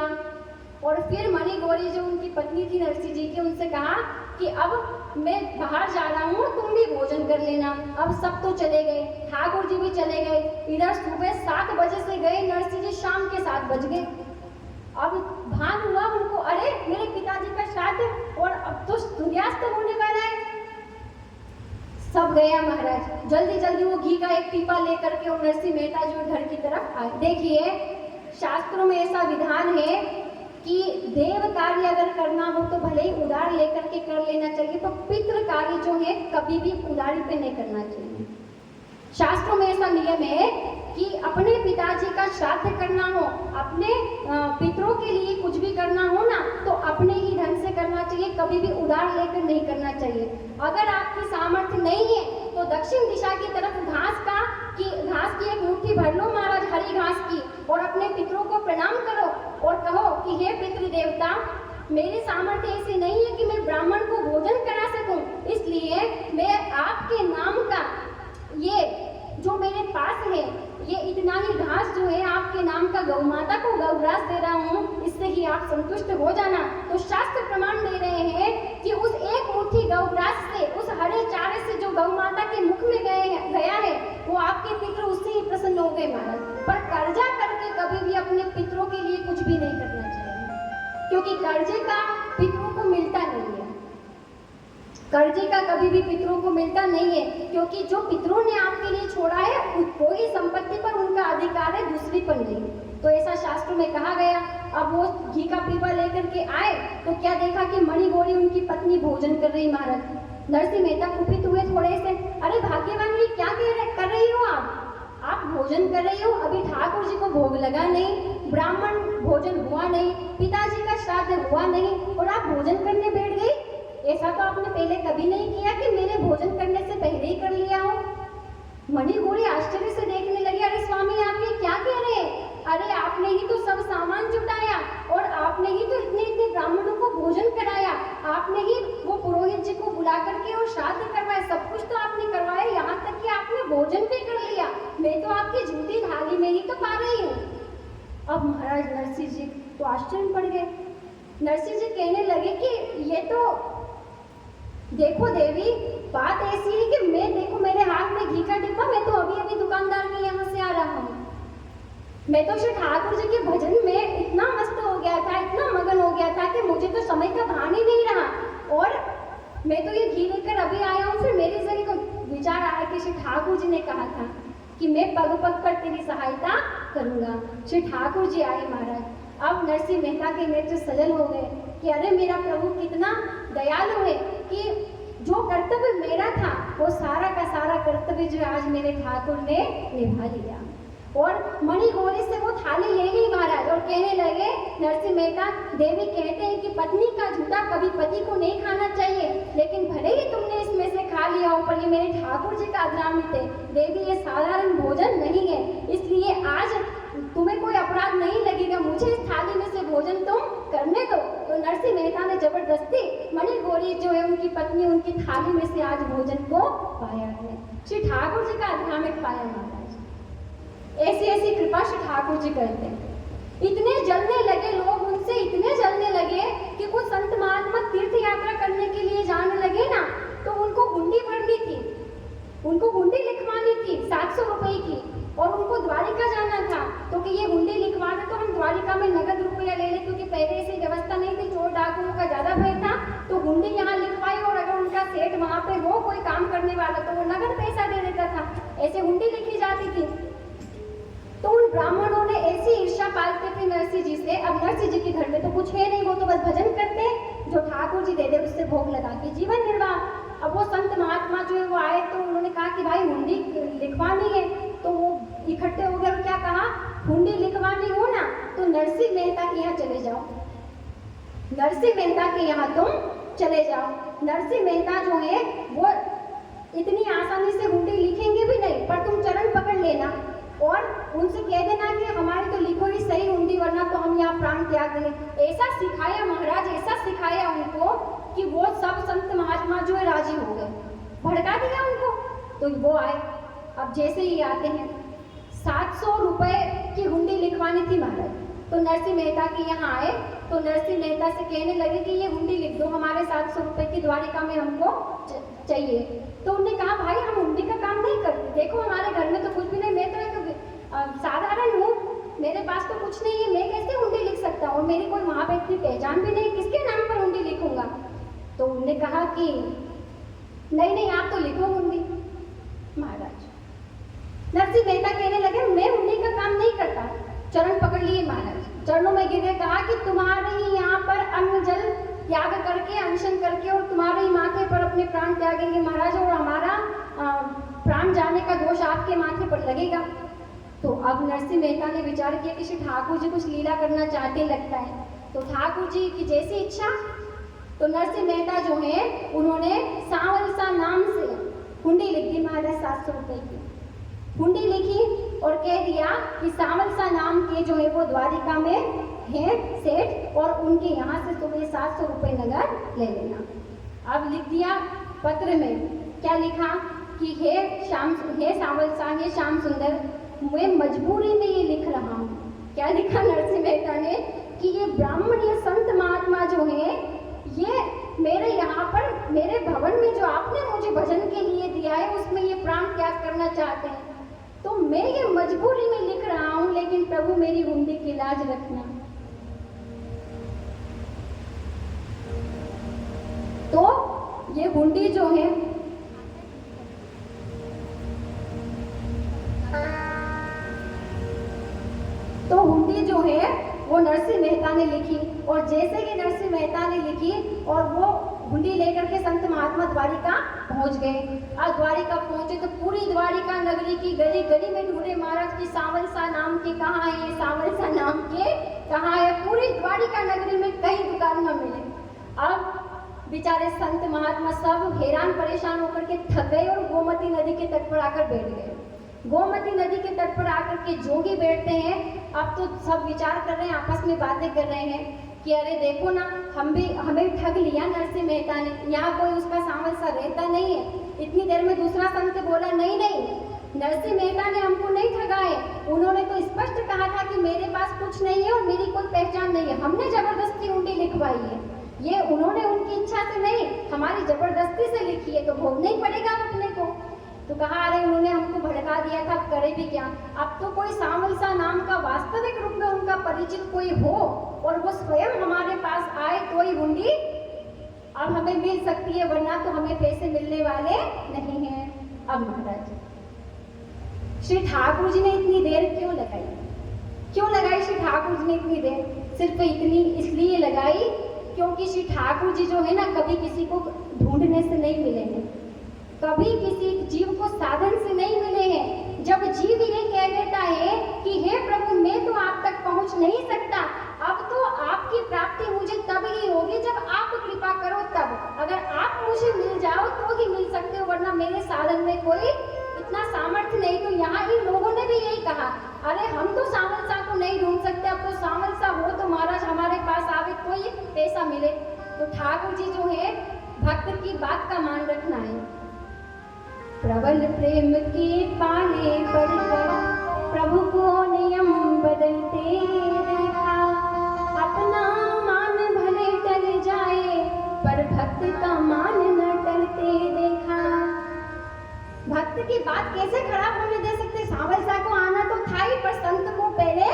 और फिर मणि गौरी जो उनकी पत्नी थी नरसिंह जी की, उनसे कहा कि अब मैं बाहर जा रहा हूँ, तुम भी भोजन कर लेना। अब सब तो चले गए, ठाकुर जी भी चले गए। इधर सुबह 7 बजे से गए नरसिंह जी, शाम के 7 बज गए। अब भान हुआ उनको, अरे मेरे पिताजी का श्राद्ध है और अब तो सूर्यास्त होने वाला है। सब गया महाराज, जल्दी जल्दी वो घी का एक पीपा लेकर के और नरसिंह मेहता जो घर की तरफ आए। देखिए शास्त्रों में ऐसा विधान है कि देव कार्य अगर करना हो तो भले ही उधार लेकर के कर लेना चाहिए, पर पितृ कार्य जो है कभी भी उधारी पे नहीं करना चाहिए। शास्त्रों में ऐसा नियम है कि अपने पिताजी का श्राद्ध करना हो, अपने पितरों के लिए कुछ भी करना हो ना, तो अपने ही ढंग से करना चाहिए, कभी भी उधार लेकर नहीं करना चाहिए। अगर आपकी सामर्थ्य नहीं है तो दक्षिण दिशा की तरफ घास की एक मुट्ठी भर लो महाराज, हरी घास की, और अपने पितरों को प्रणाम करो और कहो कि हे पितृ देवता, मेरी सामर्थ्य ऐसी नहीं है कि मैं ब्राह्मण को भोजन करा सकूं, इसलिए मैं आपके नाम का ये जो मेरे पास है, ये इतना ही घास जो है आपके नाम का गौ माता को गौग्रास दे रहा हूँ, इससे ही आप संतुष्ट हो जाना। तो शास्त्र प्रमाण दे रहे हैं कि उस एक मुट्ठी गौग्रास से, उस हरे चारे से जो गौ माता के मुख में गया है, वो आपके पितृ उससे ही प्रसन्न हो गए महाराज। पर कर्जा करके कभी भी अपने पितरों के लिए कुछ भी नहीं करना चाहिए, क्योंकि कर्जे का पितरों को मिलता नहीं है। कर्जे का कभी भी पितरों को मिलता नहीं है, क्योंकि जो पितरों ने आपके लिए छोड़ा है वो ही संपत्ति पर उनका अधिकार है, दूसरी पर नहीं। तो ऐसा शास्त्रों में कहा गया। अब वो घी का पीपा लेकर के आए तो क्या देखा कि मणि गौरी उनकी पत्नी भोजन कर रही महाराज। नरसिंह मेहता कुपित हुए थोड़े से, अरे भाग्यवान ये क्या कर रही हो आप भोजन कर रही हो, अभी ठाकुर जी को भोग लगा नहीं, ब्राह्मण भोजन हुआ नहीं, पिताजी का श्राद्ध हुआ नहीं और आप भोजन करने बैठ गई। ऐसा तो आपने पहले कभी नहीं किया कि मैंने भोजन करने से पहले ही कर लिया हो। मणि गौरी आश्चर्य से देखने लगी, अरे स्वामी आप ये क्या कह रहे हैं? अरे आपने ही तो सब सामान जुटाया और आपने ही तो इतने इतने ब्राह्मणों को भोजन कराया, आपने ही वो पुरोहित जी को बुला करके और श्राद्ध करवाया, सब कुछ तो आपने करवाया, यहाँ तक कि आपने भोजन भी कर लिया, मैं तो आपकी झूठी थाली में ही तो पा रही हूँ। अब महाराज नरसिंह जी तो आश्चर्य में पड़ गए। नरसिंह जी कहने लगे कि ये तो देखो देवी, बात ऐसी है कि मैं देखो मेरे हाथ में घी का डिब्बा, मैं तो अभी अभी दुकानदार के यहाँ से आ रहा हूँ, मैं तो श्री ठाकुर जी के भजन में इतना मस्त हो गया था, इतना मगन हो गया था कि मुझे तो समय का भान ही नहीं रहा, और मैं तो ये घी लेकर अभी आया हूँ। फिर मेरे जरिए को विचार आया कि श्री ठाकुर जी ने कहा था कि मैं पग पग पर तेरी सहायता करूँगा। श्री ठाकुर जी आए महाराज। अब नरसिंह मेहता के नेत्र सजल हो गए कि अरे मेरा प्रभु कितना दयालु है कि जो कर्तव्य मेरा था वो सारा का सारा कर्तव्य जो आज मेरे ठाकुर ने निभा लिया। और मणि गौरी से वो थाली ले ली महाराज और कहने लगे, नरसिंह मेहता, देवी कहते हैं कि पत्नी का जूठा कभी पति को नहीं खाना चाहिए, लेकिन भले ही तुमने इसमें से खा लिया हो, पर ये मेरे ठाकुर जी का अग्रामित है देवी, ये साधारण भोजन नहीं है, इसलिए आज तुम्हें कोई अपराध नहीं लगेगा, मुझे इस थाली में से भोजन तुम करने दो। तो नरसिंह मेहता ने जबरदस्ती मणि गौरी जो है उनकी पत्नी, उनकी थाली में से आज भोजन को पाया है। श्री ठाकुर जी का अग्रामित पाया महाराज। ऐसी ऐसी कृपा श्री ठाकुर जी करते हैं। इतने जलने लगे लोग उनसे, इतने जलने लगे कि कुछ संत महात्मा तीर्थ यात्रा करने के लिए जाने लगे ना, तो उनको हुंडी भरनी थी, उनको हुंडी लिखवानी थी 700 रुपए की, और उनको द्वारिका जाना था, तो कि ये हुंडी लिखवाना तो हम द्वारिका में नगद रुपया ले लें, क्योंकि पहले ऐसी व्यवस्था नहीं थी, चोर डाकुओं का ज्यादा भय था, तो हुंडी यहाँ लिखवाई, और अगर उनका सेठ वहाँ पे हो कोई काम करने वाला तो वो नगद पैसा दे देता था, ऐसे हुंडी लिखी जाती थी। तो उन ब्राह्मणों ने ऐसी ईर्ष्या पालते थे नरसिंह जी से। अब नरसिंह जी के घर में तो कुछ है नहीं, वो तो बस भजन करते, जो ठाकुर जी दे दे उससे भोग लगा के जीवन निर्वाह। अब वो संत महात्मा जो है वो आए, तो उन्होंने कहा कि भाई हुंडी लिखवानी है, तो वो इकट्ठे हो गए और क्या कहा, हुंडी लिखवानी हो ना तो नरसिंह मेहता के यहाँ चले जाओ, नरसिंह मेहता के यहाँ तुम चले जाओ। नरसिंह मेहता जो है वो इतनी आसानी से हुंडी लिखेंगे भी नहीं, पर तुम चरण पकड़ लेना और उनसे कह देना कि हमारी तो लिखो ही सही हुंडी, वरना तो हम यहाँ प्राण त्याग देंगे। ऐसा सिखाया महाराज, ऐसा सिखाया उनको कि वो सब संत महात्मा जो है राजी हो गए, भड़का दिया उनको। तो वो आए, अब जैसे ही आते हैं 700 रुपए की हुंडी लिखवानी थी महाराज। तो नरसिंह मेहता के यहाँ आए तो नरसिंह मेहता से कहने लगे कि ये हुंडी लिख दो, हमारे 700 रुपए की द्वारिका में हमको चाहिए। तो उन्होंने कहा भाई हम हुंडी का काम नहीं करते, देखो हमारे घर में तो कुछ भी नहीं, मैं तो एक साधारण हूँ, मेरे पास तो कुछ नहीं है, मैं कैसे हुंडी लिख सकता हूँ, मेरी कोई वहाँ पे इतनी पहचान भी नहीं, किसके नाम पर हुंडी लिखूंगा। तो उन्होंने कहा कि नहीं नहीं आप तो लिखो हुंडी। महाराज नरसिंह मेहता कहने लगे मैं हुंडी का काम नहीं करता। चरण पकड़ लिए महाराज, चरणों में गिरे, कहा कि तुम्हारे ही यहाँ पर अन्न जल त्याग करके, अनशन करके और तुम्हारे ही माथे पर अपने प्राण त्यागेंगे महाराज, और हमारा प्राण जाने का दोष आपके माथे पर लगेगा। तो अब नरसिंह मेहता ने विचार किया कि श्री ठाकुर जी कुछ लीला करना चाहते लगता है, तो ठाकुर जी की जैसी इच्छा। तो नरसिंह मेहता जो है उन्होंने सांवलसा नाम से हुंडी लिख दी महाराज, 700 रुपए की हुंडी लिखी और कह दिया कि सांवलसा नाम के जो है वो द्वारिका में है सेठ, और उनके यहाँ से तुम्हें 700 रुपए नगद ले लेना। अब लिख दिया पत्र में, क्या लिखा कि हे सांवलसा, हे श्याम सुंदर, मैं मजबूरी में ये लिख रहा हूँ। क्या लिखा नरसिंह मेहता ने कि ये ब्राह्मण, ये संत महात्मा जो है, ये मेरे यहाँ पर मेरे भवन में जो आपने मुझे भजन के लिए दिया है उसमें ये प्राण त्याग करना चाहते हैं, तो मैं ये मजबूरी में लिख रहा हूँ, लेकिन प्रभु मेरी हुंडी की लाज रखना। तो ये हुंडी जो है वो नरसिंह मेहता ने लिखी, और जैसे कि नरसिंह मेहता ने लिखी और वो हुंडी लेकर के संत महात्मा द्वारिका पहुंच गए। अब द्वारिका पहुंचे तो पूरी द्वारिका नगरी की गली गली में ढूंढे महाराज की सांवलसा नाम के कहाँ है, सांवलसा नाम के कहाँ है। पूरी द्वारिका नगरी में कहीं दुकान न मिले। अब बेचारे संत महात्मा सब हैरान परेशान होकर के थक गए और गोमती नदी के तट पर आकर बैठ गए। गोमती नदी के तट पर आकर के जोगी बैठते हैं। अब तो सब विचार कर रहे हैं, आपस में बातें कर रहे हैं कि अरे देखो ना, हमें ठग लिया नरसिंह मेहता ने, यहाँ कोई उसका सांवलसा रहता नहीं है। इतनी देर में दूसरा संत बोला, नहीं नहीं, नरसिंह मेहता ने हमको नहीं ठगा है, उन्होंने तो स्पष्ट कहा था कि मेरे पास कुछ नहीं है और मेरी कोई पहचान नहीं है, हमने जबरदस्ती हुंडी लिखवाई है। ये उन्होंने उनकी इच्छा से नहीं, हमारी जबरदस्ती से लिखी है, तो भोगना ही पड़ेगा अपने को। तो कहा अरे उन्होंने हमको भड़का दिया था, अब करे भी क्या। अब तो कोई सांवलसा नाम का वास्तविक रूप में उनका परिचित कोई हो और वो स्वयं हमारे पास आए तो ही हुंडी अब हमें मिल सकती है, वरना तो हमें पैसे मिलने वाले नहीं हैं। अब महाराज श्री ठाकुर जी ने इतनी देर क्यों लगाई श्री ठाकुर जी ने इतनी देर? सिर्फ इतनी इसलिए लगाई क्योंकि श्री ठाकुर जी जो है ना, कभी किसी को ढूंढने से नहीं मिले हैं, कभी किसी जीव को साधन से नहीं मिले हैं। जब जीव ये कह देता है कि हे प्रभु मैं तो आप तक पहुंच नहीं सकता, अब तो आपकी प्राप्ति मुझे तब ही होगी जब आप कृपा करो तब। अगर आप मुझे मिल जाओ तो ही मिल सकते हो, वरना मेरे साधन में कोई इतना सामर्थ्य नहीं। तो यहाँ इन लोगों ने भी यही कहा, अरे हम तो सांवलसा को नहीं ढूंढ सकते, अब तो सांवलसा हो तो महाराज हमारे पास आवे तो ही पैसा मिले। तो ठाकुर जी जो है भक्त की बात का मान रखना है। प्रबल प्रेम के पाले पड़कर प्रभु को नियम बदलते देखा, अपना मान भले टल जाए पर भक्त का मान न टलते देखा। भक्त की बात कैसे खराब होने दे सकते? सांवलसा को आना तो था ही, पर संत को पहले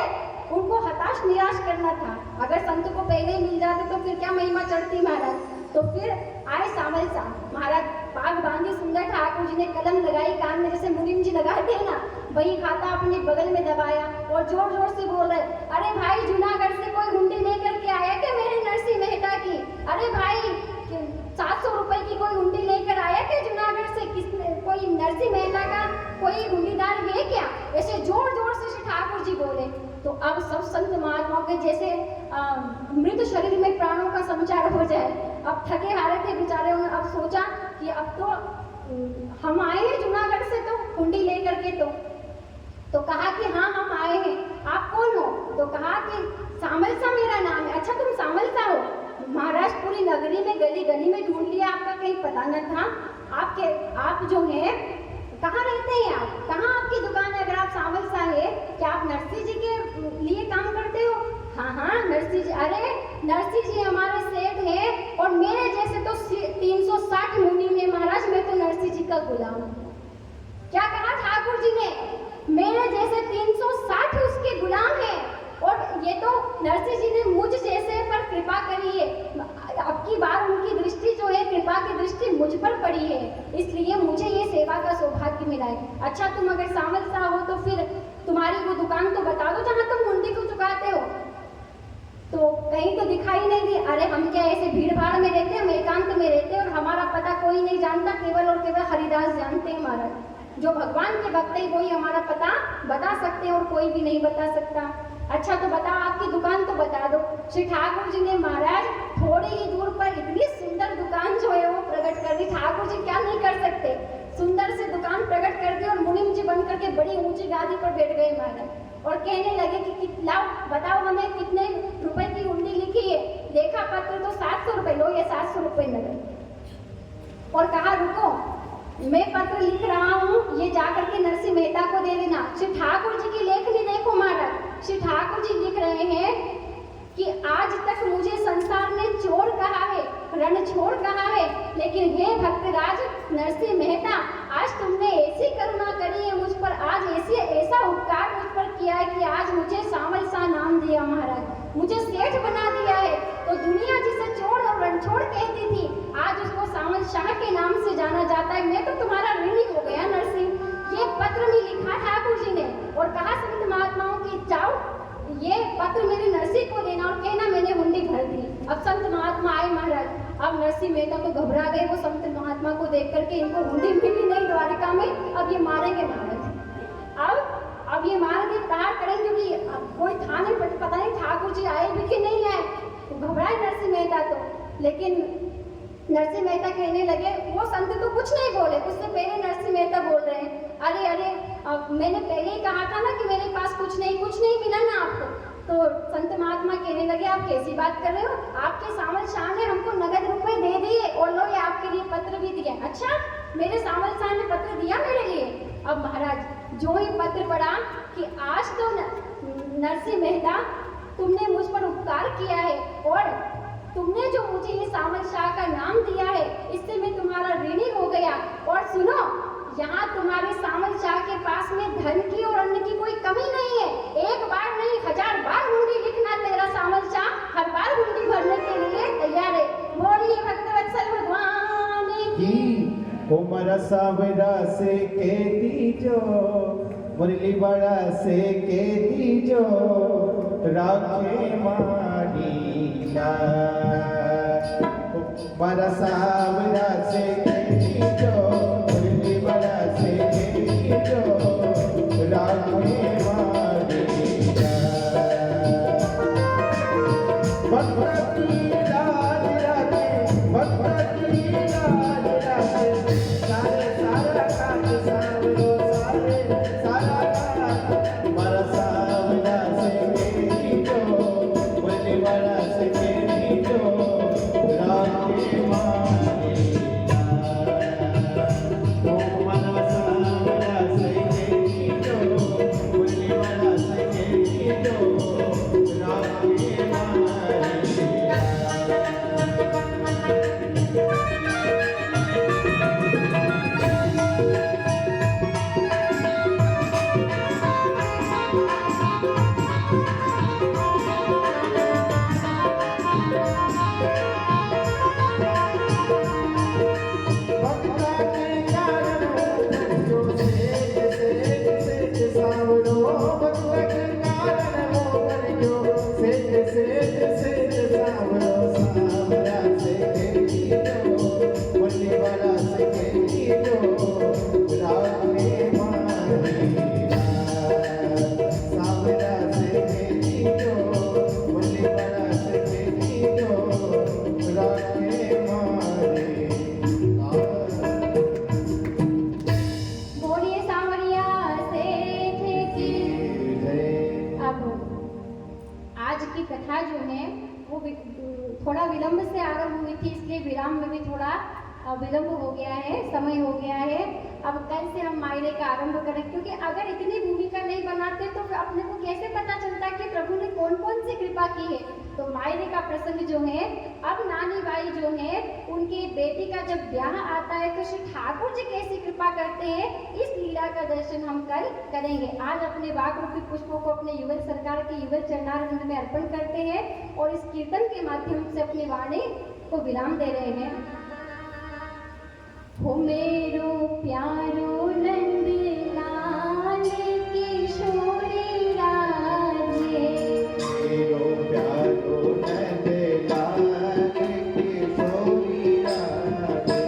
उनको हताश निराश करना था। अगर संत को पहले ही मिल जाते तो फिर क्या महिमा चढ़ती महाराज। तो फिर आए सांवलसा महाराज, पाग बांधी सुंदर ठाकुर जी ने कलम लगाई कान में, जैसे मुनीम जी लगाते हैं ना, वही खाता अपने बगल में दबाया और जोर जोर से बोल रहे, अरे भाई जूनागढ़ से कोई हुंडी लेकर के आया क्या मेरे नरसिंह मेहता की? अरे भाई 700 रुपए की कोई हुंडी लेकर आया क्या जूनागढ़ से? किसने, कोई नरसिंह मेहता का कोई हुंडीदार है क्या? ऐसे जोर जोर से श्री ठाकुर जी बोले। तो अब सब संत महात्माओं के जैसे मृत शरीर में प्राणों का संचार हो जाए। अब थके हारे थे बेचारे, उन्होंने अब सोचा कि अब तो हम आए हैं जूनागढ़ से तो हुंडी लेकर के। तो कहा कि हाँ हम आए हैं, आप कौन हो? तो कहा कि सांवलसा मेरा नाम है। अच्छा तुम सांवलसा हो? महाराज पूरी नगरी में गली गली में ढूंढ लिया, आपका कहीं पता न था। आप जो है कहाँ रहते हैं आप? कहाँ आपकी दुकान है? अगर आप सावल सा है, क्या आप नरसी जी के लिए काम करते हो? हाँ हाँ, नरसी जी, अरे नरसी जी हमारे सेठ हैं और मेरे जैसे तो 360 मुनि में महाराज, मैं तो नरसी जी का गुलाम हूँ। क्या कहा ठाकुर जी ने? मेरे जैसे 360 उसके गुलाम हैं और ये तो नरसी जी ने मुझ जैसे पर कृपा करी है। अब की बार उनकी दृष्टि जो है, कृपा की दृष्टि मुझ पर पड़ी है, इसलिए मुझे ये सेवा का सौभाग्य मिला है। अच्छा, तुम अगर सावल सा हो तो फिर तुम्हारी वो दुकान तो बता दो जहाँ तुम हुंडी को चुकाते हो। तो कहीं तो दिखाई नहीं दी। अरे हम क्या ऐसे भीड़ भाड़ में रहते हैं, हम एकांत में रहते हैं और हमारा पता कोई नहीं जानता, केवल और केवल हरिदास जानते हैं महाराज। जो भगवान के भक्त है वही हमारा पता बता सकते हैं और कोई भी नहीं बता सकता। अच्छा तो बताओ, आपकी दुकान तो बता दो। श्री ठाकुर जी ने महाराज थोड़ी ही दूर पर इतनी सुंदर दुकान जो है वो प्रकट कर दी। ठाकुर जी क्या नहीं कर सकते, सुंदर से दुकान प्रकट कर दी और मुनिम जी बन करके बड़ी ऊंची गादी पर बैठ गए महाराज और कहने लगे कि लाओ बताओ हमें कितने रुपए की हुंडी लिखी है। देखा पत्र तो 700 रुपए, लो ये 700 रुपए नगद। और कहा रुको, मैं पत्र लिख रहा हूँ, ये जाकर के नरसिंह मेहता को दे देना। श्री ठाकुर जी की लेखनी देखो महाराज, श्री ठाकुर जी लिख रहे हैं कि आज तक मुझे संसार ने चोर कहा है, रणछोड़ कहा है, लेकिन हे भक्तराज नरसिंह मेहता, आज तुमने ऐसी करुणा करी है मुझ पर, आज ऐसा उपकार मुझ पर किया है कि आज मुझे सावल सा नाम दिया महाराज, मुझे सेठ बना दिया है। तो दुनिया जिसे चोर और रणछोड़ कहती थी, आज उसको सावल शाह के नाम से जाना जाता है। मैं तो तुम्हारा ऋणी हो गया नरसिंह। ये पत्र में लिखा ठाकुर जी ने और कहा संत महात्माओं की जाओ ये पत्र मेरे नरसिंह को देना और कहना मैंने हुंडी भर दी। अब संत महात्मा आए महाराज, अब नरसिंह मेहता तो घबरा गए, वो संत महात्मा को देख करके, इनको हुंडी मिली नहीं द्वारिका में, अब ये मारेंगे महाराज। अब ये मारेंगे, प्रहार करेंगे कि कोई था नहीं, पता नहीं ठाकुर जी आए भी कि नहीं आए। तो घबराए नरसिंह मेहता तो, लेकिन नरसिंह मेहता कहने लगे, वो संत तो कुछ नहीं बोले, उससे पहले नरसिंह मेहता बोल रहे हैं, अरे अरे मैंने पहले ही कहा था ना कि मेरे पास कुछ नहीं मिला ना आपको। तो संत महात्मा कहने लगे, आप कैसी बात कर रहे हो, आपके सावल शाह ने हमको नगद रुपए दे दिए और लो ये आपके लिए पत्र भी दिया। अच्छा, मेरे सावल शाह ने पत्र दिया मेरे लिए? अब महाराज जो ही पत्र पढ़ा कि आज तो नरसिंह मेहता तुमने मुझ पर उपकार किया है और तुमने जो मुझे ये सावल शाह का नाम दिया है, इससे मैं तुम्हारा ऋणी हो गया। और सुनो, यहाँ तुम्हारे सावल शाह के पास में धन की और अन्न की कोई कमी नहीं है। एक बार नहीं 1000 बार हुंडी लिखना, तेरा सावल शाह हर बार हुंडी भरने के लिए तैयार है। बोलिए भक्तवत्सल भगवान की। उमर सावरा से कहती जो, मुरली बड़ा से कहती जो, राखे मानी शाह। उमर सावरा से कहती जो, मुरली बड़ा से कहती जो, राखे मानी शाह। भक्त की लाज राखे, भक्त की लाज राखे, सारे सारा काज सावरो, सारा काज उमर सावरा से कहती जो, मुरली बड़ा से कहती जो, राखे मानी विलंब हो गया है, समय हो गया है। अब कल से हम मायने का आरंभ करें, क्योंकि अगर इतनी भूमिका नहीं बनाते तो फिर अपने को कैसे पता चलता कि प्रभु ने कौन कौन सी कृपा की है। तो मायने का प्रसंग जो है, अब नानी बाई जो है उनकी बेटी का जब ब्याह आता है तो श्री ठाकुर जी कैसी कृपा करते हैं, इस लीला का दर्शन हम कल करेंगे। आज अपने वाक रूपी पुष्पों को अपने युगल सरकार के युगल चरणारविंद में अर्पण करते हैं और इस कीर्तन के माध्यम से अपनी वाणी को विराम दे रहे हैं। हो मेरो प्यारो नंद लाल किशोरी राधे, मेरो प्यारो नंद लाल किशोरी राधे,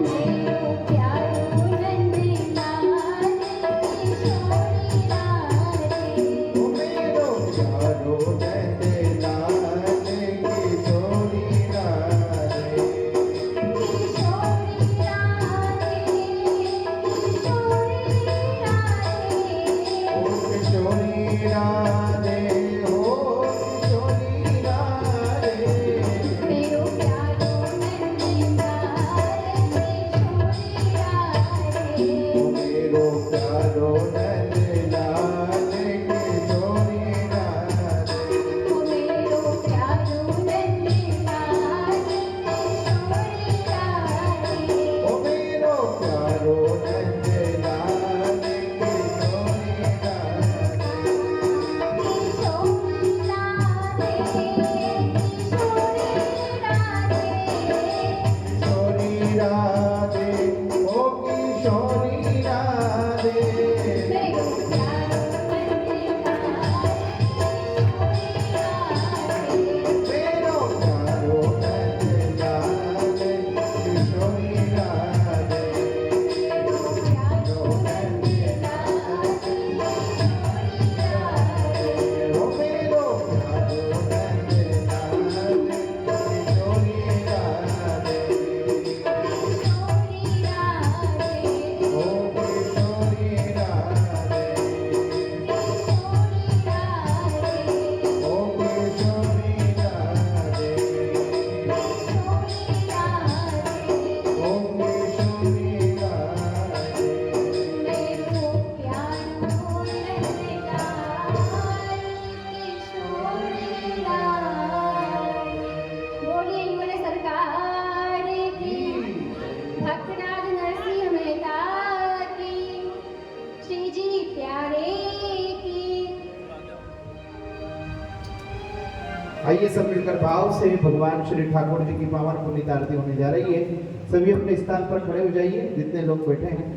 मेरो प्यारो नंद लाल किशोरी राधे, ओ मेरो प्यारो नंद लाल किशोरी राधे, किशोरी राधे, किशोरी राधे, ओ किशोरी राधे, मेरो प्यारो नंद लाल किशोरी राधे, ओ मेरो प्यारो नंद लाल किशोरी राधे, ओ मेरो प्यारो नंद लाल किशोरी राधे, ओ मेरो प्यारो नंद लाल किशोरी राधे, किशोरी राधे, ओ किशोरी राधे, मेरो प्यारो नंद लाल किशोरी राधे, ओ मेरो प्यारो नंद लाल किशोरी राधे, ओ किशोरी राधे, ओ किशोरी राधे, ओ किशोरी राधे, बोलिए युगल सरकार की, भक्तनाथ नरसिंह मेहता की, श्री जी प्यारे की। आइए सब मिलकर भाव से भगवान श्री ठाकुर जी की पावन पुनीत आरती होने जा रही है। सभी अपने स्थान पर खड़े हो जाइए, जितने लोग बैठे हैं।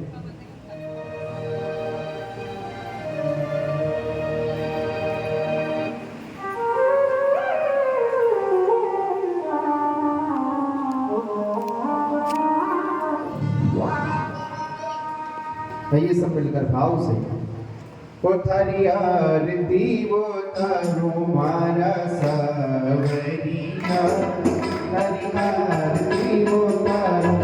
आइए सब मिलकर भाव से कोठारी आरती वो तारो मारा सावरिया, हरि आरती वो तारो